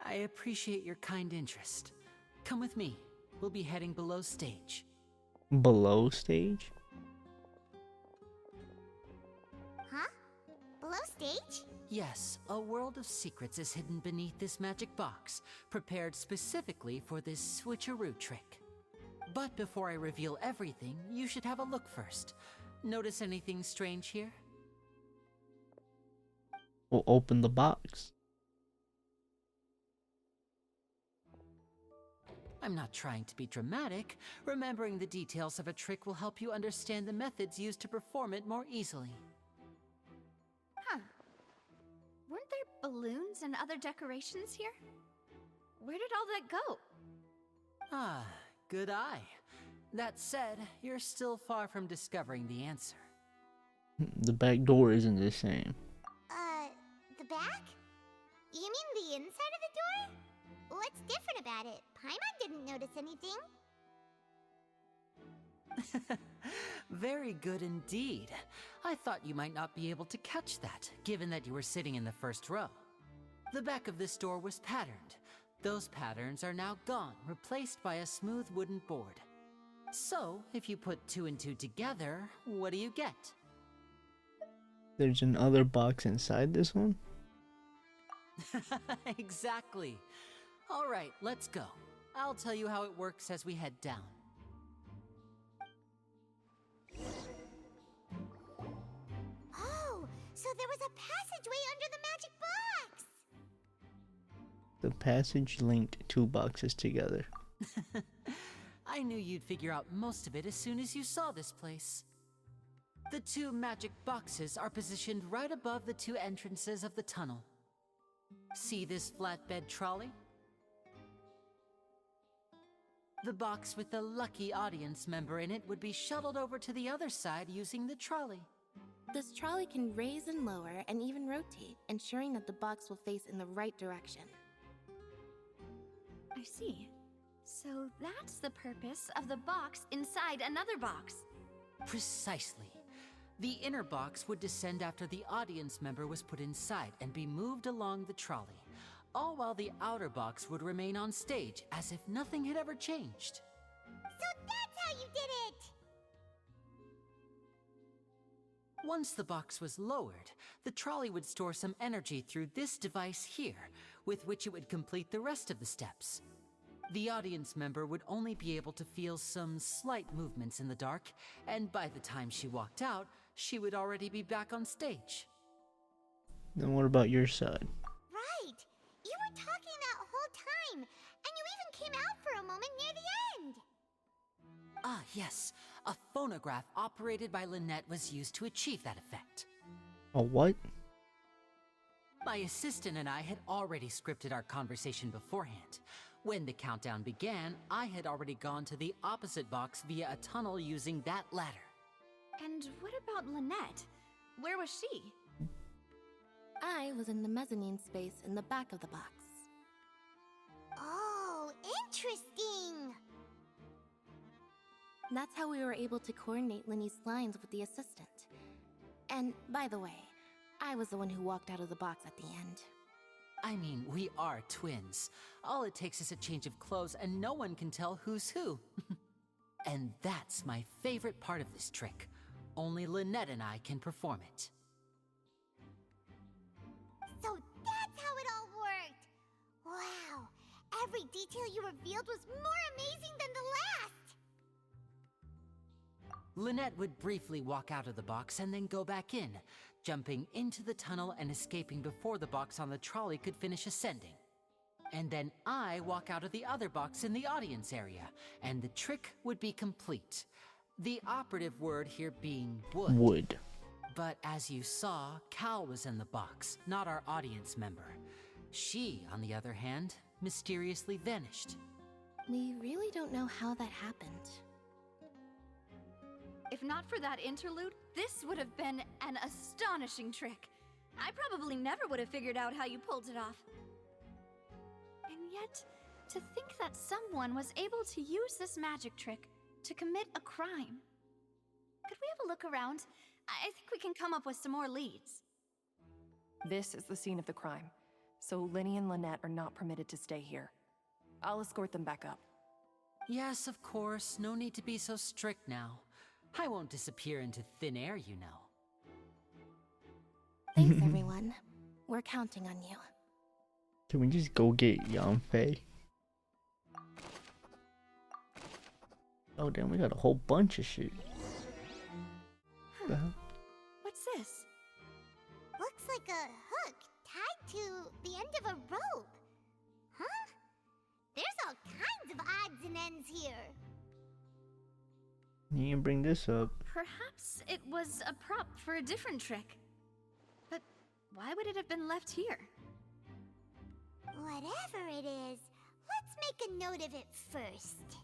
I appreciate your kind interest. Come with me. We'll be heading below stage. Below stage? Huh? Below stage? Yes, a world of secrets is hidden beneath this magic box, prepared specifically for this switcheroo trick. But before I reveal everything, you should have a look first. Notice anything strange here? We'll open the box. I'm not trying to be dramatic. Remembering the details of a trick will help you understand the methods used to perform it more easily. Huh. Weren't there balloons and other decorations here? Where did all that go? Ah, good eye. That said, you're still far from discovering the answer. The back door isn't the same. The back? You mean the inside of the door? What's different about it? Paimon didn't notice anything. Very good indeed. I thought you might not be able to catch that, given that you were sitting in the first row. The back of this door was patterned. Those patterns are now gone, replaced by a smooth wooden board. So, if you put 2 and 2 together, what do you get? There's another box inside this one? Exactly. All right, let's go. I'll tell you how it works as we head down. Oh, so there was a passageway under the magic box! The passage linked 2 boxes together. I knew you'd figure out most of it as soon as you saw this place. The 2 magic boxes are positioned right above the 2 entrances of the tunnel. See this flatbed trolley? The box with the lucky audience member in it would be shuttled over to the other side using the trolley. This trolley can raise and lower and even rotate, ensuring that the box will face in the right direction. I see. So that's the purpose of the box inside another box. Precisely. The inner box would descend after the audience member was put inside and be moved along the trolley, all while the outer box would remain on stage as if nothing had ever changed. So that's how you did it! Once the box was lowered, the trolley would store some energy through this device here, with which it would complete the rest of the steps. The audience member would only be able to feel some slight movements in the dark, and by the time she walked out, she would already be back on stage. Then what about your side? Right! You were talking that whole time, and you even came out for a moment near the end! Ah, yes. A phonograph operated by Lynette was used to achieve that effect. A what? My assistant and I had already scripted our conversation beforehand. When the countdown began, I had already gone to the opposite box via a tunnel using that ladder. And what about Lynette? Where was she? I was in the mezzanine space in the back of the box. Oh, interesting! That's how we were able to coordinate Lenny's lines with the assistant. And, by the way, I was the one who walked out of the box at the end. I mean, we are twins. All it takes is a change of clothes and no one can tell who's who. And that's my favorite part of this trick. Only Lynette and I can perform it. So that's how it all worked! Wow! Every detail you revealed was more amazing than the last! Lynette would briefly walk out of the box and then go back in, jumping into the tunnel and escaping before the box on the trolley could finish ascending. And then I walk out of the other box in the audience area, and the trick would be complete. The operative word here being would. Would. But as you saw, Cal was in the box, not our audience member. She, on the other hand, mysteriously vanished. We really don't know how that happened. If not for that interlude, this would have been an astonishing trick. I probably never would have figured out how you pulled it off. And yet, to think that someone was able to use this magic trick to commit a crime. Could we have a look around? I think we can come up with some more leads. This is the scene of the crime, so Lenny and Lynette are not permitted to stay here. I'll escort them back up. Yes, of course. No need to be so strict now. I won't disappear into thin air, you know. Thanks, everyone. We're counting on you. Can we just go get Yanfei? Oh damn, we got a whole bunch of shit. The hell? What's this? Looks like a hook tied to the end of a rope. Huh? There's all kinds of odd ends here. You can bring this up. Perhaps it was a prop for a different trick. But why would it have been left here? Whatever it is, let's make a note of it first.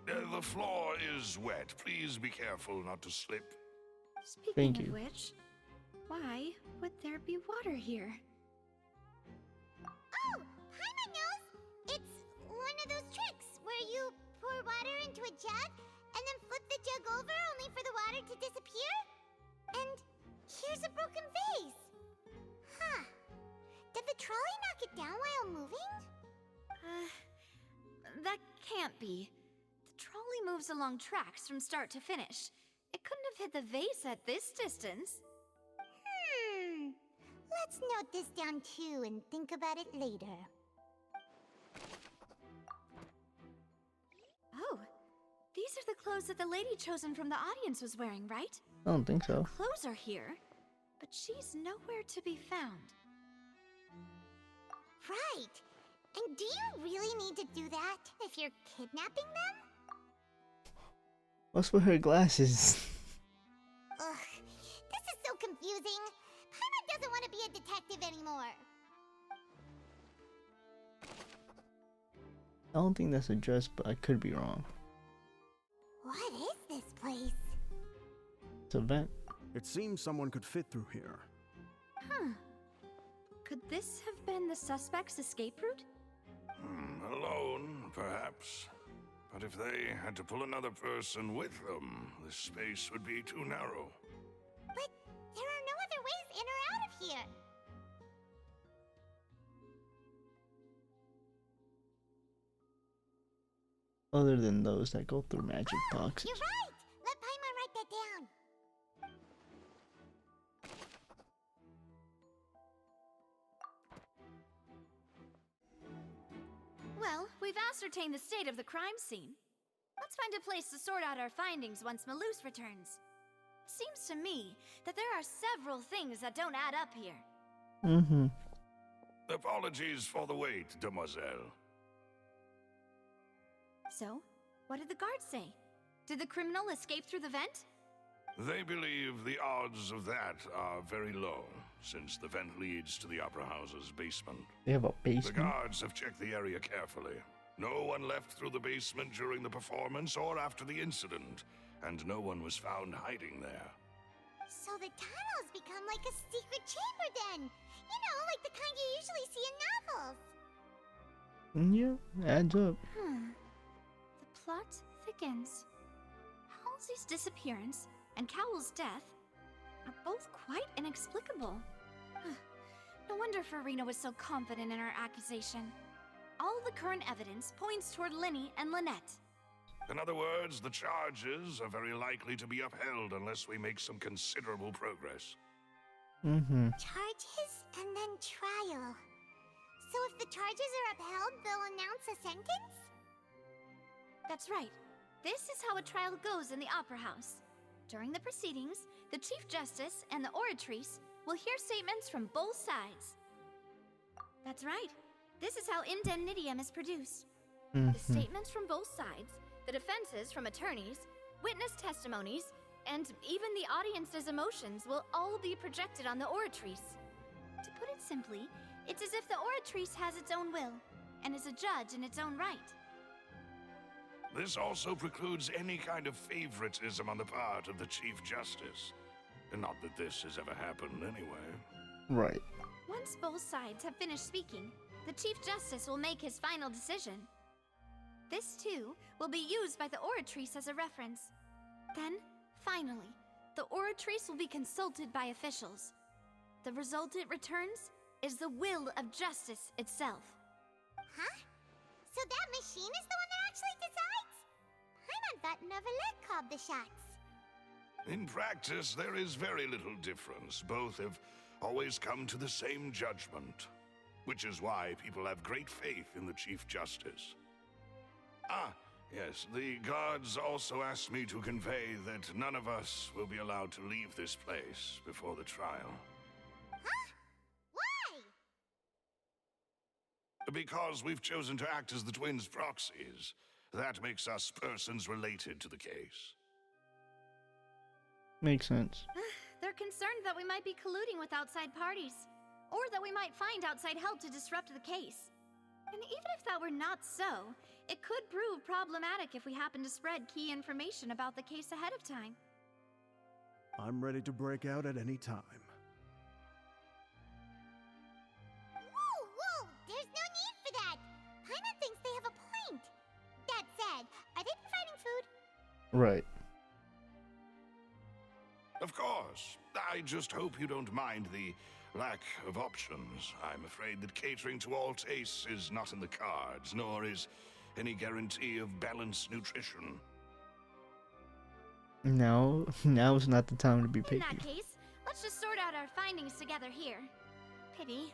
The floor is wet. Please be careful not to slip. Speaking of which, why would there be water here? Oh, Paimon knows! It's one of those tricks where you pour water into a jug and then flip the jug over only for the water to disappear? And here's a broken vase. Huh. Did the trolley knock it down while moving? That can't be. The trolley moves along tracks from start to finish. It couldn't have hit the vase at this distance. Let's note this down too and think about it later. Oh, these are the clothes that the lady chosen from the audience was wearing, right? I don't think so. Clothes are here, but she's nowhere to be found. Right. And do you really need to do that if you're kidnapping them? What's with her glasses? Ugh, this is so confusing. Paimon doesn't want to be a detective anymore. I don't think that's a dress, but I could be wrong. What is this place? It's a vent. It seems someone could fit through here. Huh. Could this have been the suspect's escape route? Alone, perhaps. But if they had to pull another person with them, the space would be too narrow. But there are no other ways in or out of here. Other than those that go through magic boxes. You're right! Let Paimon write that down. Well, we've ascertained the state of the crime scene. Let's find a place to sort out our findings once Malus returns. Seems to me that there are several things that don't add up here. Mm-hmm. Apologies for the wait, demoiselle. So, what did the guards say? Did the criminal escape through the vent? They believe the odds of that are very low, since the vent leads to the Opera House's basement. They have a basement? The guards have checked the area carefully. No one left through the basement during the performance or after the incident, and no one was found hiding there. So the tunnels become like a secret chamber then. You know, like the kind you usually see in novels. Yeah, adds up. The plot thickens. Halsey's disappearance and Cowell's death are both quite inexplicable. No wonder Farina was so confident in her accusation. All the current evidence points toward Lenny and Lynette. In other words, the charges are very likely to be upheld unless we make some considerable progress. Mm-hmm. Charges and then trial. So if the charges are upheld, they'll announce a sentence? That's right. This is how a trial goes in the Opera House. During the proceedings, the Chief Justice and the Oratrice will hear statements from both sides. That's right. This is how indemnitium is produced. The statements from both sides, the defenses from attorneys, witness testimonies, and even the audience's emotions will all be projected on the Oratrice. To put it simply, it's as if the Oratrice has its own will, and is a judge in its own right. This also precludes any kind of favoritism on the part of the Chief Justice. And not that this has ever happened anyway. Right. Once both sides have finished speaking, the Chief Justice will make his final decision. This, too, will be used by the Oratrice as a reference. Then, finally, the Oratrice will be consulted by officials. The result it returns is the will of justice itself. Huh? So that machine is the one that actually decides? Paimon thought Neverlet called the shots. In practice, there is very little difference. Both have always come to the same judgment, which is why people have great faith in the Chief Justice. Ah, yes, the guards also asked me to convey that none of us will be allowed to leave this place before the trial. Huh? Why? Because we've chosen to act as the twins' proxies, that makes us persons related to the case. Makes sense. They're concerned that we might be colluding with outside parties, or that we might find outside help to disrupt the case. And even if that were not so, it could prove problematic if we happen to spread key information about the case ahead of time. I'm ready to break out at any time. Whoa! There's no need for that! Paimon thinks they have a point. That said, are they providing food? Right. Of course. I just hope you don't mind the lack of options. I'm afraid that catering to all tastes is not in the cards, nor is any guarantee of balanced nutrition. No, now's not the time to be In picky. that case, let's just sort out our findings together here. Pity.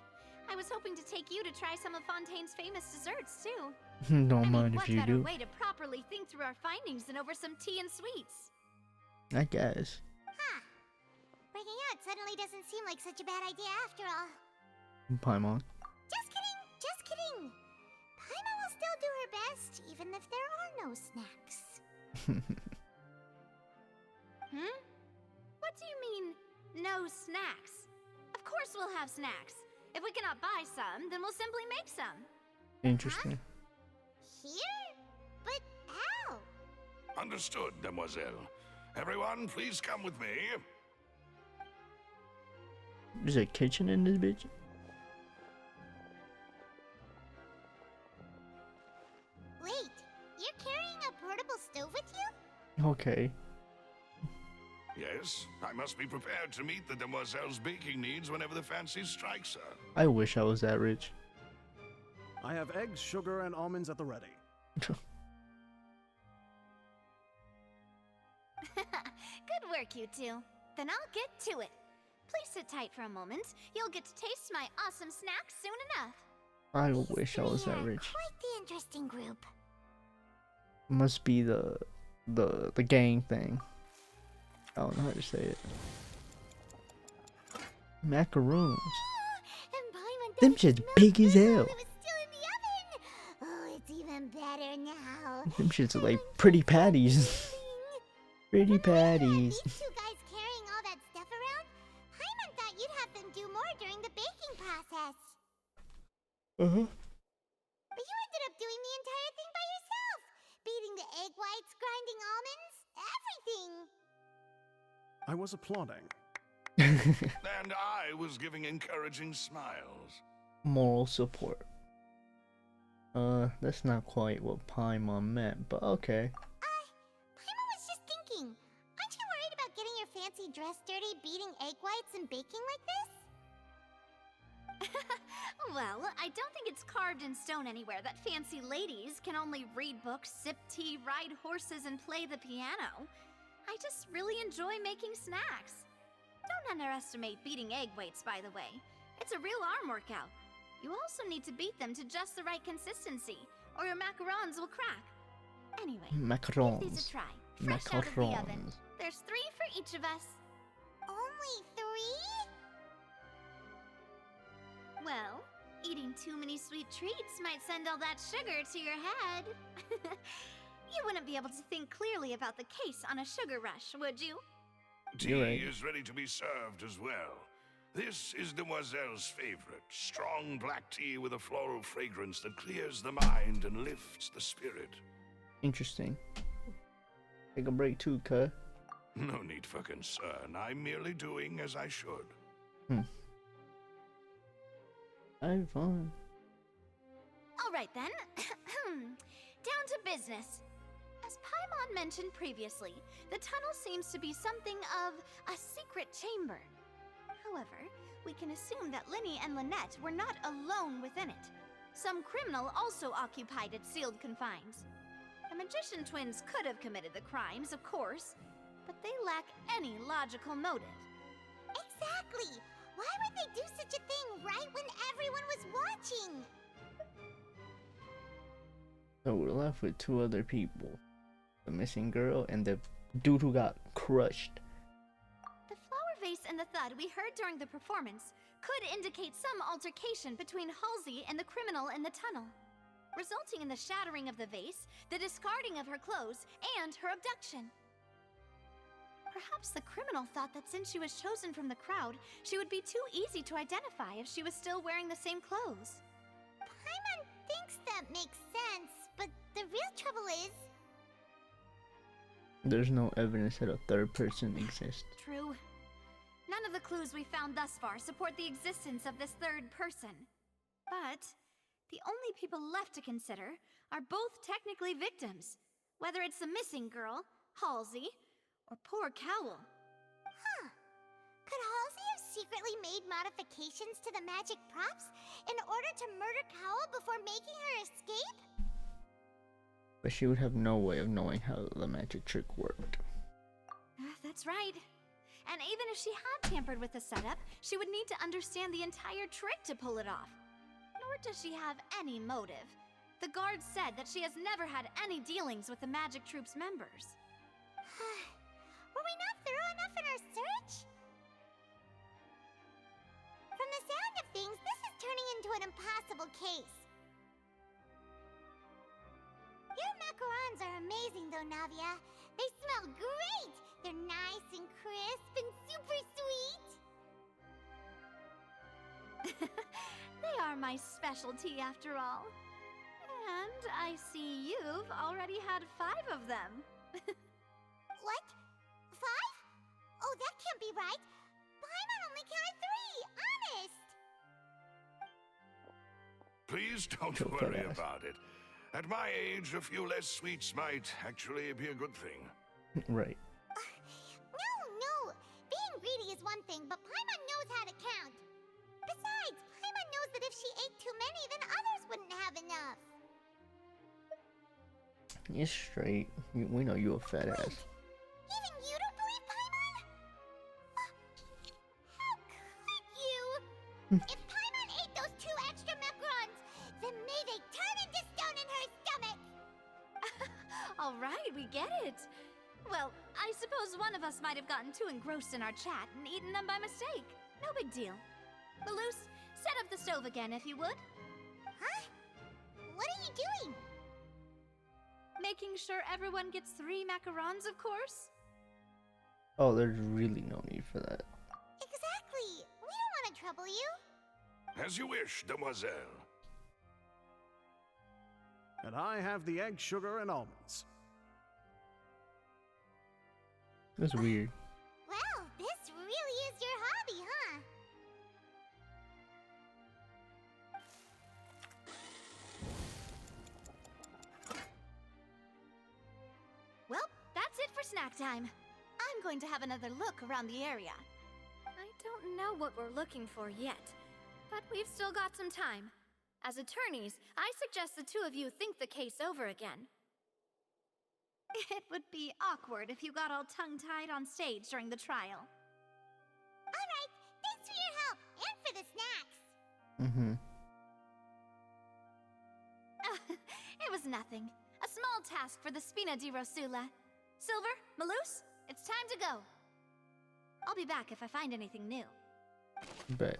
I was hoping to take you to try some of Fontaine's famous desserts, too. Don't mind What if you better do. way to properly think through our findings than over some tea and sweets? I guess. Breaking out suddenly doesn't seem like such a bad idea after all. Paimon. Just kidding! Paimon will still do her best, even if there are no snacks. What do you mean, no snacks? Of course we'll have snacks. If we cannot buy some, then we'll simply make some. Interesting. Here? But how? Understood, demoiselle. Everyone, please come with me. There's a kitchen in this bitch? Wait, you're carrying a portable stove with you? Okay. Yes, I must be prepared to meet the demoiselle's baking needs whenever the fancy strikes her. I wish I was that rich. I have eggs, sugar, and almonds at the ready. Good work, you two. Then I'll get to it. Please sit tight for a moment. You'll get to taste my awesome snacks soon enough. I wish I was that rich. Quite the interesting group. Must be the gang thing. I don't know how to say it. Macaroons. Them shit's big as hell. Oh, it's even better now. Them shits are like pretty patties. Pretty patties. These two guys carrying all that stuff around? Paimon thought you'd have them do more during the baking process. Uh-huh. But you ended up doing the entire thing by yourself. Beating the egg whites, grinding almonds, everything. I was applauding. And I was giving encouraging smiles. Moral support. That's not quite what Paimon meant, but okay. Paimon was just thinking. Aren't you worried about getting your fancy dress dirty, beating egg whites, and baking like this? Well, I don't think it's carved in stone anywhere that fancy ladies can only read books, sip tea, ride horses, and play the piano. I just really enjoy making snacks. Don't underestimate beating egg whites, by the way. It's a real arm workout. You also need to beat them to just the right consistency, or your macarons will crack. Anyway, give these a try. Fresh out of the oven. There's 3 for each of us. Only 3? Well, eating too many sweet treats might send all that sugar to your head. You wouldn't be able to think clearly about the case on a sugar rush, would you? Tea is ready to be served as well. This is Demoiselle's favorite, strong black tea with a floral fragrance that clears the mind and lifts the spirit. Interesting. Take a break too, cuh. No need for concern. I'm merely doing as I should. I'm fine. All right then. Down to business. As Paimon mentioned previously, the tunnel seems to be something of a secret chamber. However, we can assume that Lenny and Lynette were not alone within it. Some criminal also occupied its sealed confines. The magician twins could have committed the crimes, of course, but they lack any logical motive. Exactly! Why would they do such a thing right when everyone was watching? So we're left with 2 other people. The missing girl and the dude who got crushed. The flower vase and the thud we heard during the performance could indicate some altercation between Halsey and the criminal in the tunnel, resulting in the shattering of the vase, the discarding of her clothes, and her abduction. Perhaps the criminal thought that since she was chosen from the crowd, she would be too easy to identify if she was still wearing the same clothes. Paimon thinks that makes sense, but the real trouble is... There's no evidence that a third person exists. True. None of the clues we found thus far support the existence of this third person. But the only people left to consider are both technically victims, whether it's the missing girl, Halsey, or poor Cowl. Huh. Could Halsey have secretly made modifications to the magic props in order to murder Cowl before making her escape? But she would have no way of knowing how the magic trick worked. That's right. And even if she had tampered with the setup, she would need to understand the entire trick to pull it off. Nor does she have any motive. The guard said that she has never had any dealings with the magic troop's members. Were we not thorough enough in our search? From the sound of things, this is turning into an impossible case. Your macarons are amazing though, Navia. They smell great! They're nice and crisp and super sweet! They are my specialty after all. And I see you've already had 5 of them. What? 5? Oh, that can't be right. Paimon only counted 3, honest! Please don't worry about it. At my age, a few less sweets might actually be a good thing. Right. No. Being greedy is one thing, but Paimon knows how to count. Besides, Paimon knows that if she ate too many, then others wouldn't have enough. You're straight. We know you a fat ass. Even you don't believe Paimon? How could you? If Paimon ate those 2 extra macarons, then may they turn into stone in her stomach! All right, we get it. Well, I suppose one of us might have gotten too engrossed in our chat and eaten them by mistake. No big deal. Maloose, set up the stove again if you would. Huh? What are you doing? Making sure everyone gets 3 macarons, of course. Oh, there's really no need for that. Exactly. We don't want to trouble you. As you wish, demoiselle. And I have the egg, sugar, and almonds. That's weird. Well, this really is your hobby, huh? Well, that's it for snack time. I'm going to have another look around the area. I don't know what we're looking for yet, but we've still got some time. As attorneys, I suggest the 2 of you think the case over again. It would be awkward if you got all tongue-tied on stage during the trial. Alright, thanks for your help, and for the snacks. It was nothing. A small task for the Spina di Rosula. Silver, Maloose, it's time to go. I'll be back if I find anything new. Bet.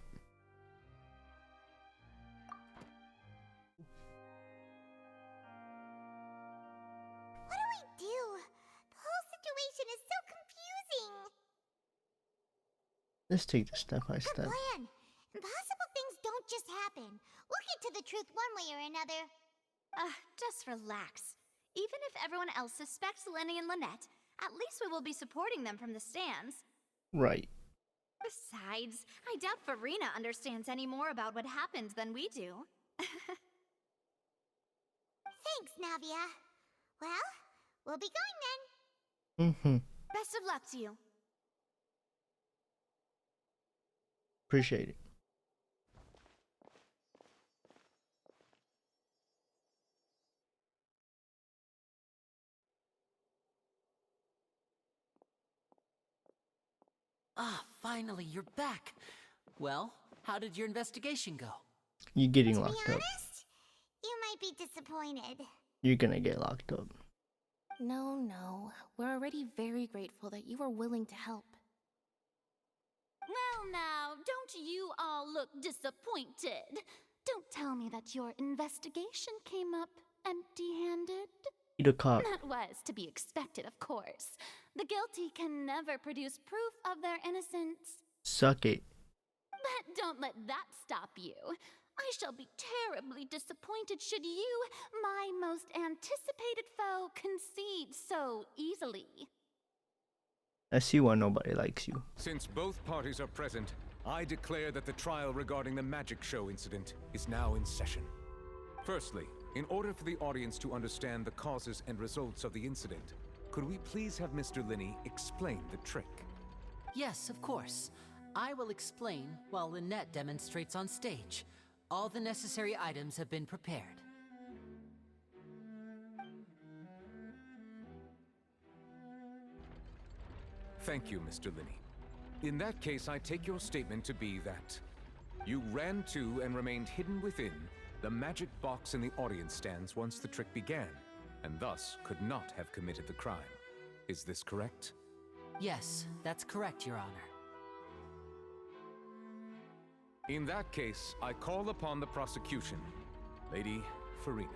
What do we do? The whole situation is so confusing. Let's take this step by Good step. plan. Impossible things don't just happen. We'll get to the truth one way or another. Just relax. Even if everyone else suspects Lenny and Lynette, at least we will be supporting them from the stands. Right. Besides, I doubt Farina understands any more about what happened than we do. Thanks, Navia. Well, we'll be going then. Best of luck to you. Appreciate it. Ah, finally, you're back. Well, how did your investigation go? You're getting To be locked up. honest, you might be disappointed. You're gonna get locked up. No. We're already very grateful that you were willing to help. Well, now, don't you all look disappointed? Don't tell me that your investigation came up empty-handed. Eat a cock. That was to be expected, of course. The guilty can never produce proof of their innocence. Suck it. But don't let that stop you. I shall be terribly disappointed should you, my most anticipated foe, concede so easily. I see why nobody likes you. Since both parties are present, I declare that the trial regarding the magic show incident is now in session. Firstly, in order for the audience to understand the causes and results of the incident, could we please have Mr. Lenny explain the trick? Yes, of course. I will explain while Lynette demonstrates on stage. All the necessary items have been prepared. Thank you, Mr. Lenny. In that case, I take your statement to be that you ran to and remained hidden within the magic box in the audience stands once the trick began, and thus could not have committed the crime. Is this correct? Yes, that's correct, Your Honor. In that case, I call upon the prosecution. Lady Farina,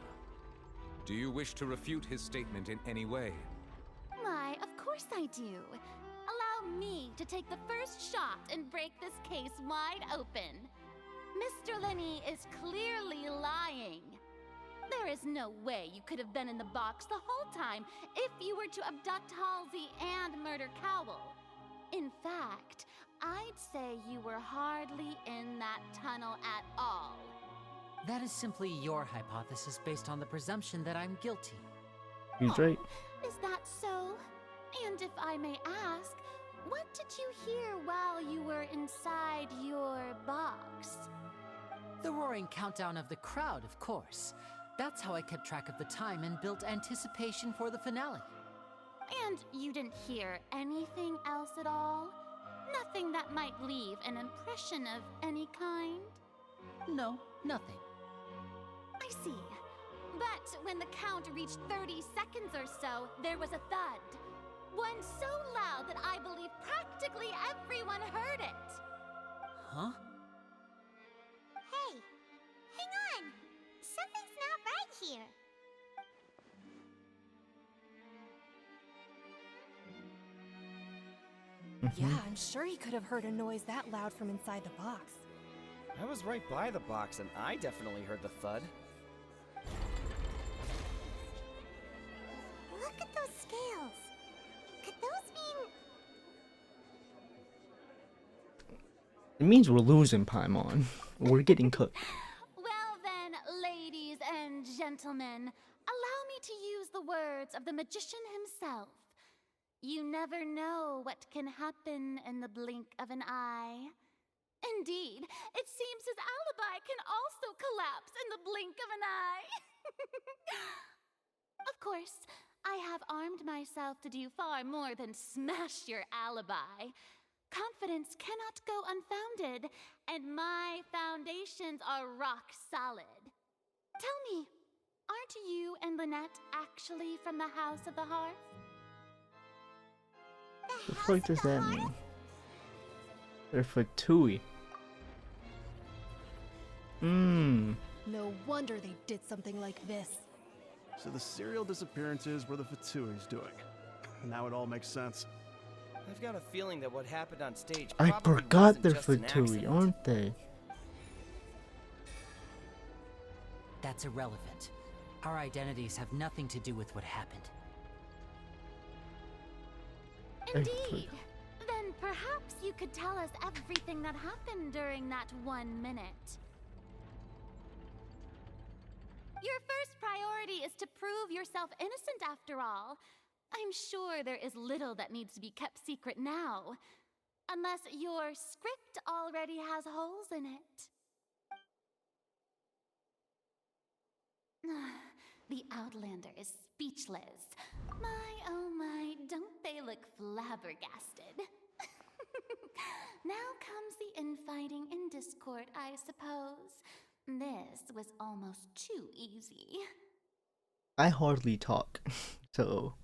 do you wish to refute his statement in any way? Why, of course I do. Allow me to take the first shot and break this case wide open. Mr. Lenny is clearly lying. There is no way you could have been in the box the whole time if you were to abduct Halsey and murder Cowell. In fact, I'd say you were hardly in that tunnel at all. That is simply your hypothesis based on the presumption that I'm guilty. He's right. Is that so? And if I may ask, what did you hear while you were inside your box? The roaring countdown of the crowd, of course. That's how I kept track of the time and built anticipation for the finale. And you didn't hear anything else at all? Nothing that might leave an impression of any kind? No, nothing. I see. But when the count reached 30 seconds or so, there was a thud. One so loud that I believe practically everyone heard it. Huh? Hey, hang on. Something's not right here. Yeah, I'm sure he could have heard a noise that loud from inside the box. I was right by the box and I definitely heard the thud. Look at those scales. Could those mean... It means we're losing, Paimon. We're getting cooked. Well then, ladies and gentlemen, allow me to use the words of the magician himself. You never know what can happen in the blink of an eye. Indeed, it seems his alibi can also collapse in the blink of an eye. Of course, I have armed myself to do far more than smash your alibi. Confidence cannot go unfounded, and my foundations are rock solid. Tell me, aren't you and Lynette actually from the House of the Hearth? What the fuck does that mean? They're for Tui. No wonder they did something like this. So the serial disappearances were the Fatui's doing. Now it all makes sense. I've got a feeling that what happened on stage I probably forgot wasn't they're just for an Tui, accident. aren't they? That's irrelevant. Our identities have nothing to do with what happened. Indeed. Then perhaps you could tell us everything that happened during that 1 minute. Your first priority is to prove yourself innocent after all. I'm sure there is little that needs to be kept secret now. Unless your script already has holes in it. The Outlander is speechless. My, oh my, don't they look flabbergasted? Now comes the infighting and discord, I suppose. This was almost too easy. I hardly talk, so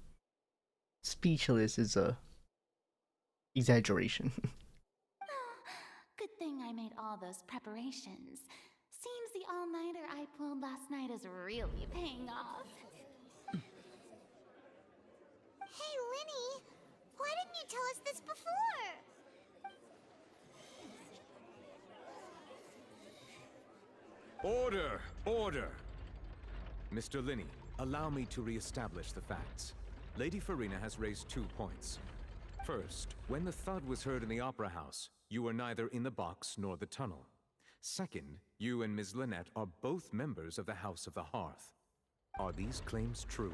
speechless is a exaggeration. those preparations. Seems the all-nighter I pulled last night is really paying off. Hey, Lenny, why didn't you tell us this before? Order! Order! Mr. Lenny, allow me to re-establish the facts. Lady Farina has raised 2 points. First, when the thud was heard in the Opera House, you were neither in the box nor the tunnel. Second, you and Ms. Lynette are both members of the House of the Hearth. Are these claims true?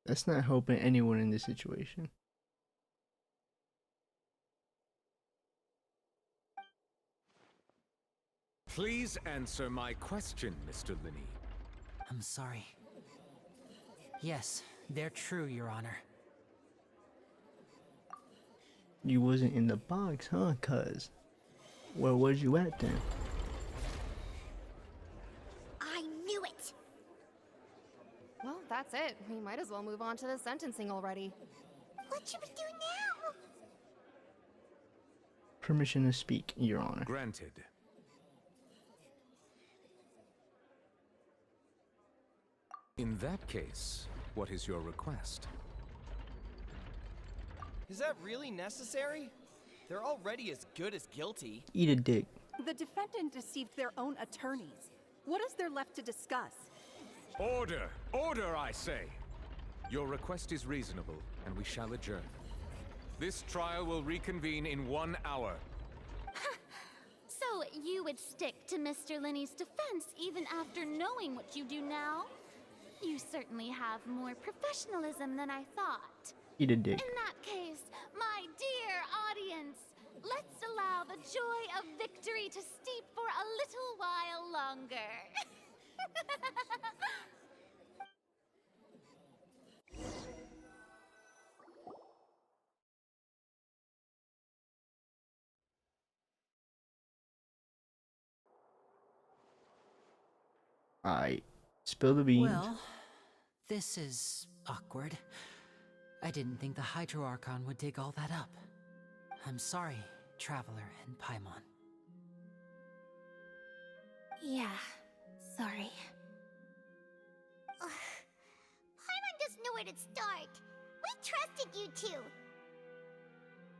That's not helping anyone in this situation. Please answer my question, Mr. Lenny. I'm sorry. Yes, they're true, Your Honor. You wasn't in the box, huh, cuz? Where was you at then? I knew it! Well, that's it. We might as well move on to the sentencing already. What should we do now? Permission to speak, Your Honor. Granted. In that case, what is your request? Is that really necessary? They're already as good as guilty. Eat a dick. The defendant deceived their own attorneys. What is there left to discuss? Order! Order, I say! Your request is reasonable, and we shall adjourn. This trial will reconvene in 1 hour. So you would stick to Mr. Lenny's defense even after knowing what you do now? You certainly have more professionalism than I thought. Eat a dick. In that case, my dear audience, let's allow the joy of victory to steep for a little while longer. Alright. Spill the beans. Well, this is awkward. I didn't think the Hydro Archon would dig all that up. I'm sorry, Traveler and Paimon. Yeah, sorry. Paimon doesn't know where to start. We trusted you two.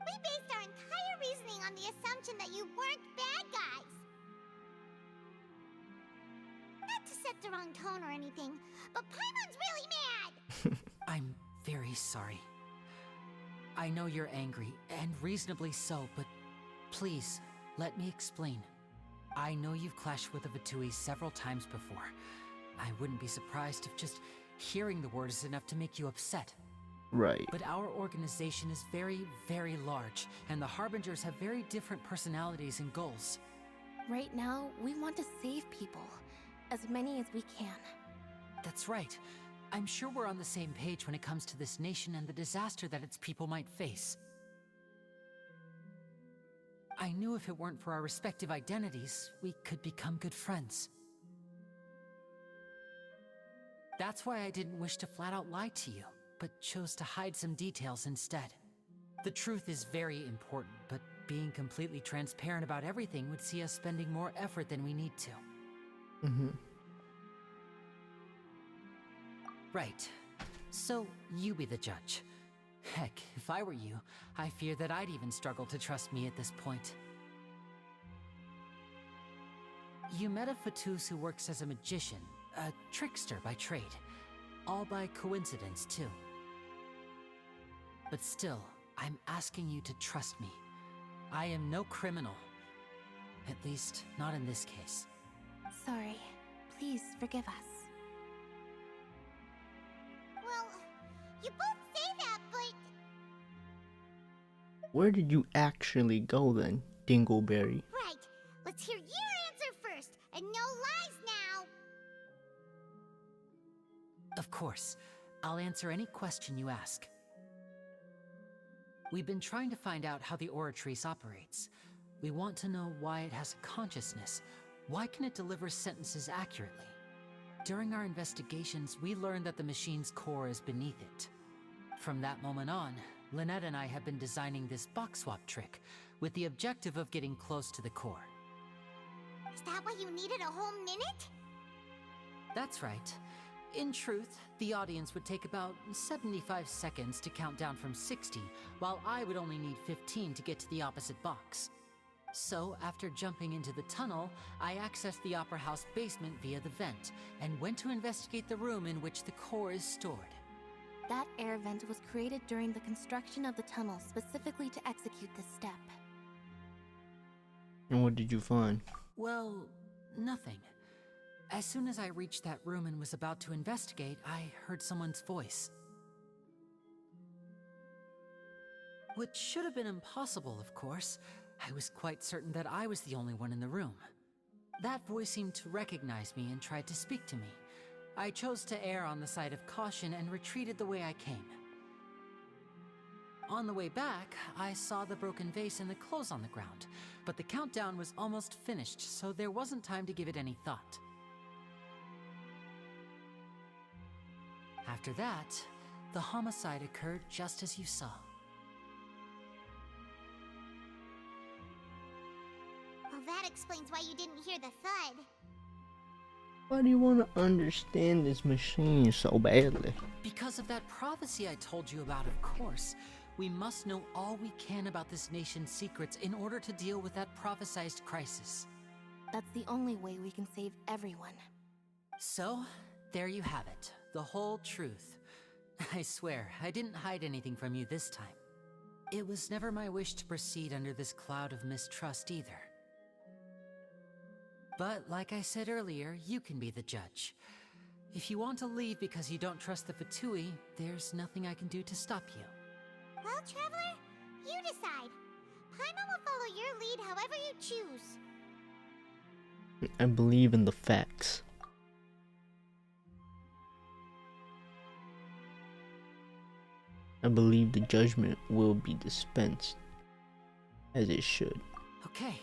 We based our entire reasoning on the assumption that you weren't bad guys. Not to set the wrong tone or anything, but Paimon's really mad! I'm very sorry. I know you're angry, and reasonably so, but please, let me explain. I know you've clashed with the Vitui several times before. I wouldn't be surprised if just hearing the word is enough to make you upset. Right. But our organization is very, very large, and the Harbingers have very different personalities and goals. Right now, we want to save people. As many as we can. That's right. I'm sure we're on the same page when it comes to this nation and the disaster that its people might face. I knew if it weren't for our respective identities, we could become good friends. That's why I didn't wish to flat out lie to you, but chose to hide some details instead. The truth is very important, but being completely transparent about everything would see us spending more effort than we need to. Right. So, you be the judge. Heck, if I were you, I fear that I'd even struggle to trust me at this point. You met a Fatus who works as a magician, a trickster by trade. All by coincidence, too. But still, I'm asking you to trust me. I am no criminal. At least, not in this case. Sorry. Please forgive us. Well, you both say that, but... Where did you actually go then, Dingleberry? Right. Let's hear your answer first, and no lies now. Of course. I'll answer any question you ask. We've been trying to find out how the Oratrice operates. We want to know why it has a consciousness. Why can it deliver sentences accurately? During our investigations, we learned that the machine's core is beneath it. From that moment on, Lynette and I have been designing this box swap trick with the objective of getting close to the core. Is that why you needed a whole minute? That's right. In truth, the audience would take about 75 seconds to count down from 60, while I would only need 15 to get to the opposite box. So, after jumping into the tunnel, I accessed the Opera House basement via the vent, and went to investigate the room in which the core is stored. That air vent was created during the construction of the tunnel specifically to execute this step. And what did you find? Well, nothing. As soon as I reached that room and was about to investigate, I heard someone's voice. Which should have been impossible, of course. I was quite certain that I was the only one in the room. That voice seemed to recognize me and tried to speak to me. I chose to err on the side of caution and retreated the way I came. On the way back, I saw the broken vase and the clothes on the ground, but the countdown was almost finished, so there wasn't time to give it any thought. After that, the homicide occurred just as you saw. Well, that explains why you didn't hear the thud. Why do you want to understand this machine so badly? Because of that prophecy I told you about, of course. We must know all we can about this nation's secrets in order to deal with that prophesized crisis. That's the only way we can save everyone. So, there you have it. The whole truth. I swear, I didn't hide anything from you this time. It was never my wish to proceed under this cloud of mistrust either. But, like I said earlier, you can be the judge. If you want to leave because you don't trust the Fatui, there's nothing I can do to stop you. Well, Traveler, you decide. Paimon will follow your lead however you choose. I believe in the facts. I believe the judgment will be dispensed, as it should. Okay,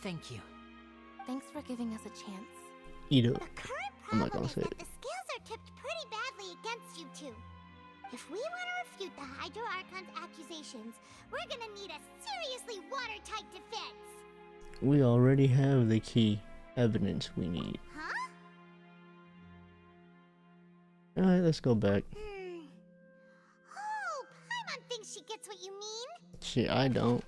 thank you. Thanks for giving us a chance. Eat up. The current I'm not problem gonna is say that it. the scales are tipped pretty badly against you two. If we want to refute the Hydro Archon's accusations, we're gonna need a seriously watertight defense. We already have the key evidence we need. Huh? Alright, let's go back. Oh, Paimon thinks she gets what you mean. Shit, I don't.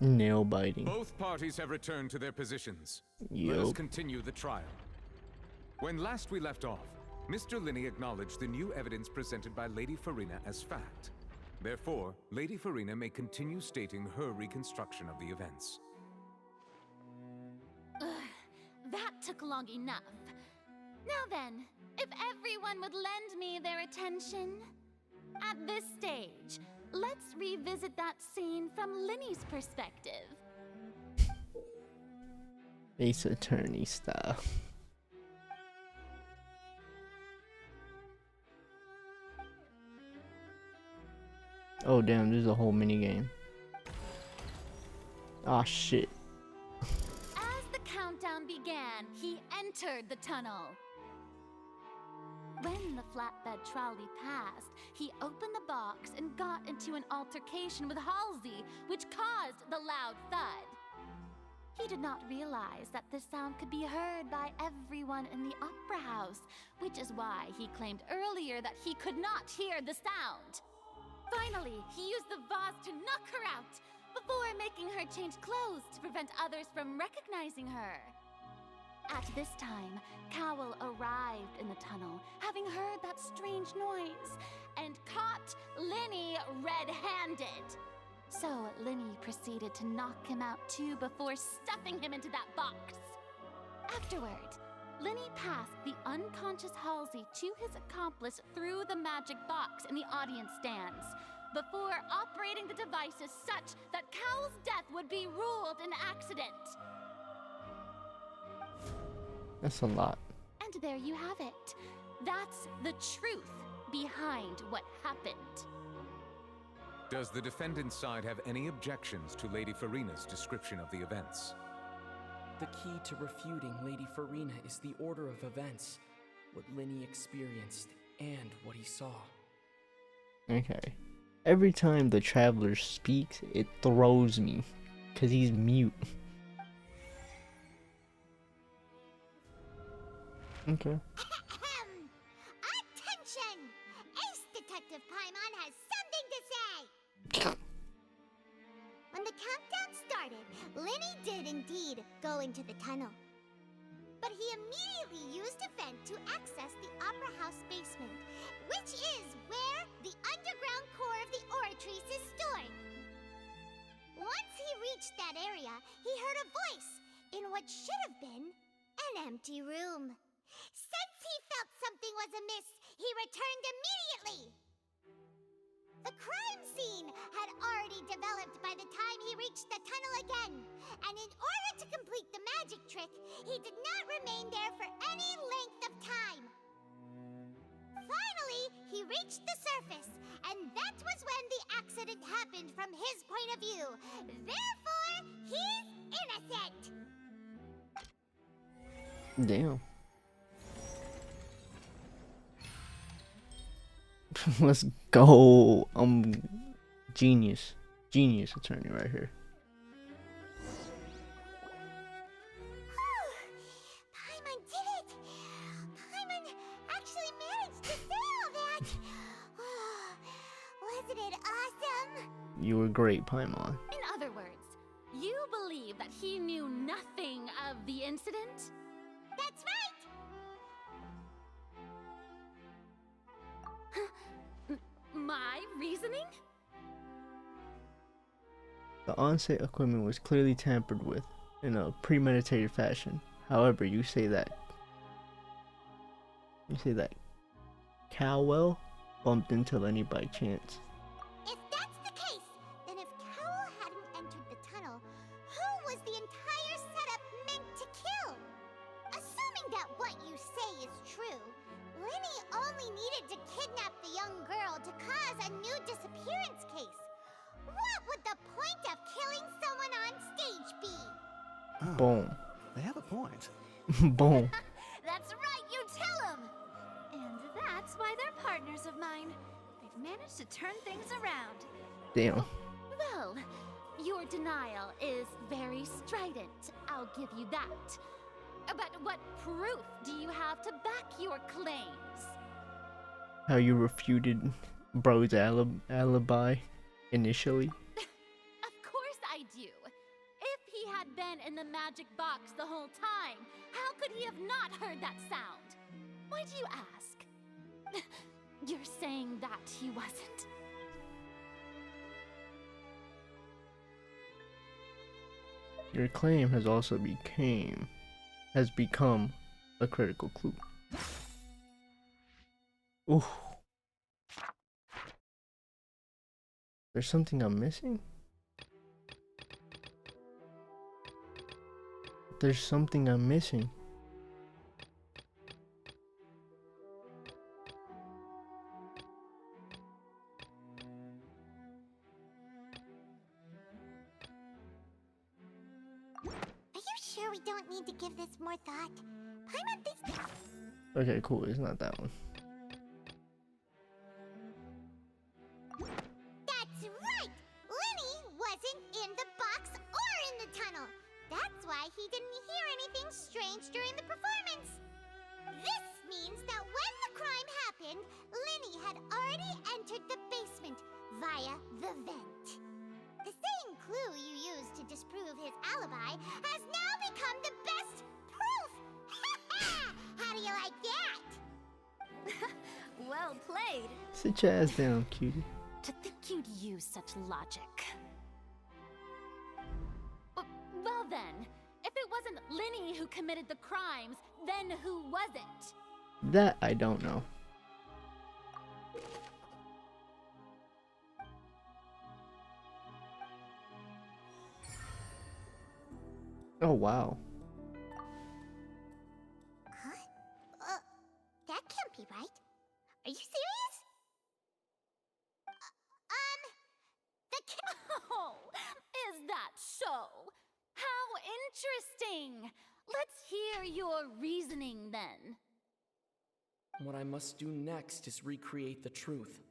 Nail biting. Both parties have returned to their positions. Let us continue the trial. When last we left off, Mr. Lenny acknowledged the new evidence presented by Lady Farina as fact. Therefore, Lady Farina may continue stating her reconstruction of the events. Ugh, that took long enough. Now then, if everyone would lend me their attention. At this stage, let's revisit that scene from Lenny's perspective. Ace Attorney style. Oh damn, there's a whole mini game. Ah shit. As the countdown began, he entered the tunnel. When the flatbed trolley passed, he opened the box and got into an altercation with Halsey, which caused the loud thud. He did not realize that this sound could be heard by everyone in the opera house, which is why he claimed earlier that he could not hear the sound. Finally, he used the vase to knock her out, before making her change clothes to prevent others from recognizing her. At this time, Cowell arrived in the tunnel, having heard that strange noise, and caught Lenny red-handed. So Lenny proceeded to knock him out too before stuffing him into that box. Afterward, Lenny passed the unconscious Halsey to his accomplice through the magic box in the audience stands, before operating the devices such that Cowl's death would be ruled an accident. That's a lot. And there you have it. That's the truth behind what happened. Does the defendant's side have any objections to Lady Farina's description of the events? The key to refuting Lady Farina is the order of events, what Lenny experienced, and what he saw. Okay. Every time the traveler speaks, it throws me, because he's mute. Okay. Attention! Ace Detective Paimon has something to say! When the countdown started, Lenny did indeed go into the tunnel. But he immediately used a vent to access the Opera House basement, which is where the underground core of the Oratrice is stored. Once he reached that area, he heard a voice in what should have been an empty room. Since he felt something was amiss, he returned immediately. The crime scene had already developed by the time he reached the tunnel again, and in order to complete the magic trick, he did not remain there for any length of time. Finally, he reached the surface, and that was when the accident happened from his point of view. Therefore, he's innocent. Damn. Let's go. Genius attorney right here. Paimon did it! Paimon actually managed to say all that! Wasn't it awesome? You were great, Paimon. In other words, you believe that he knew nothing of the incident? That's right! My reasoning? The on-set equipment was clearly tampered with in a premeditated fashion. However, you say that Cowell bumped into Lenny by chance. If that's the case, then if Cowell hadn't entered the tunnel, who was the entire setup meant to kill? Assuming that what you say is true, Lenny only needed to kidnap the young girl to cause a new disappearance case. What would the point of killing someone on stage be? Oh, Boom. They have a point. Boom. That's right, you tell him! And that's why they're partners of mine. They've managed to turn things around. Damn. Well, your denial is very strident, I'll give you that. But what proof do you have to back your claims? How you refuted bro's alibi initially? Of course I do. If he had been in the magic box the whole time, how could he have not heard that sound? Why do you ask? You're saying that he wasn't. Your claim has also become a critical clue. Ooh. There's something I'm missing? There's something I'm missing. Are you sure we don't need to give this more thought? Paimon thinks... Okay, cool. It's not that one. That's right! Lenny wasn't in the box or in the tunnel. That's why he didn't hear anything strange during the performance. This means that when the crime happened, Lenny had already entered the basement via the vent. The same clue you used to disprove his alibi has now become the best proof! How do you like that? Well played. Sit your ass down, cutie. To think you'd use such logic. Well then, if it wasn't Lenny who committed the crimes, then who was it? That I don't know. Oh wow. Huh? That can't be right. Are you serious? Oh, is that so? How interesting! Let's hear your reasoning then. What I must do next is recreate the truth.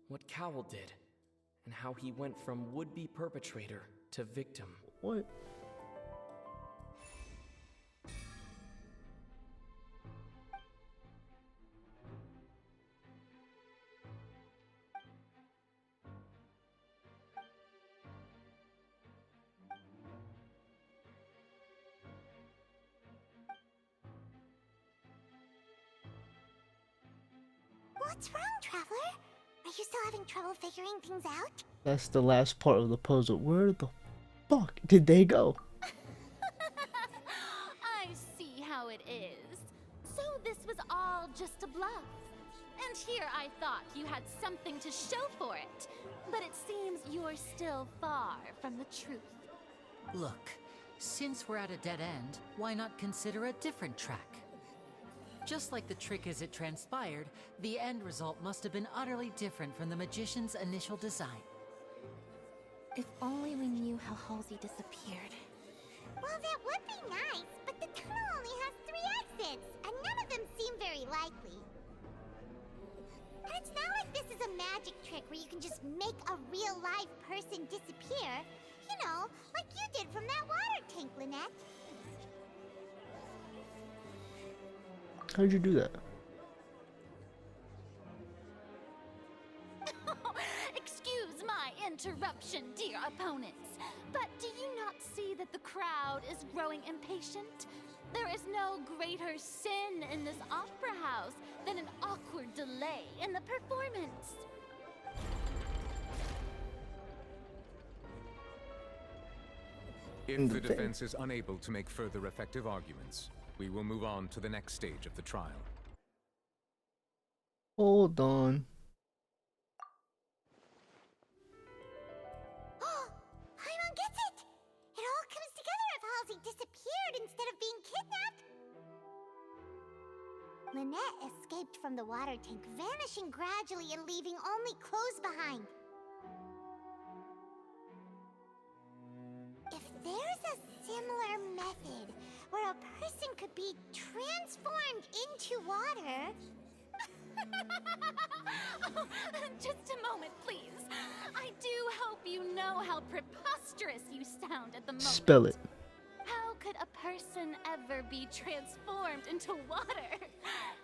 What Cowell did, and how he went from would-be perpetrator to victim. What? What's wrong, Traveler? Are you still having trouble figuring things out? That's the last part of the puzzle. Where the fuck did they go? I see how it is. So this was all just a bluff. And here I thought you had something to show for it. But it seems you're still far from the truth. Look, since we're at a dead end, why not consider a different track? Just like the trick as it transpired, the end result must have been utterly different from the magician's initial design. If only we knew how Halsey disappeared. Well, that would be nice, but the tunnel only has 3 exits, and none of them seem very likely. And it's not like this is a magic trick where you can just make a real live person disappear. You know, like you did from that water tank, Lynette. How'd you do that? Excuse my interruption, dear opponents, but do you not see that the crowd is growing impatient? There is no greater sin in this opera house than an awkward delay in the performance. If the defense is unable to make further effective arguments, we will move on to the next stage of the trial. Hold on. Paimon gets it! It all comes together if Halsey disappeared instead of being kidnapped. Lynette escaped from the water tank, vanishing gradually and leaving only clothes behind. If there's a similar method where a person could be transformed into water... Oh, just a moment, please. I do hope you know how preposterous you sound at the moment. Spell it. How could a person ever be transformed into water?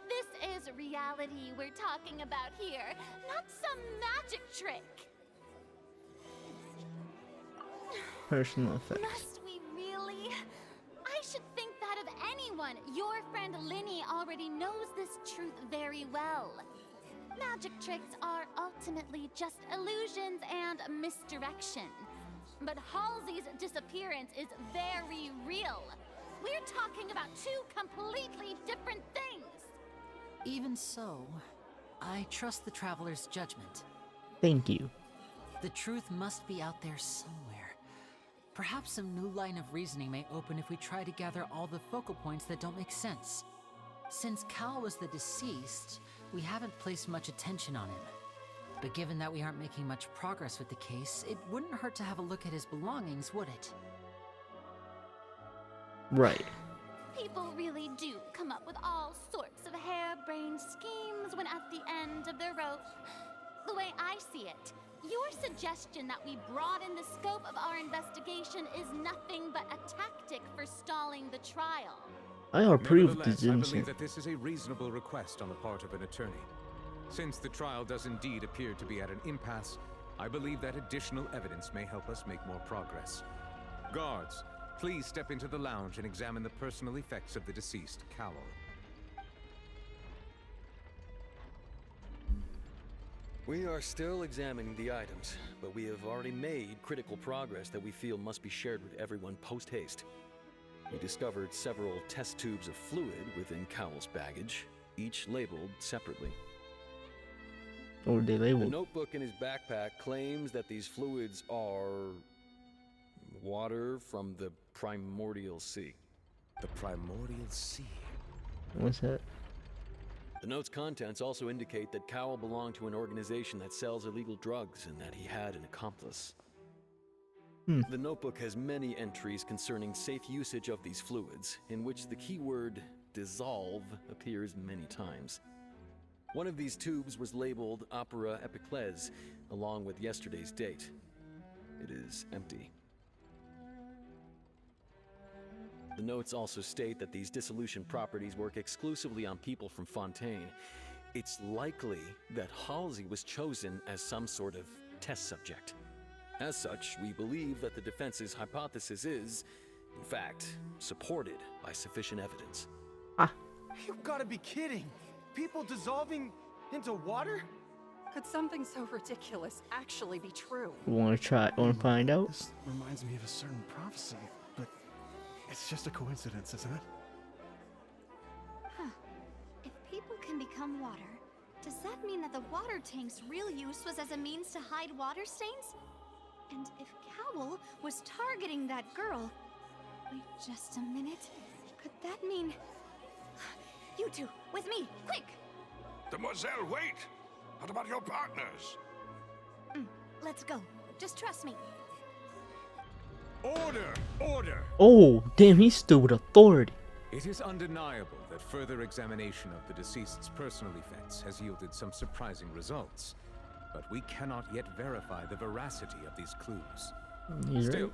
This is reality we're talking about here, not some magic trick. Personal effects. Must we really? I should think that of anyone. Your friend Lenny already knows this truth very well. Magic tricks are ultimately just illusions and misdirection. But Halsey's disappearance is very real. We're talking about 2 completely different things. Even so, I trust the Traveler's judgment. Thank you. The truth must be out there somewhere. Perhaps some new line of reasoning may open if we try to gather all the focal points that don't make sense. Since Cal was the deceased, we haven't placed much attention on him. But given that we aren't making much progress with the case, it wouldn't hurt to have a look at his belongings, would it? Right. People really do come up with all sorts of harebrained schemes when at the end of their rope. The way I see it, your suggestion that we broaden the scope of our investigation is nothing but a tactic for stalling the trial. I approve of Nevertheless, this I incident. believe that this is a reasonable request on the part of an attorney. Since the trial does indeed appear to be at an impasse, I believe that additional evidence may help us make more progress. Guards, please step into the lounge and examine the personal effects of the deceased, Cowell. We are still examining the items, but we have already made critical progress that we feel must be shared with everyone post-haste. We discovered several test tubes of fluid within Cowell's baggage, each labeled separately. Or they The labeled. notebook in his backpack claims that these fluids are... Water from the primordial sea. The primordial sea? What's that? The note's contents also indicate that Cowell belonged to an organization that sells illegal drugs and that he had an accomplice. The notebook has many entries concerning safe usage of these fluids, in which the keyword dissolve appears many times. One of these tubes was labeled Opera Epiclese, along with yesterday's date. It is empty. The notes also state that these dissolution properties work exclusively on people from Fontaine. It's likely that Halsey was chosen as some sort of test subject. As such, we believe that the defense's hypothesis is, in fact, supported by sufficient evidence. You've got to be kidding! People dissolving into water? Could something so ridiculous actually be true? Want to find out? This reminds me of a certain prophecy, but it's just a coincidence, isn't it? Huh. If people can become water, does that mean that the water tank's real use was as a means to hide water stains? And if Cowell was targeting that girl... Wait just a minute. Could that mean... You two, with me, quick! Demoiselle, wait! What about your partners? Let's go. Just trust me. Order! Order! Oh, damn, he's still with authority. It is undeniable that further examination of the deceased's personal effects has yielded some surprising results, but we cannot yet verify the veracity of these clues. Still,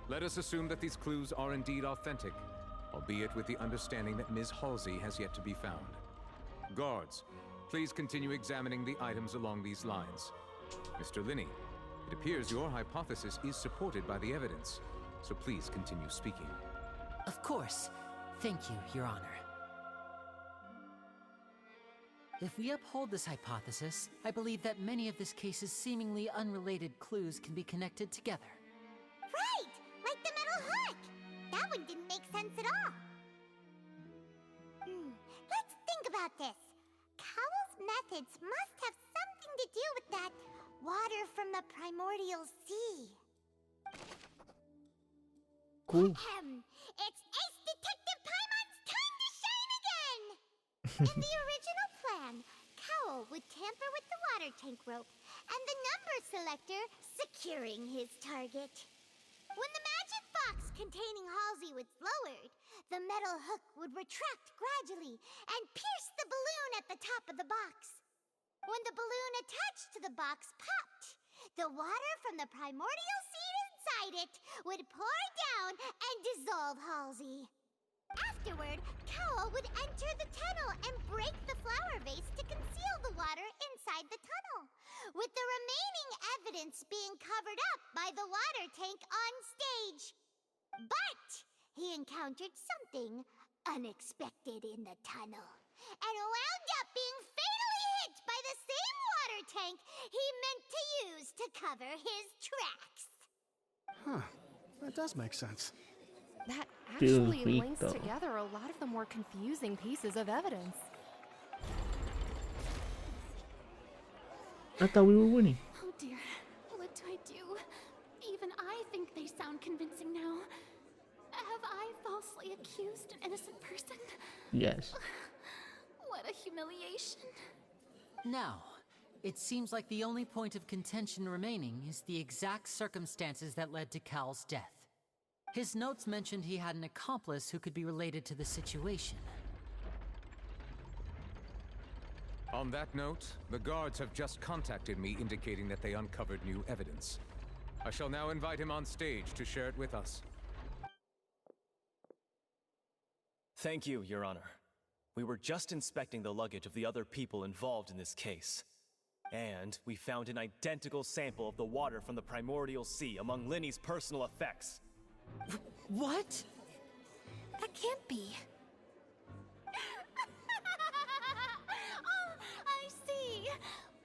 let us assume that these clues are indeed authentic, albeit with the understanding that Ms. Halsey has yet to be found. Guards, please continue examining the items along these lines. Mr. Lenny, it appears your hypothesis is supported by the evidence, so please continue speaking. Of course. Thank you, Your Honor. If we uphold this hypothesis, I believe that many of this case's seemingly unrelated clues can be connected together. Right! Like the metal hook! That one didn't make sense at all. Let's think about this. Cowell's methods must have something to do with that water from the primordial sea. Cool. It's Ace Detective Paimon's time to shine again! In the original plan, Cowell would tamper with the water tank rope and the number selector securing his target. When the magic box containing Halsey was lowered, the metal hook would retract gradually and pierce the balloon at the top of the box. When the balloon attached to the box popped, the water from the primordial seed inside it would pour down and dissolve Halsey. Afterward, Cowell would enter the tunnel and break the flower vase to conceal the water inside the tunnel, with the remaining evidence being covered up by the water tank on stage. But he encountered something unexpected in the tunnel and wound up being fatally hit by the same water tank he meant to use to cover his tracks. Huh. That does make sense. That actually links together a lot of the more confusing pieces of evidence. I thought we were winning. Oh dear, what do I do? Even I think they sound convincing now. Have I falsely accused an innocent person? Yes. What a humiliation. Now, it seems like the only point of contention remaining is the exact circumstances that led to Cal's death. His notes mentioned he had an accomplice who could be related to the situation. On that note, the guards have just contacted me indicating that they uncovered new evidence. I shall now invite him on stage to share it with us. Thank you, Your Honor. We were just inspecting the luggage of the other people involved in this case. And we found an identical sample of the water from the primordial sea among Lenny's personal effects. What? That can't be. Oh, I see.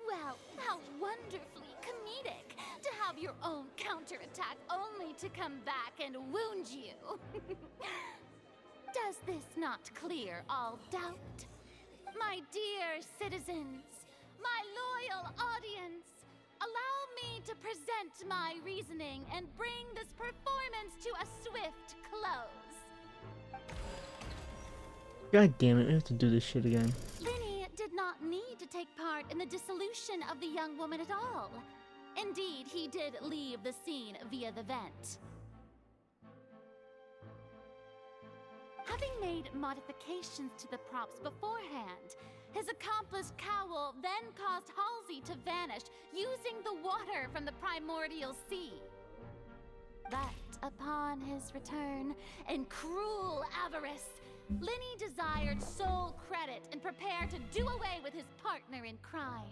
Well, how wonderfully comedic to have your own counterattack only to come back and wound you. Does this not clear all doubt? My dear citizens, my loyal audience, allow me to present my reasoning and bring this performance to a swift close. God damn it, we have to do this shit again. Lenny did not need to take part in the dissolution of the young woman at all. Indeed, he did leave the scene via the vent. Having made modifications to the props beforehand, his accomplice Cowell then caused Halsey to vanish using the water from the primordial sea. But upon his return, in cruel avarice, Lenny desired sole credit and prepared to do away with his partner in crime.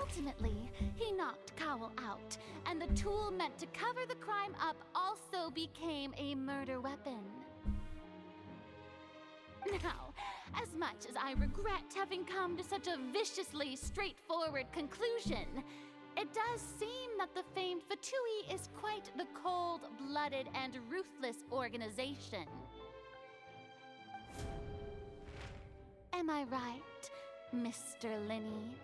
Ultimately, he knocked Cowell out, and the tool meant to cover the crime up also became a murder weapon. Now, as much as I regret having come to such a viciously straightforward conclusion, it does seem that the famed Fatui is quite the cold-blooded and ruthless organization. Am I right, Mr. Lenny?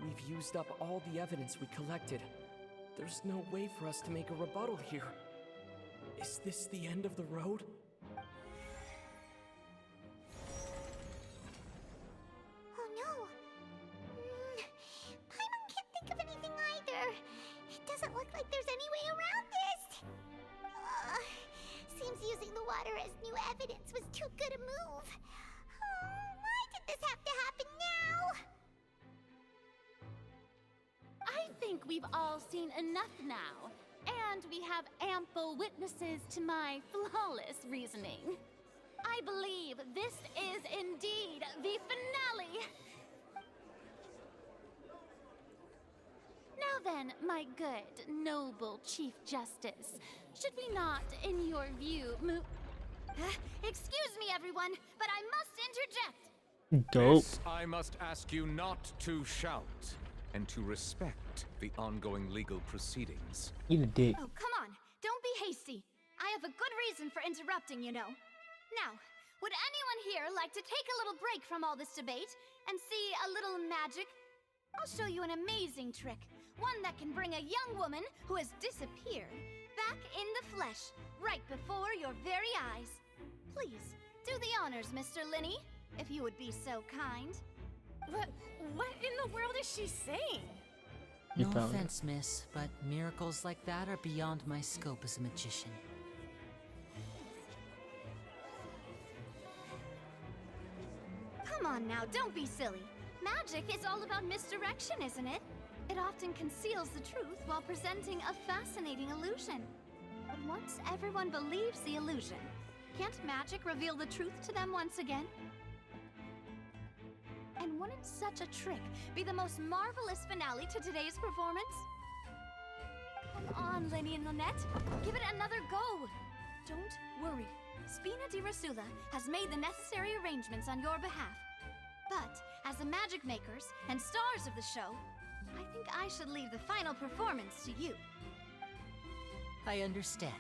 We've used up all the evidence we collected. There's no way for us to make a rebuttal here. Is this the end of the road? Oh no. Paimon can't think of anything either. It doesn't look like there's any way around this. Seems using the water as new evidence was too good a move. Why did this have to happen now? I think we've all seen enough now, and we have ample witnesses to my flawless reasoning. I believe this is indeed the finale. Now then, my good, noble Chief Justice, should we not, in your view, excuse me, everyone, but I must interject. Dope. This, I must ask you not to shout and to respect the ongoing legal proceedings. Eat a dick. Oh, come on. Don't be hasty. I have a good reason for interrupting, you know. Now, would anyone here like to take a little break from all this debate and see a little magic? I'll show you an amazing trick. One that can bring a young woman who has disappeared back in the flesh, right before your very eyes. Please, do the honors, Mr. Lenny, if you would be so kind. What in the world is she saying? No offense, miss, but miracles like that are beyond my scope as a magician. Come on now, don't be silly. Magic is all about misdirection, isn't it? It often conceals the truth while presenting a fascinating illusion. But once everyone believes the illusion, can't magic reveal the truth to them once again? And wouldn't such a trick be the most marvelous finale to today's performance? Come on, Lenny and Lynette. Give it another go. Don't worry. Spina di Rasula has made the necessary arrangements on your behalf. But, as the magic makers and stars of the show, I think I should leave the final performance to you. I understand.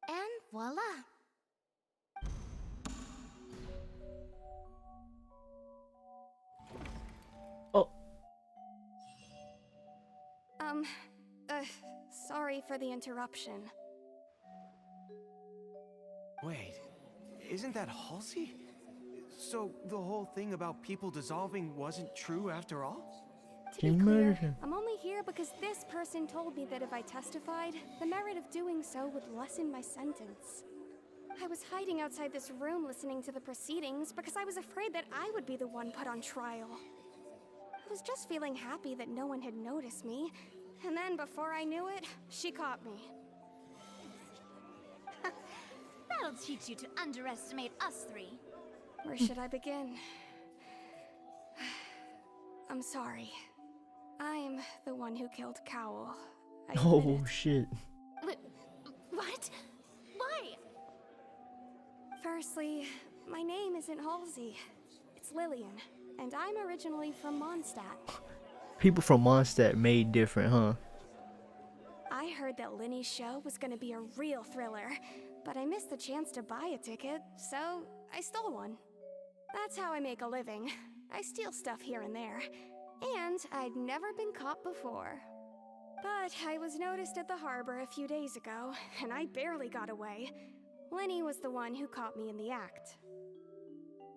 And voila! Oh. Sorry for the interruption. Wait, isn't that Halsey? So the whole thing about people dissolving wasn't true after all? To be clear, I'm only here because this person told me that if I testified, the merit of doing so would lessen my sentence. I was hiding outside this room listening to the proceedings because I was afraid that I would be the one put on trial. I was just feeling happy that no one had noticed me, and then before I knew it, she caught me. That'll teach you to underestimate us three. Where should I begin? I'm sorry. I'm the one who killed Cowell. Oh shit. What? Why? Firstly, my name isn't Halsey. It's Lillian, and I'm originally from Mondstadt. People from Mondstadt made different, huh? I heard that Lenny's show was gonna be a real thriller, but I missed the chance to buy a ticket, so I stole one. That's how I make a living. I steal stuff here and there. And I'd never been caught before. But I was noticed at the harbor a few days ago, and I barely got away. Lenny was the one who caught me in the act.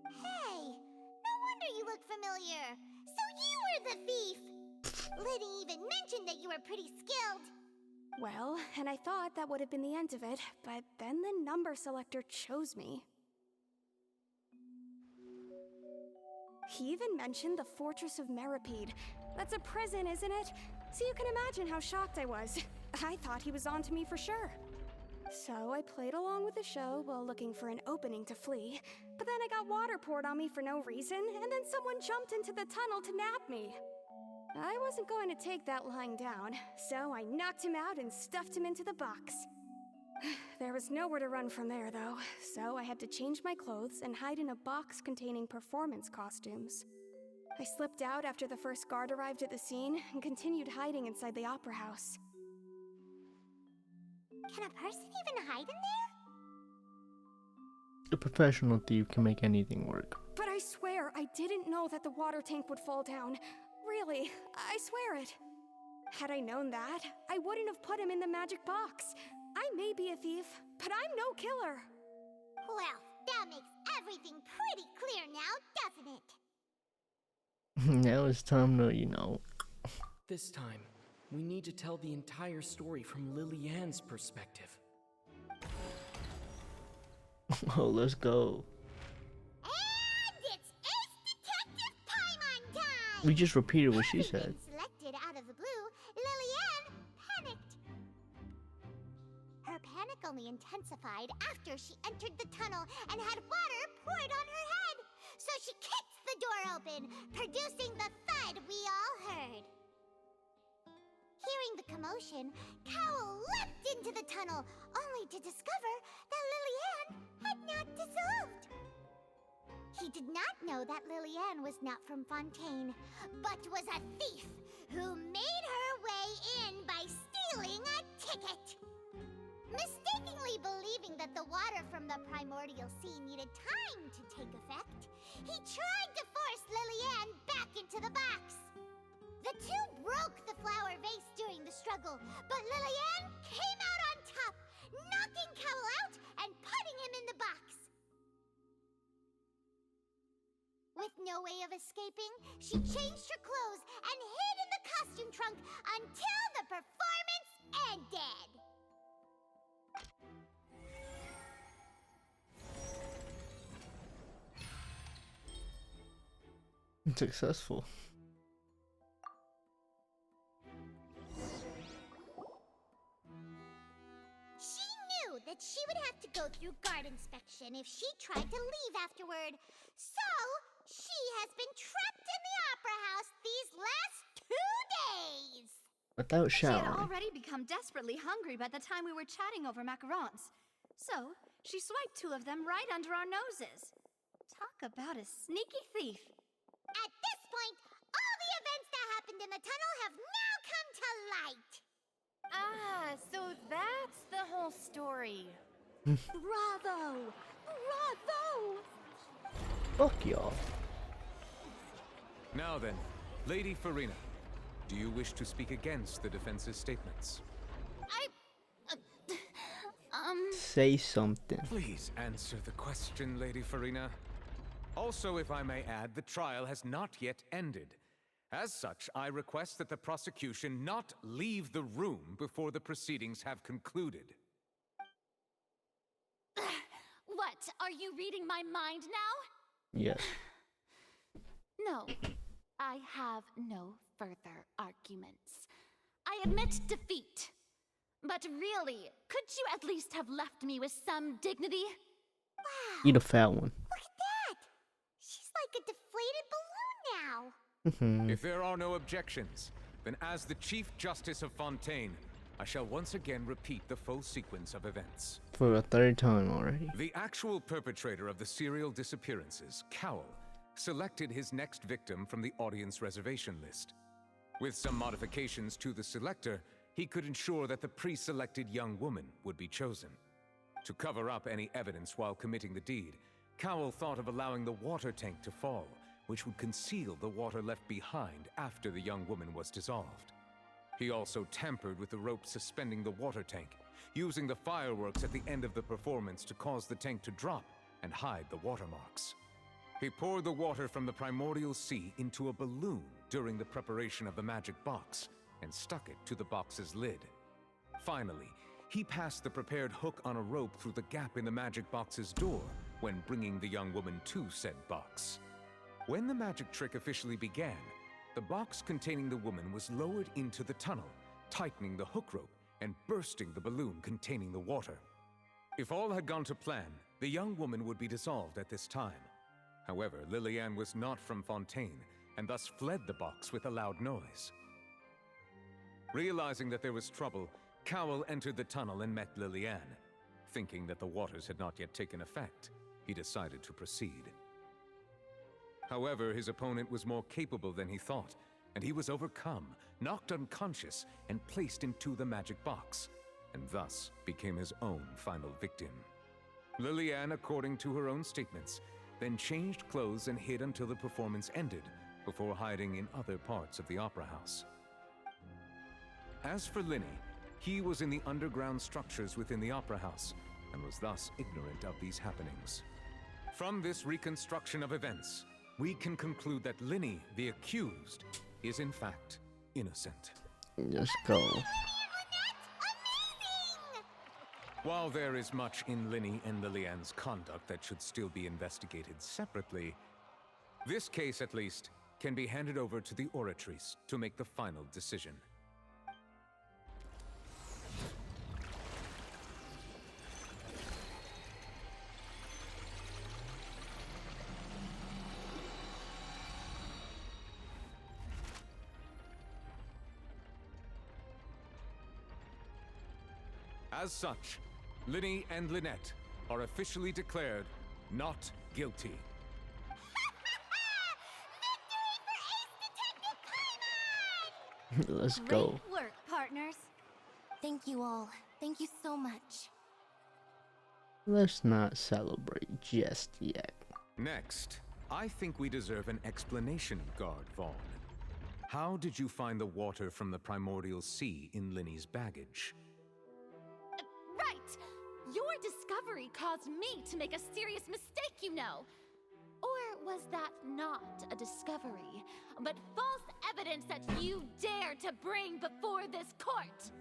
Hey, no wonder you look familiar. So you were the thief. Lenny even mentioned that you were pretty skilled. Well, and I thought that would have been the end of it, but then the number selector chose me. He even mentioned the Fortress of Meripede. That's a prison, isn't it? So you can imagine how shocked I was. I thought he was on to me for sure. So I played along with the show while looking for an opening to flee. But then I got water poured on me for no reason, and then someone jumped into the tunnel to nab me. I wasn't going to take that lying down, so I knocked him out and stuffed him into the box. There was nowhere to run from there, though, so I had to change my clothes and hide in a box containing performance costumes. I slipped out after the first guard arrived at the scene and continued hiding inside the opera house. Can a person even hide in there? A professional thief can make anything work. But I swear I didn't know that the water tank would fall down. Really, I swear it. Had I known that, I wouldn't have put him in the magic box. I may be a thief, but I'm no killer. Well, that makes everything pretty clear now, doesn't it? Now it's time to, This time, we need to tell the entire story from Lily-Ann's perspective. Oh, let's go. And it's Ace Detective Paimon time! We just repeated what she said. Selected out of the blue, Lily-Ann panicked. Her panic only intensified after she entered the tunnel and had water poured on her head. So she kicked the door open, producing the thud we all heard. Hearing the commotion, Cowell leapt into the tunnel, only to discover that Lily-Ann had not dissolved. He did not know that Lily-Ann was not from Fontaine, but was a thief who made her way in by stealing a ticket. Mistakenly believing that the water from the primordial sea needed time to take effect, he tried to force Lily-Ann back into the box. The two broke the flower vase during the struggle, but Lily-Ann came out on top, knocking Cowell out and putting him in the box. With no way of escaping, she changed her clothes and hid in the costume trunk until the performance ended. Successful. She knew that she would have to go through guard inspection if she tried to leave afterward. So, she has been trapped in the opera house these last 2 days. Without She had showering. already become desperately hungry by the time we were chatting over macarons. So, she swiped 2 of them right under our noses. Talk about a sneaky thief. At this point, all the events that happened in the tunnel have now come to light. Ah, so that's the whole story. Bravo! Bravo! Fuck y'all. Now then, Lady Farina, do you wish to speak against the defense's statements? Say something. Please answer the question, Lady Farina. Also, if I may add, the trial has not yet ended. As such, I request that the prosecution not leave the room before the proceedings have concluded. What? Are you reading my mind now? Yes. No. I have no further arguments. I admit defeat. But really, could you at least have left me with some dignity? Wow. Eat a fat one. Look at that! She's like a deflated balloon now. If there are no objections, then as the Chief Justice of Fontaine, I shall once again repeat the full sequence of events. For a 3rd time already. The actual perpetrator of the serial disappearances, Cowell, selected his next victim from the audience reservation list. With some modifications to the selector, he could ensure that the pre-selected young woman would be chosen. To cover up any evidence while committing the deed, Cowell thought of allowing the water tank to fall, which would conceal the water left behind after the young woman was dissolved. He also tampered with the rope suspending the water tank, using the fireworks at the end of the performance to cause the tank to drop and hide the watermarks. He poured the water from the primordial sea into a balloon during the preparation of the magic box and stuck it to the box's lid. Finally, he passed the prepared hook on a rope through the gap in the magic box's door when bringing the young woman to said box. When the magic trick officially began, the box containing the woman was lowered into the tunnel, tightening the hook rope and bursting the balloon containing the water. If all had gone to plan, the young woman would be dissolved at this time. However, Lillian was not from Fontaine, and thus fled the box with a loud noise. Realizing that there was trouble, Cowell entered the tunnel and met Lillian. Thinking that the waters had not yet taken effect, he decided to proceed. However, his opponent was more capable than he thought, and he was overcome, knocked unconscious, and placed into the magic box, and thus became his own final victim. Lillian, according to her own statements, then changed clothes and hid until the performance ended, before hiding in other parts of the opera house. As for Lenny, he was in the underground structures within the opera house, and was thus ignorant of these happenings. From this reconstruction of events, we can conclude that Lenny, the accused, is in fact innocent. Just go. While there is much in Lenny and Lillian's conduct that should still be investigated separately, this case, at least, can be handed over to the Oratrice to make the final decision. As such, Lenny and Lynette are officially declared not guilty. Let's go. Great work, partners. Thank you all. Thank you so much. Let's not celebrate just yet. Next, I think we deserve an explanation, Guard Vaughn. How did you find the water from the primordial sea in Lenny's baggage? Right! Your discovery caused me to make a serious mistake, you know. Or was that not a discovery, but false evidence that you dare to bring before this court?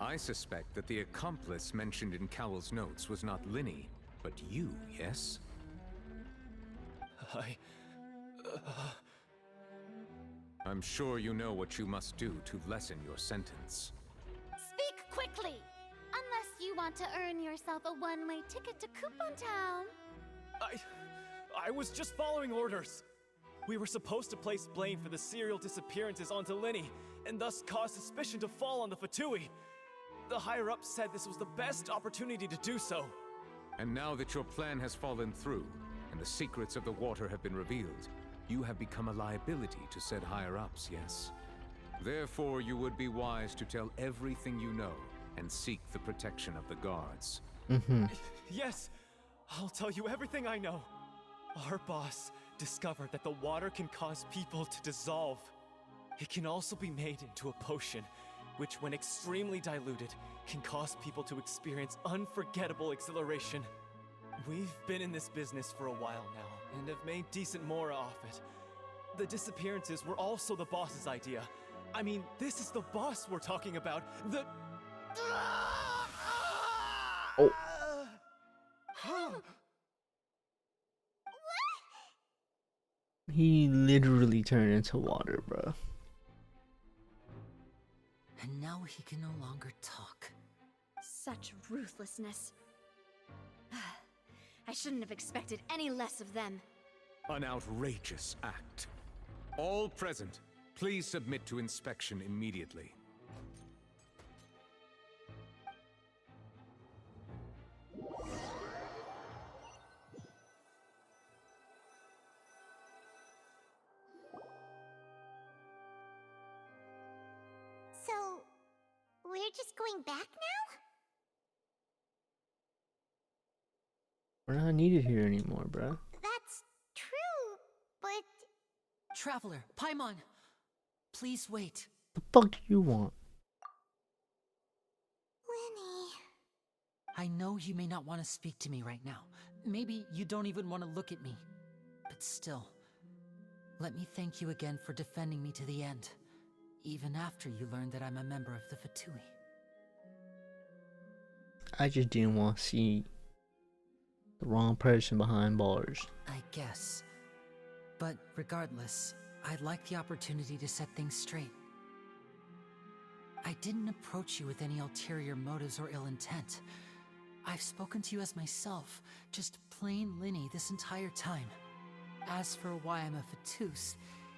I suspect that the accomplice mentioned in Cowell's notes was not Lenny, but you, yes? I'm sure you know what you must do to lessen your sentence. Speak quickly! Unless you want to earn yourself a one-way ticket to Coupon Town. I was just following orders. We were supposed to place blame for the serial disappearances onto Lenny, and thus cause suspicion to fall on the Fatui. The higher-ups said this was the best opportunity to do so. And now that your plan has fallen through, and the secrets of the water have been revealed, you have become a liability to said higher-ups, yes? Therefore, you would be wise to tell everything you know, and seek the protection of the guards. Yes, I'll tell you everything I know. Our boss discovered that the water can cause people to dissolve. It can also be made into a potion, which when extremely diluted, can cause people to experience unforgettable exhilaration. We've been in this business for a while now, and have made decent mora off it. The disappearances were also the boss's idea. I mean, this is the boss we're talking about. The... Oh. He literally turned into water, bro. And now he can no longer talk. Such ruthlessness. I shouldn't have expected any less of them. An outrageous act. All present, please submit to inspection immediately. So, going back now? We're not needed here anymore, bruh. That's true, but... Traveler, Paimon! Please wait. The fuck do you want? Lenny... I know you may not want to speak to me right now. Maybe you don't even want to look at me. But still, let me thank you again for defending me to the end. Even after you learned that I'm a member of the Fatui. I just didn't want to see the wrong person behind bars. I guess. But regardless, I'd like the opportunity to set things straight. I didn't approach you with any ulterior motives or ill intent. I've spoken to you as myself, just plain Lenny this entire time. As for why I'm a Fatus,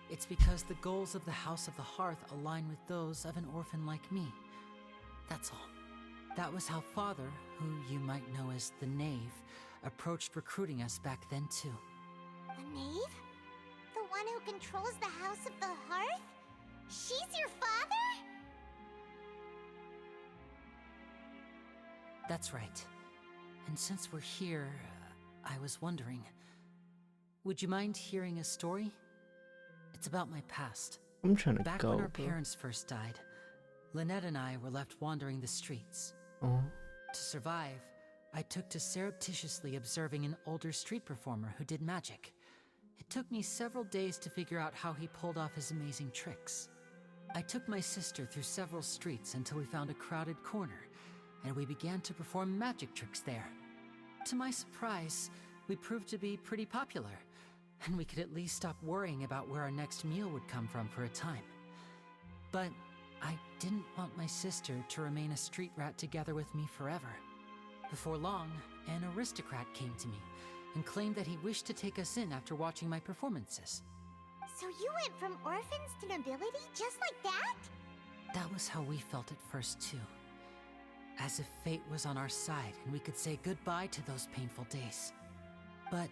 it's because the goals of the House of the Hearth align with those of an orphan like me. That's all. That was how Father, who you might know as the Knave, approached recruiting us back then too. The Knave? The one who controls the House of the Hearth? She's your father? That's right. And since we're here, I was wondering, would you mind hearing a story? It's about my past. I'm trying to Back go, when our bro. parents first died, Lynette and I were left wandering the streets. Oh. To survive, I took to surreptitiously observing an older street performer who did magic. It took me several days to figure out how he pulled off his amazing tricks. I took my sister through several streets until we found a crowded corner, and we began to perform magic tricks there. To my surprise, we proved to be pretty popular, and we could at least stop worrying about where our next meal would come from for a time. But I didn't want my sister to remain a street rat together with me forever. Before long, an aristocrat came to me and claimed that he wished to take us in after watching my performances. So you went from orphans to nobility just like that? That was how we felt at first too. As if fate was on our side and we could say goodbye to those painful days. But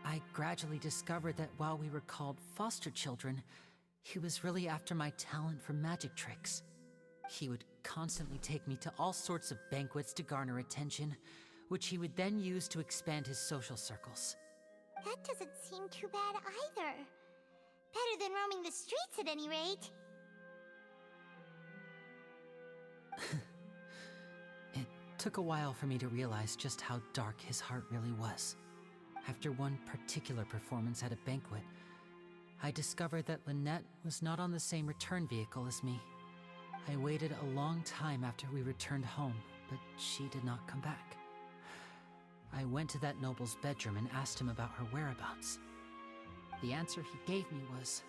I gradually discovered that while we were called foster children, he was really after my talent for magic tricks. He would constantly take me to all sorts of banquets to garner attention, which he would then use to expand his social circles. That doesn't seem too bad either. Better than roaming the streets at any rate. It took a while for me to realize just how dark his heart really was. After one particular performance at a banquet, I discovered that Lynette was not on the same return vehicle as me. I waited a long time after we returned home, but she did not come back. I went to that noble's bedroom and asked him about her whereabouts. The answer he gave me was,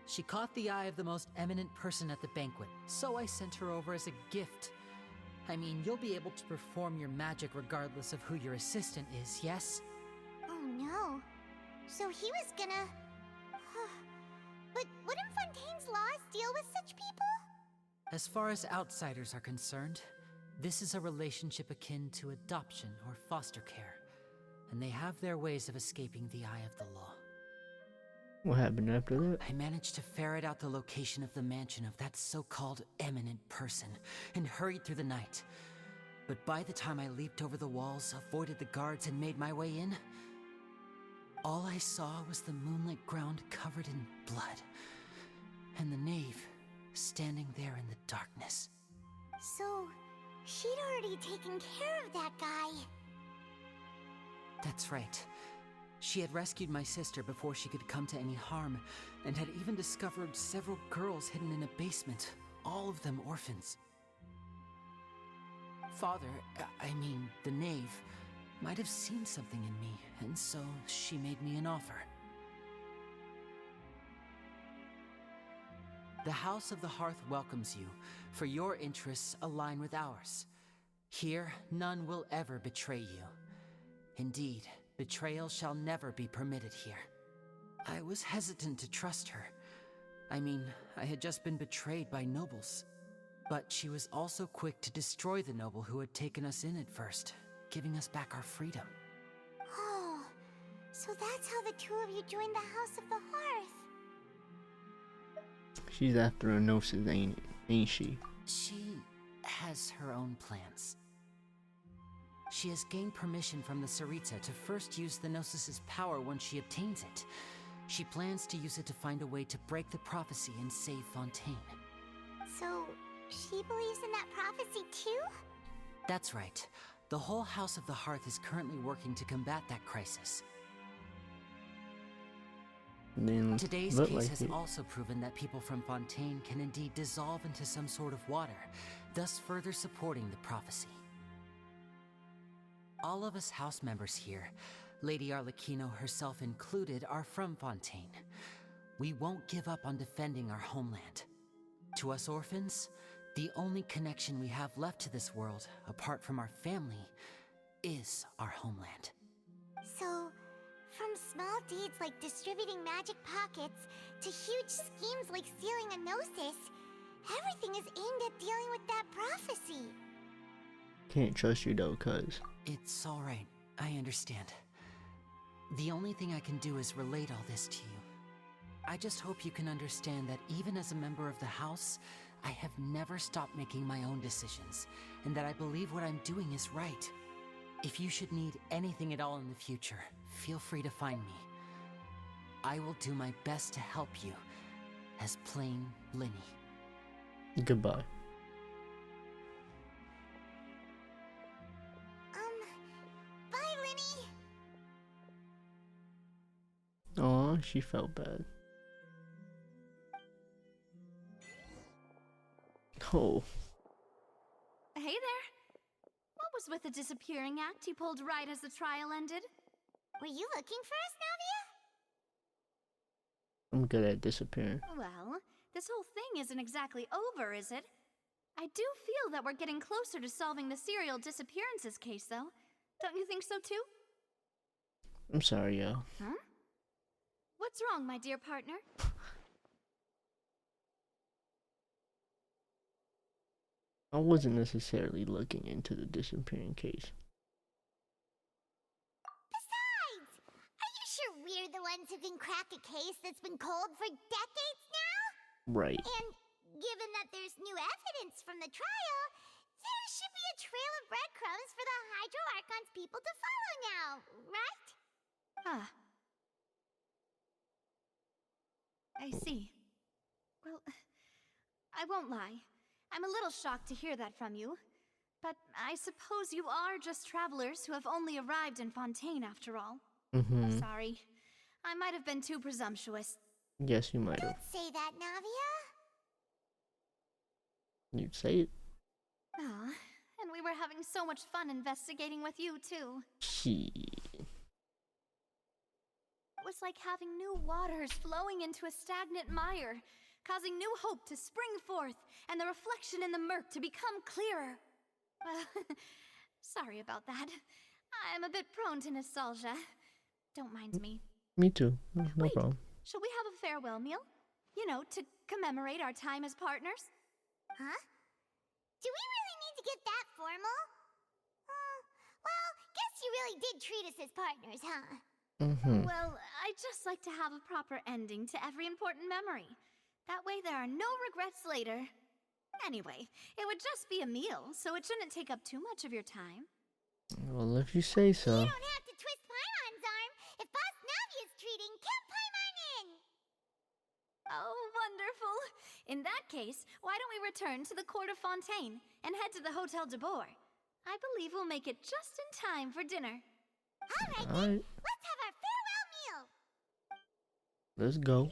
she caught the eye of the most eminent person at the banquet, so I sent her over as a gift. I mean, you'll be able to perform your magic regardless of who your assistant is, yes? Oh no. So he was gonna... But wouldn't Fontaine's laws deal with such people? As far as outsiders are concerned, this is a relationship akin to adoption or foster care, and they have their ways of escaping the eye of the law. What happened after that? I managed to ferret out the location of the mansion of that so-called eminent person and hurried through the night. But by the time I leaped over the walls, avoided the guards, and made my way in, all I saw was the moonlit ground covered in blood, and the knave standing there in the darkness. So, she'd already taken care of that guy. That's right. She had rescued my sister before she could come to any harm, and had even discovered several girls hidden in a basement, all of them orphans. Father, I mean, the knave, might have seen something in me, and so she made me an offer. The House of the Hearth welcomes you, for your interests align with ours. Here, none will ever betray you. Indeed, betrayal shall never be permitted here. I was hesitant to trust her. I mean, I had just been betrayed by nobles. But she was also quick to destroy the noble who had taken us in at first, giving us back our freedom. Oh, so that's how the two of you joined the House of the Hearth. She's after a gnosis, ain't she? She has her own plans. She has gained permission from the Tsaritsa to first use the Gnosis' power when she obtains it. She plans to use it to find a way to break the prophecy and save Fontaine. So, she believes in that prophecy too? That's right. The whole House of the Hearth is currently working to combat that crisis. Today's case has also proven that people from Fontaine can indeed dissolve into some sort of water, thus further supporting the prophecy. All of us house members here, Lady Arlecchino herself included, are from Fontaine. We won't give up on defending our homeland. To us orphans, the only connection we have left to this world, apart from our family, is our homeland. So, from small deeds like distributing magic pockets to huge schemes like stealing a Gnosis, everything is aimed at dealing with that prophecy. Can't trust you though, cuz. It's alright, I understand. The only thing I can do is relate all this to you. I just hope you can understand that even as a member of the house, I have never stopped making my own decisions, and that I believe what I'm doing is right. If you should need anything at all in the future, feel free to find me. I will do my best to help you, as plain Lenny. Goodbye. Bye, Lenny. Aw, she felt bad. Oh. Hey there. What was with the disappearing act you pulled right as the trial ended? Were you looking for us, Navia? I'm good at disappearing. Well, this whole thing isn't exactly over, is it? I do feel that we're getting closer to solving the serial disappearances case, though. Don't you think so, too? I'm sorry, yo. Huh? What's wrong, my dear partner? I wasn't necessarily looking into the disappearing case. Besides, are you sure we're the ones who can crack a case that's been cold for decades now? Right. And given that there's new evidence from the trial, there should be a trail of breadcrumbs for the Hydro Archon's people to follow now, right? Ah. I see. Well, I won't lie. I'm a little shocked to hear that from you. But I suppose you are just travelers who have only arrived in Fontaine after all. Mm-hmm. Sorry. I might have been too presumptuous. Yes, you might have. Don't say that, Navia. You'd say it. Ah, and we were having so much fun investigating with you, too. Shit. It was like having new waters flowing into a stagnant mire, causing new hope to spring forth, and the reflection in the murk to become clearer. Sorry about that. I'm a bit prone to nostalgia. Don't mind me. Me too. No problem. Shall we have a farewell meal? You know, to commemorate our time as partners? Huh? Do we really need to get that formal? Well, guess you really did treat us as partners, huh? Mm-hmm. Well, I'd just like to have a proper ending to every important memory. That way there are no regrets later. Anyway, it would just be a meal, so it shouldn't take up too much of your time. Well, if you say so. You don't have to twist Paimon's arm. If Boss Navia's treating, count Paimon in! Oh, wonderful. In that case, why don't we return to the court of Fontaine and head to the Hotel de Boer? I believe we'll make it just in time for dinner. All right, then. Let's have our farewell meal. Let's go.